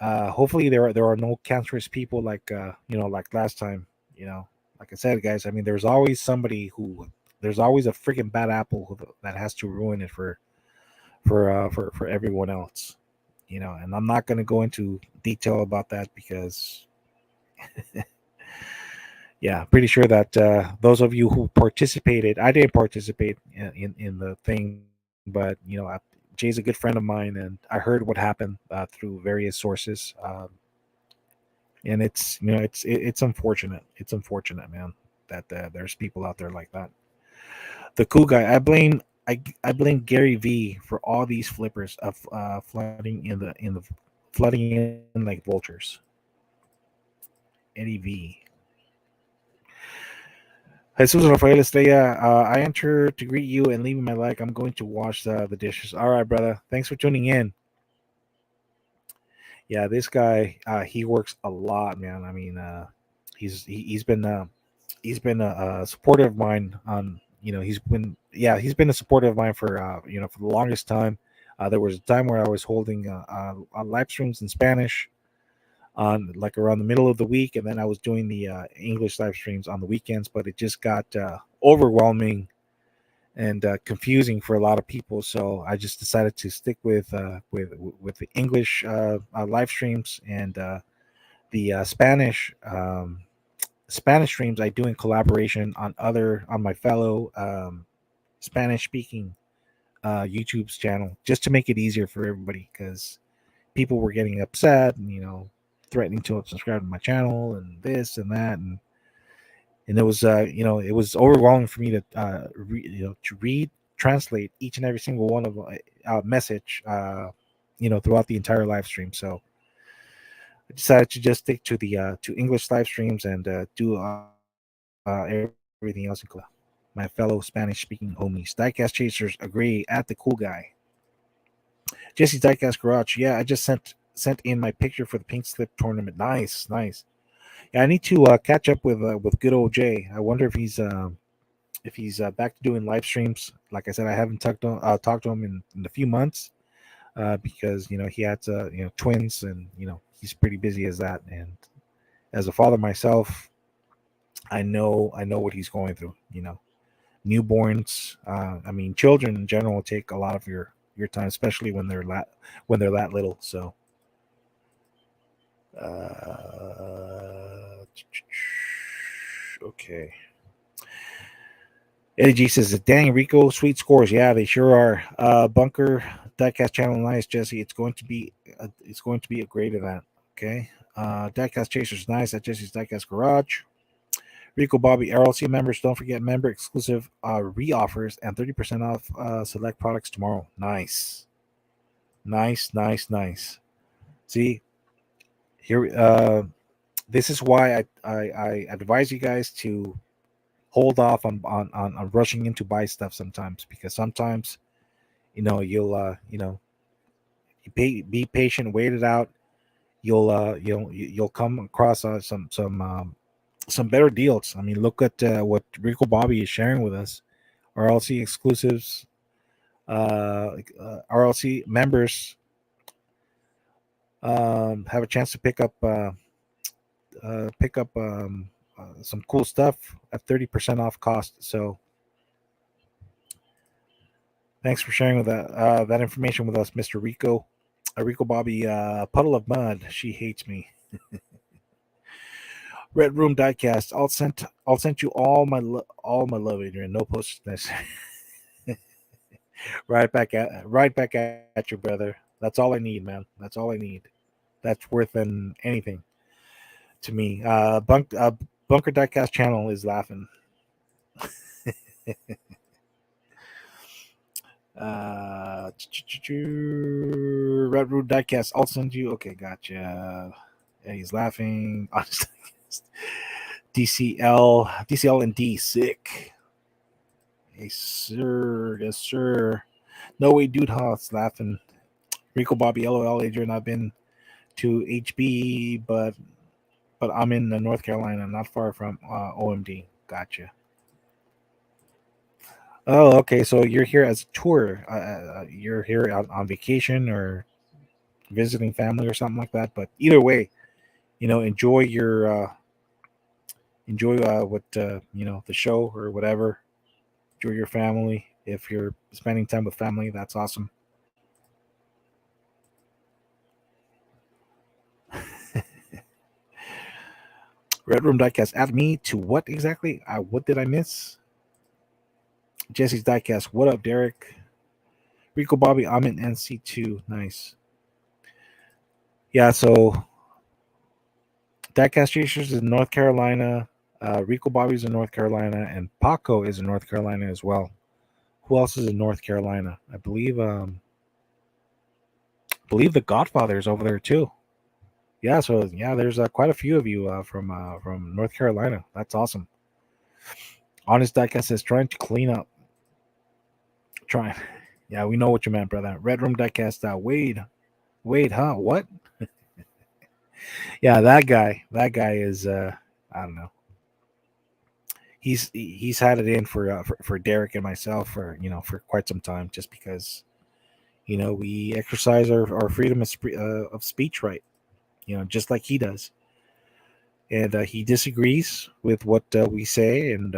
Hopefully there are no cancerous people like like last time. Like I said, guys. I mean, there's always somebody who there's always a freaking bad apple that has to ruin it for everyone else. And I'm not going to go into detail about that because yeah, pretty sure that those of you who participated, I didn't participate in the thing, but Jay's a good friend of mine, and I heard what happened through various sources, and it's unfortunate. It's unfortunate, man, that there's people out there like that. The cool guy, I blame Gary V for all these flippers of flooding in the flooding in like vultures. Eddie V. Jesus Rafael Estrella, I enter to greet you and leaving my like. I'm going to wash the dishes. All right, brother. Thanks for tuning in. Yeah, this guy, he works a lot, man. I mean, he's been a supporter of mine on. He's been a supporter of mine for for the longest time. There was a time where I was holding live streams in Spanish on like around the middle of the week, and then I was doing the English live streams on the weekends. But it just got overwhelming and confusing for a lot of people. So I just decided to stick with the English live streams, and the Spanish streams I do in collaboration on my fellow Spanish speaking YouTube's channel, just to make it easier for everybody, because people were getting upset and threatening to subscribe to my channel and this and that, and it was it was overwhelming for me to to read, translate each and every single one of message throughout the entire live stream. So I decided to just stick to the to English live streams and do everything else in my fellow Spanish speaking homies. Diecast Chasers agree at the cool guy. Jesse's Diecast Garage. Yeah, I just sent in my picture for the Pink Slip tournament. Nice, nice. Yeah, I need to catch up with good old Jay. I wonder if he's back to doing live streams. Like I said, I haven't talked to him in a few months because he had twins, and he's pretty busy as that. And as a father myself, I know what he's going through. Newborns. I mean, children in general take a lot of your time, especially when they're that little. So. Okay. Eddie G says, "Dang, Rico, sweet scores. Yeah, they sure are. Bunker Diecast Channel, nice, Jesse. It's going to be a great event. Okay. Diecast Chasers, nice at Jesse's Diecast Garage. Rico Bobby RLC members, don't forget member exclusive re-offers and 30% off select products tomorrow. Nice, nice, nice, nice. See here. This is why I advise you guys to hold off on rushing into buy stuff sometimes, because sometimes you'll be patient, wait it out. You'll come across some better deals. I mean, look at what Rico Bobby is sharing with us. RLC exclusives, RLC members have a chance to pick up some cool stuff at 30% off cost. So thanks for sharing with that information with us, Mr. Rico. Rico Bobby, Puddle of Mud. She hates me. Red Room Diecast. I'll send you all my love, Adrian. No postage. Right back at you, brother. That's all I need, man. That's all I need. That's worth than anything to me. Bunker Diecast channel is laughing. Red Root Diecast. I'll send you. Okay, gotcha. Yeah, he's laughing. DCL and D sick. Yes, sir. Yes, sir. No way, dude. It's laughing. Rico Bobby LOL Adrian. I've been to HB, but I'm in North Carolina, not far from OMD. Gotcha. Oh, okay. So you're here as a tour. You're here on vacation or visiting family or something like that. But either way, enjoy what the show or whatever. enjoy your family. If you're spending time with family, that's awesome. Red Room Diecast, add me to what exactly? What did I miss? Jesse's Diecast, what up, Derek? Rico Bobby, I'm in NC2. Nice. Yeah, so Diecast Chasers is in North Carolina. Rico Bobby's in North Carolina, and Paco is in North Carolina as well. Who else is in North Carolina? I believe the Godfather is over there too. Yeah, so yeah, there's quite a few of you from North Carolina. That's awesome. Honest Diecast says trying to clean up. Trying. Yeah, we know what you meant, brother. Red Room Diecast. Wade, huh? What? Yeah, that guy. That guy is. I don't know. He's had it in for Derek and myself for quite some time, just because we exercise our freedom of speech, right? Just like he does, and he disagrees with what we say, and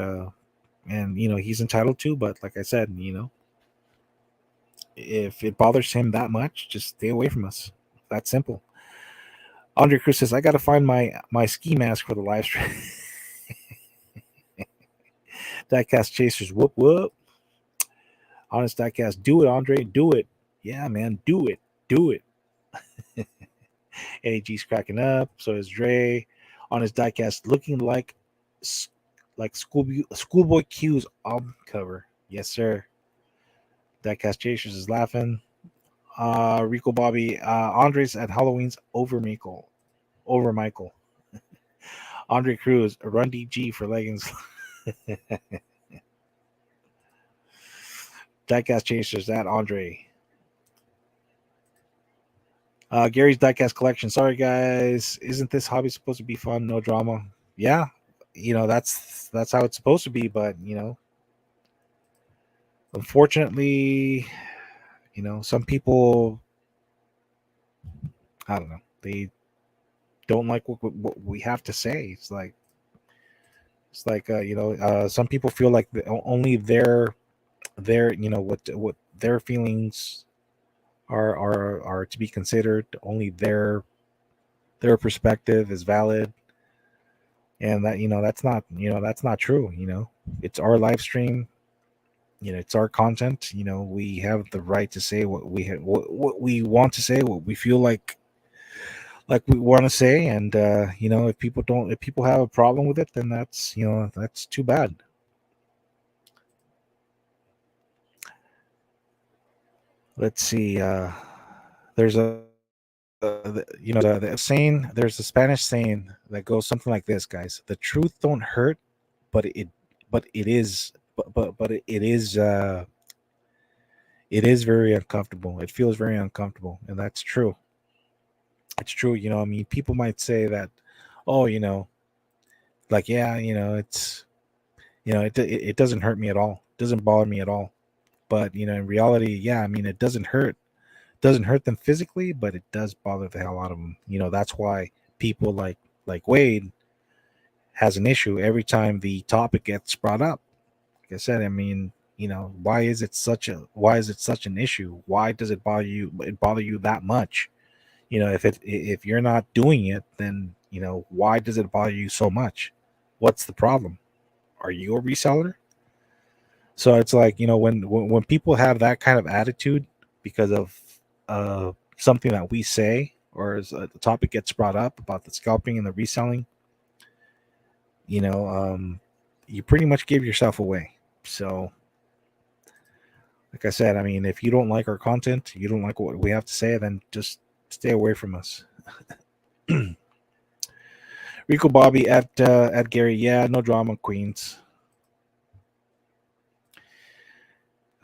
he's entitled to. But like I said, if it bothers him that much, just stay away from us. That's simple. Andre Cruz says, "I got to find my ski mask for the live stream." Diecast Chasers, whoop whoop. Honest Diecast, do it, Andre, do it. Yeah, man, do it. AG's cracking up. So is Dre. Honest Diecast, looking like Schoolboy Q's album cover. Yes, sir. Diecast Chasers is laughing. Rico Bobby, Andres at Halloween's over Michael. Andre Cruz, Run DG for leggings. Diecast Chasers at Andre. Gary's Diecast Collection. Sorry, guys. Isn't this hobby supposed to be fun? No drama. Yeah, that's how it's supposed to be. But unfortunately, some people, I don't know, they don't like what we have to say. It's like some people feel like only their what their feelings are to be considered. Only their perspective is valid, and that's not true. It's our live stream. It's our content. We have the right to say what we want to say, what we feel like we want to say, and if people have a problem with it, then that's too bad. Let's see. There's the saying. There's a Spanish saying that goes something like this, guys: "The truth don't hurt, but it is, it is very uncomfortable. It feels very uncomfortable, and that's true. It's true. I mean, people might say that, oh, like yeah, it doesn't hurt me at all. It doesn't bother me at all. But in reality, yeah, I mean, it doesn't hurt them physically, but it does bother the hell out of them. That's why people like Wade has an issue every time the topic gets brought up. Like I said, I mean, why is it such an issue? Why does it bother you that much? If you're not doing it, then why does it bother you so much? What's the problem? Are you a reseller? So it's like, when people have that kind of attitude because of something that we say, or as the topic gets brought up about the scalping and the reselling, you pretty much give yourself away. So like I said, I mean, if you don't like our content, you don't like what we have to say, then just stay away from us. Rico Bobby at Gary, yeah, no drama, Queens.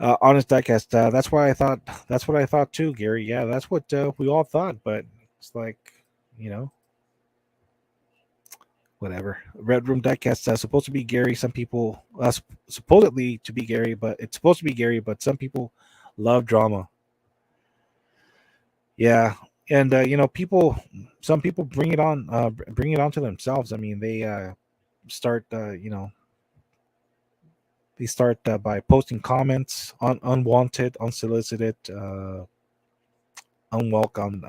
Honest Diecast, that's what I thought too, Gary. Yeah, that's what we all thought, but it's like, you know, whatever. Red Room Diecast supposed to be Gary. Some people supposedly to be Gary, but it's supposed to be Gary, but some people love drama. Yeah, and some people bring it on to themselves. I mean, they start, They start by posting comments on unwanted, unsolicited, unwelcome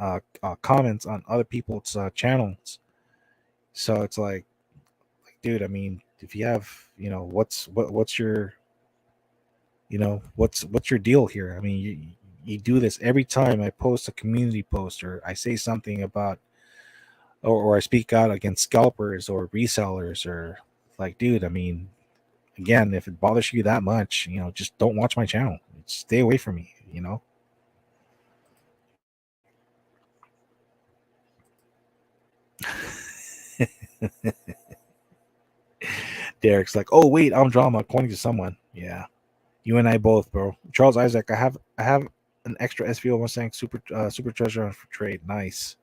comments on other people's channels. So it's like, dude, I mean, if you have, what's your, what's your deal here? I mean, you do this every time I post a community post or I say something about, or I speak out against scalpers or resellers, or like, dude, I mean, again, if it bothers you that much, just don't watch my channel. Stay away from me. Derek's like, oh wait, I'm drama according to someone. Yeah, you and I both, bro. Charles Isaac, I have an extra SVO Mustang super treasure for trade. Nice.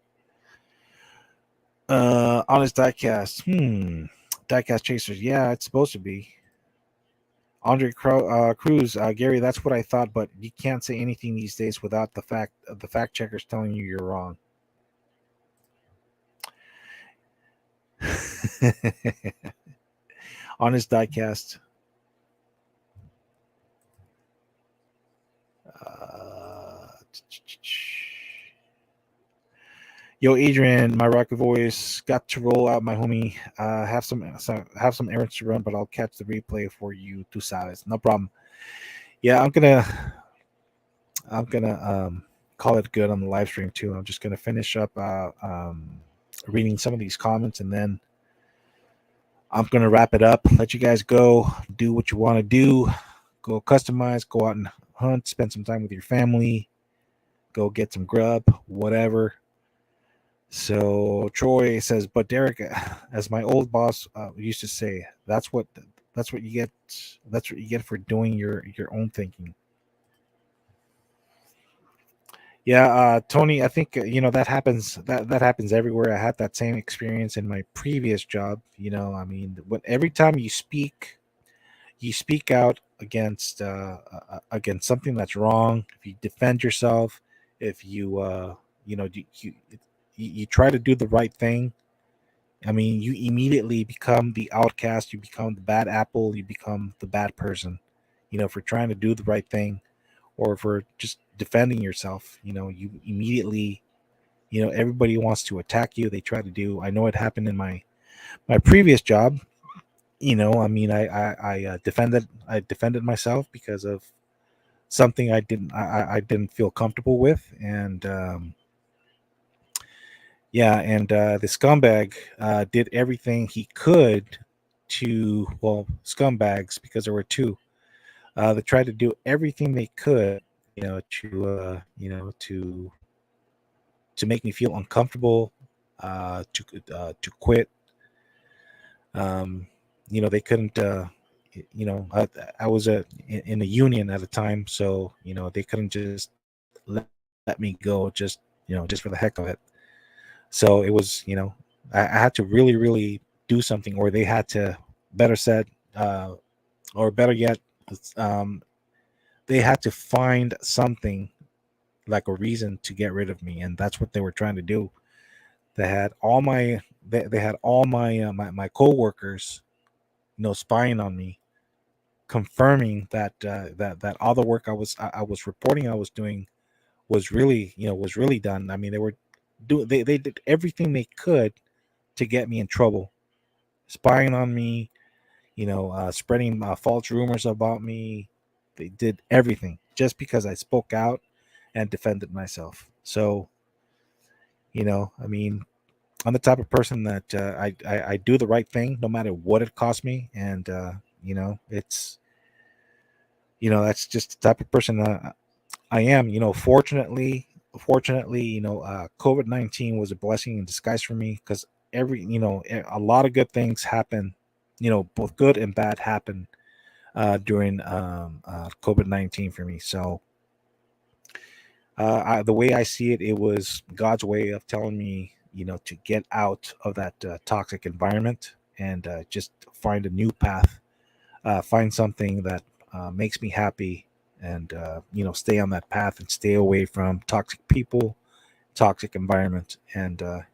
Honest diecast. Diecast chasers. Yeah, it's supposed to be. Andre Cruz, Gary. That's what I thought, but you can't say anything these days without the fact checkers telling you you're wrong. Honest diecast. Uh, Yo, Adrian, my rocky voice got to roll out, my homie. Have some errands to run, but I'll catch the replay for you. Two sides, no problem. Yeah, I'm gonna call it good on the live stream too. I'm just gonna finish up reading some of these comments, and then I'm gonna wrap it up. Let you guys go, do what you want to do, go customize, go out and hunt, spend some time with your family, go get some grub, whatever. So Troy says, but Derek, as my old boss used to say, that's what you get. That's what you get for doing your own thinking. Yeah, Tony, I think that happens. That happens everywhere. I had that same experience in my previous job. I mean, when every time you speak out against something that's wrong. If you defend yourself, if you try to do the right thing. I mean, you immediately become the outcast. You become the bad apple. You become the bad person. For trying to do the right thing or for just defending yourself. You immediately, everybody wants to attack you. They try to do. I know it happened in my previous job. I mean, I defended myself because of something I didn't feel comfortable with, and yeah, and the scumbag did everything he could to, well, scumbags, because there were two. They tried to do everything they could, to make me feel uncomfortable, to quit. Um, they couldn't. I was in a union at the time, so they couldn't just let me go just for the heck of it. So it was, I had to really, really do something, or they had to, better said, or better yet, um, they had to find something like a reason to get rid of me, and that's what they were trying to do. They had all my coworkers, spying on me, confirming that all the work I was reporting I was doing was really done. I mean, they did everything they could to get me in trouble, spying on me, spreading false rumors about me. They did everything just because I spoke out and defended myself. So, I mean, I'm the type of person that I do the right thing no matter what it costs me, and it's that's just the type of person I am. Fortunately, COVID-19 was a blessing in disguise for me, because a lot of good things happen. Both good and bad happen during COVID-19 for me. So the way I see it, it was God's way of telling me, to get out of that toxic environment, and just find a new path, find something that makes me happy, and stay on that path and stay away from toxic people, toxic environment. And I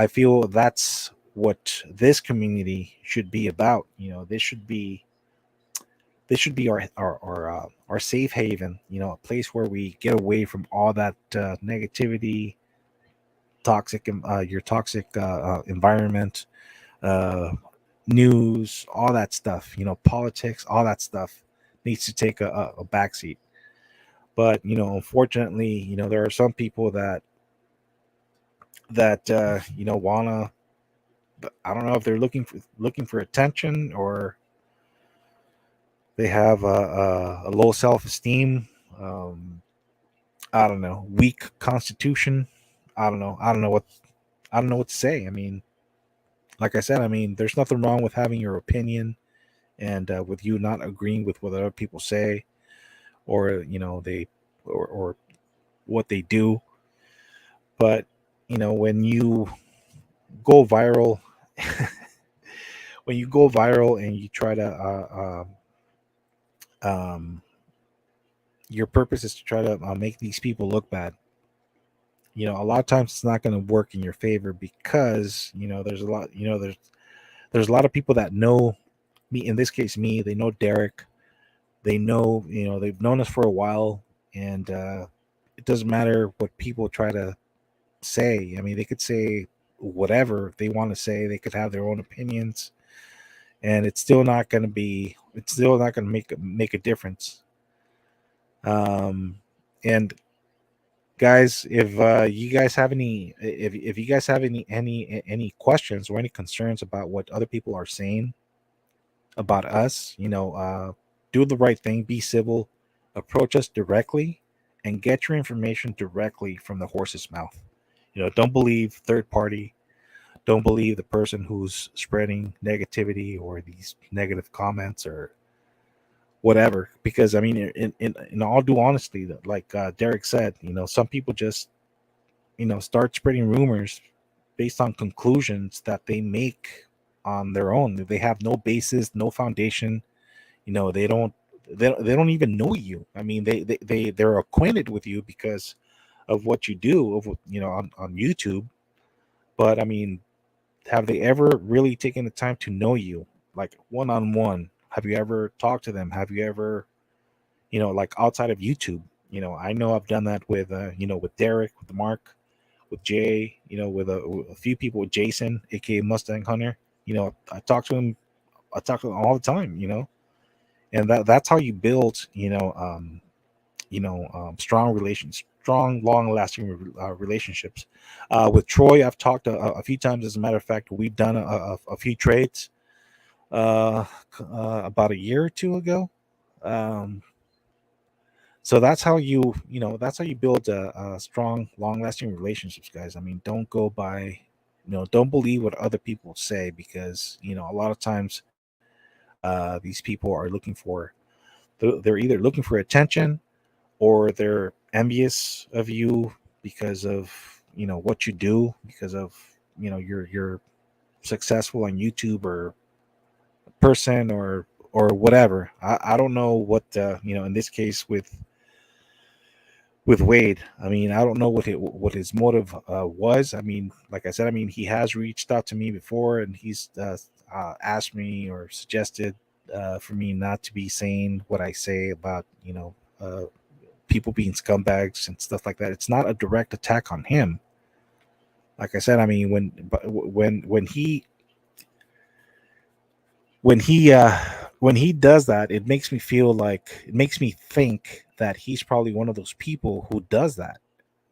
feel that's what this community should be about. This should be this should be our safe haven, a place where we get away from all that negativity, your toxic environment, uh, news, all that stuff, politics, all that stuff needs to take a backseat. But unfortunately, there are some people that wanna. I don't know if they're looking for attention, or they have a low self esteem. Um, I don't know, weak constitution. I don't know. I don't know what to say. I mean, like I said, I mean, there's nothing wrong with having your opinion, and with you not agreeing with what other people say, or they or what they do. But when you go viral, when you go viral and you try to um, your purpose is to try to make these people look bad. A lot of times it's not going to work in your favor, because there's a lot there's a lot of people that know me. In this case, me. They know Derek. They know, they've known us for a while, and it doesn't matter what people try to say. I mean, they could say whatever they want to say. They could have their own opinions, and it's still not going to make a difference. And guys, if you guys have if you guys have any questions or any concerns about what other people are saying about us, do the right thing, be civil, approach us directly, and get your information directly from the horse's mouth. Don't believe third party. Don't believe the person who's spreading negativity or these negative comments or whatever. Because I mean, in all due honesty, like Derek said, some people just start spreading rumors based on conclusions that they make on their own. They have no basis, no foundation. They don't even know you. I mean, they're acquainted with you because of what you do, on YouTube. But I mean, have they ever really taken the time to know you, like one on one? Have you ever talked to them? Have you ever, like outside of YouTube? I know I've done that with with Derek, with Mark, with Jay, with a few people, with Jason, aka Mustang Hunter. I talk to him. I talk to him all the time. And that's how you build, strong, long-lasting relationships. With Troy, I've talked a few times. As a matter of fact, we've done a few trades about a year or two ago. Um, so that's how you build a strong, long-lasting relationships, guys. I mean, don't go by, don't believe what other people say, because a lot of times these people are they're either looking for attention, or they're envious of you because of what you do, because of you're successful on YouTube, or person, or whatever. I don't know what in this case with Wade. I mean, I don't know what his motive was. I mean, like I said, I mean, he has reached out to me before, and he's asked me or suggested for me not to be saying what I say about people being scumbags and stuff like that. It's not a direct attack on him. Like I said, I mean, when he uh when he does that, it makes me think that he's probably one of those people who does that,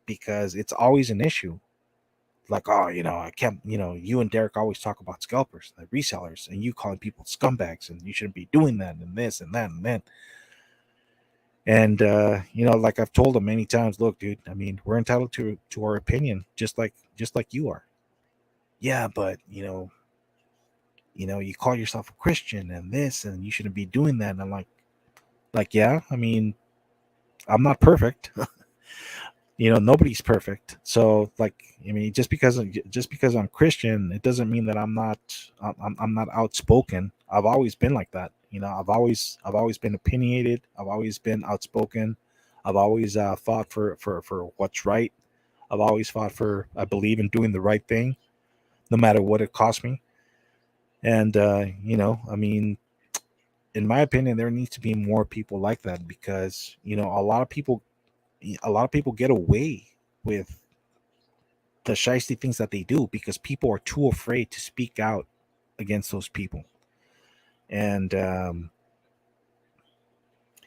because it's always an issue. Like, oh, I can't, you and Derek always talk about scalpers, the resellers, and you calling people scumbags, and you shouldn't be doing that, and this and that and then. And like I've told him many times, look, dude, I mean, we're entitled to our opinion, just like you are. Yeah, but you call yourself a Christian and this, and you shouldn't be doing that. And I'm like, yeah, I mean, I'm not perfect. Nobody's perfect. So, like, I mean, just because I'm Christian, it doesn't mean that I'm not outspoken. I've always been like that. I've always been opinionated. I've always been outspoken. I've always fought for what's right. I've always fought for. I believe in doing the right thing, no matter what it costs me. And I mean, in my opinion, there needs to be more people like that, because a lot of people get away with the shiesty things that they do because people are too afraid to speak out against those people. And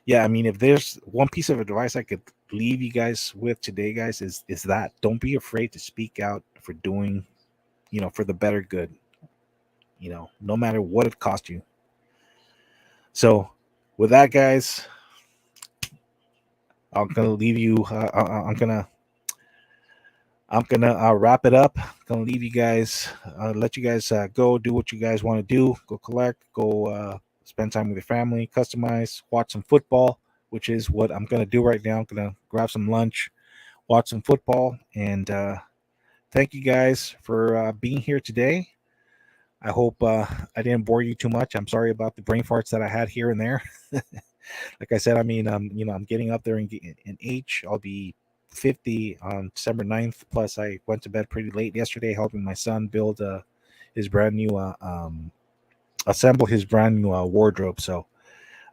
yeah, I mean, if there's one piece of advice I could leave you guys with today, guys, is that don't be afraid to speak out for doing, for the better good, no matter what it cost you. So with that, guys, I'm gonna leave you. I'm gonna wrap it up. Gonna leave you guys. Let you guys go do what you guys want to do. Go collect. Go spend time with your family. Customize. Watch some football, which is what I'm gonna do right now. I'm gonna grab some lunch, watch some football, and thank you guys for being here today. I hope I didn't bore you too much. I'm sorry about the brain farts that I had here and there. Like I said, I mean, I'm getting up there in age. I'll be 50 on December 9th. Plus, I went to bed pretty late yesterday, helping my son build his brand new, assemble his brand new wardrobe. So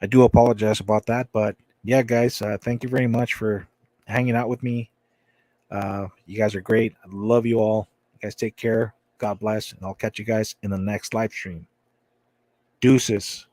I do apologize about that. But yeah, guys, thank you very much for hanging out with me. You guys are great. I love you all. You guys take care. God bless. And I'll catch you guys in the next live stream. Deuces.